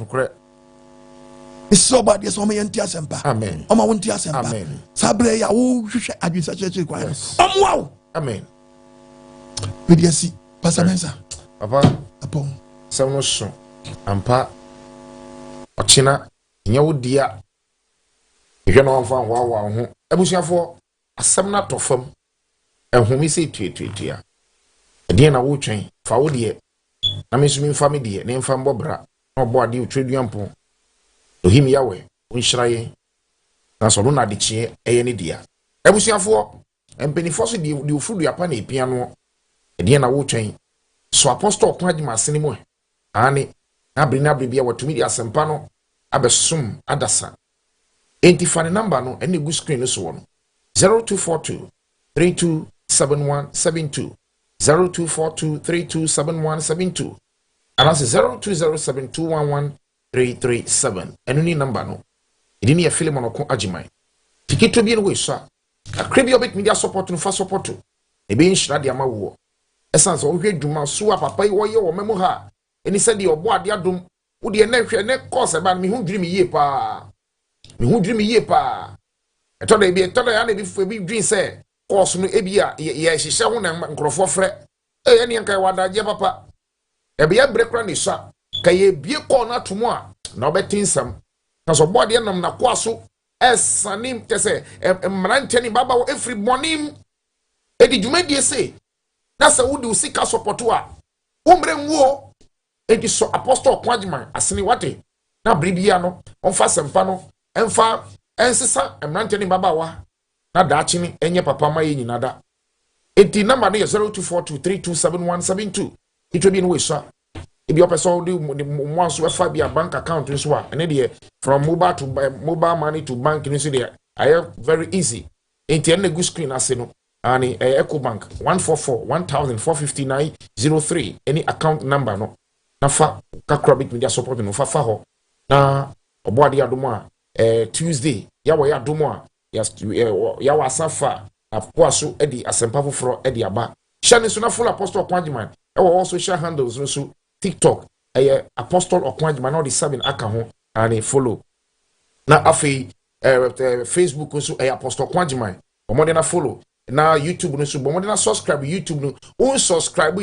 It's so bad, yes, on my entire semper. Amen. On my own tear semper. Amen. Sabre, oh, you should have such a requirement. Wow. Amen. With your seat, Pastor Mensa. Papa, upon some son, and pa. Okyena Nye wo dia ehwe no mfa ho ho abusuafo asem na tofam ehumi se tuetuetua ede na wo twen fa wo de na mesumi mfa me de ne mfa mbobra na obo ade otweduampo ohim yawe onhyiraye na so no na de chie eye ne dia abusuafo empenifo so de ofudu apa na epia no ede na wo twen so apostle Okyena asene mu ani na bia watumi di asempa no abesum adasa entifane number no ene gu screen no so no 0242 327172 0242 327172 and that's 0207211337 eno ni number no idini ya Philemon Oko Agyeman tikito bi no we so akrebi obet media support no fa support e be nhira de amawo essence o hwe dwuma so papa yi wo ye wo memo ha eni said the obo ade adom wo de na hwe ne course ba me hu dwiri me yie pa eto da ya na bi fu bi dwin say course no ebi a ye hihye ho na nkrofo frɛ ene nkai wadaje papa e be ya brekra ni sa kai bie ko na tomo a na obetinsam na so obo ade nam na kwaso esanim tese mranteni baba wo every morning edi dwumadie say na sa wo de usika support a umre nwo enti so apostle Okyena asini wate na bribia no onfa sempa no enfa ensesa emrante baba wa na daachi ni enye papa ma yenyi nada enti number no 0242327172 itwebi no we so ebi opeso de mo so efa bia bank account nso a ene de from mobile money to bank nso de I very easy enti ene go screen ase no ani Eco Bank 144145903 any account number no nafa kakrabit media support no fa ho na oboade adomo a Tuesday ya wo ya adomo a ya wa safa akwaso edi asempa foforo edi aba shane so na full apostle Okyena e wo social handles no so TikTok apostle Okyena no the 7 aka ho and follow na afi Facebook no so apostle Okyena omo na follow na YouTube no so omo na subscribe YouTube no o subscribe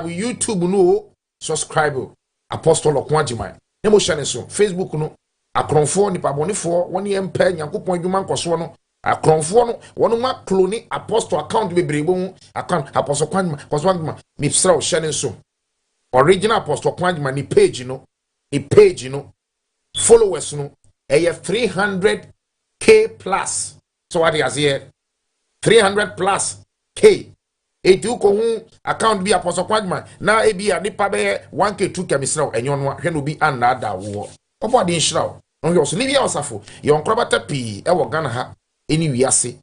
YouTube no subscribe apostle Okyena nemo shane so Facebook no akronfo ni pabonefo woni empa nyankopon adwuma nkoso no akronfo no wono ma clone apostle account bebrebo account apostle Okyena mi sra shane so original apostle Okyena ni page no followers no 300k plus so what is here 300 plus k etu ko hu account bi apostle Okyena na ebi a nipa be 1k 2k misra enyo no hwe no bi anada wo obo de nhira no yo so livia osafo yo nkrobata pi e wo Ghana ha eni wiase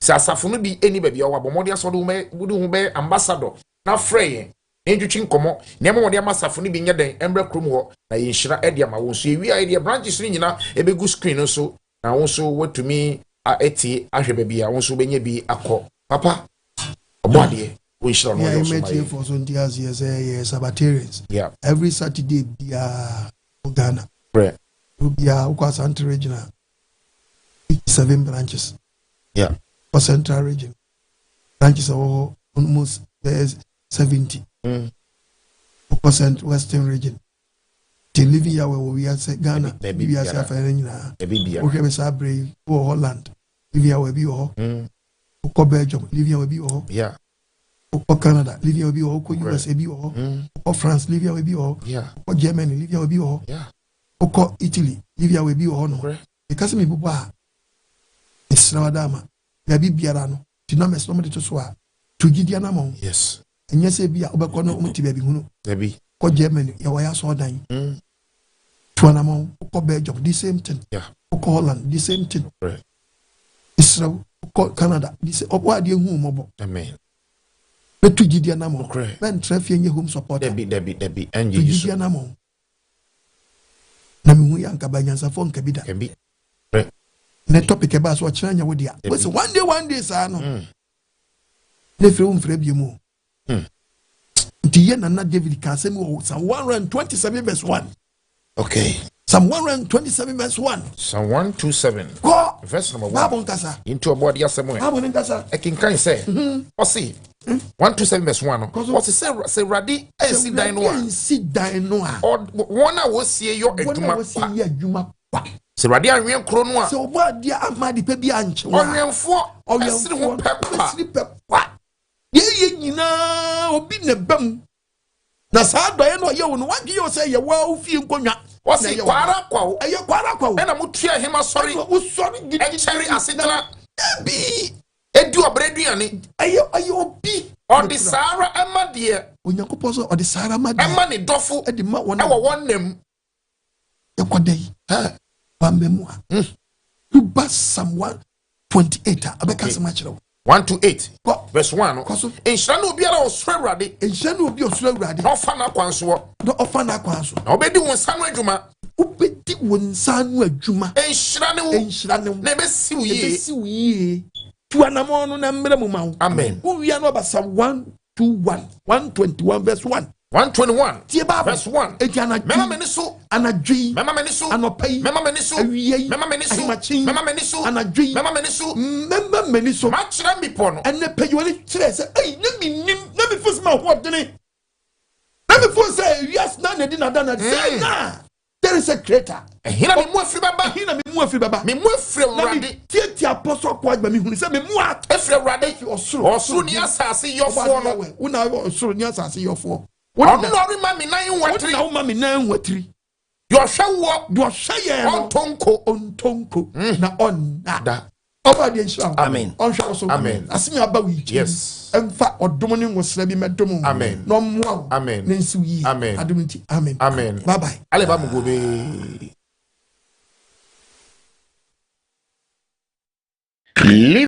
sa asafo no bi eni ba bi o wa bomodi aso do budu hu be ambassador na frey enjuchi nkomo nemo wode amasafo no bi nye den embre krom ho na ye nhira e dia ma wo so ewi a dia branches ni nyina e be gu screen no so na wo so watumi eti ahwe ba bi a wo so benye bi akọ papa obade we shall know your so for so ndias yes Sabbatarians every Saturday bia Ghana right bia ukwa Central regional 7 branches for Central region branches are almost there's 70 for Western region till living here where we are Ghana we are suffering okay we sabre for Holland living here we be for Belgium living here we be for Canada living here we be for USA be for France living here we be for Germany living here we be for Italy living here we be no because me buba Israel dama ya bi biara no ti na meso mo to so a to gidia na mo yes enye se bia obekọ no umti ba bi hunu bi ko Germany ya wa ya so dan 20 Tuanamo, Oko Belgium, the same thing. Yeah. Oko Holland, the same thing. Right. Israel, Oko Canada, the same. Oko Adi Home. Amen. But to Gideon Namo, Correct. when Treffy home support. Debbie, and to Gideon Namo. Namu Yanka Banyansa phone Kabida. Can be. Right. The topic about what China would ya. Was one day, son. Nefrum Frebium. Diana and David Cassimo, Psalm 127 verse 1. Okay. Psalm 127 verse 1. Psalm 127. Go. Verse number 1. Babon into a body somewhere. Babon Tassa. I can say. What's see? 127 verse 1. What's it say? Radi, I see Dinoa. See Dinoa. Or one I was see your Juma. Se Radi and Rian Cronoa. So what dear Amadi Pebi Anch? Or 4 or your pepper. Ye na obi ne bam na saa doye no ye won wadi yo say ye wa ofie nkonya wasi kwara kwawo eye kwara kwawo na mutua hema sorry wo sorry gidi cherry asetena bi edu obreduane eye obi odi sara amade onyankopɔ so odi sara amade ema ne dofo edi ma won e wo wonnam ekodai bambemu you bas Psalm 128 abeka sama kire 128 verse 1 enhyira no obiara osoro awurade enhyira no obi osoro awurade na ofa na kwanso na ofa na kwanso na obedi won sanu adwuma ubedi won sanu adwuma enhyira ne na ebesi wiye tuanamo no na mmere mu mawo amen uwia no ba Psalm 121 verse 1 121 verse 1 mema meniso anadwi mema meniso anopai mema meniso awiei mema meniso mema meniso anadwi mema meniso mema meniso ma kira mi pono ene peyole kire se ei na mi nim na mi fus ma ho dene na mi fus say yes na na di na dana say na there is a creator hina mi mu afiri baba mi mu afiri awurade tie apostle kwa agba mi hunu se mi mu afiri awurade osoro ni asase yofo no una osoro ni asase yofo onori ma mi nan watiri na ma mi nan watiri do hwewo do hweye ontonko na onna oba de nshira amen onhwe so amen asimi aba wi yes emfa odom ni ngosra bi medom amen no mmoa amen nensi wi amen Dea Nti amen amen bye bye ale ba mu gobe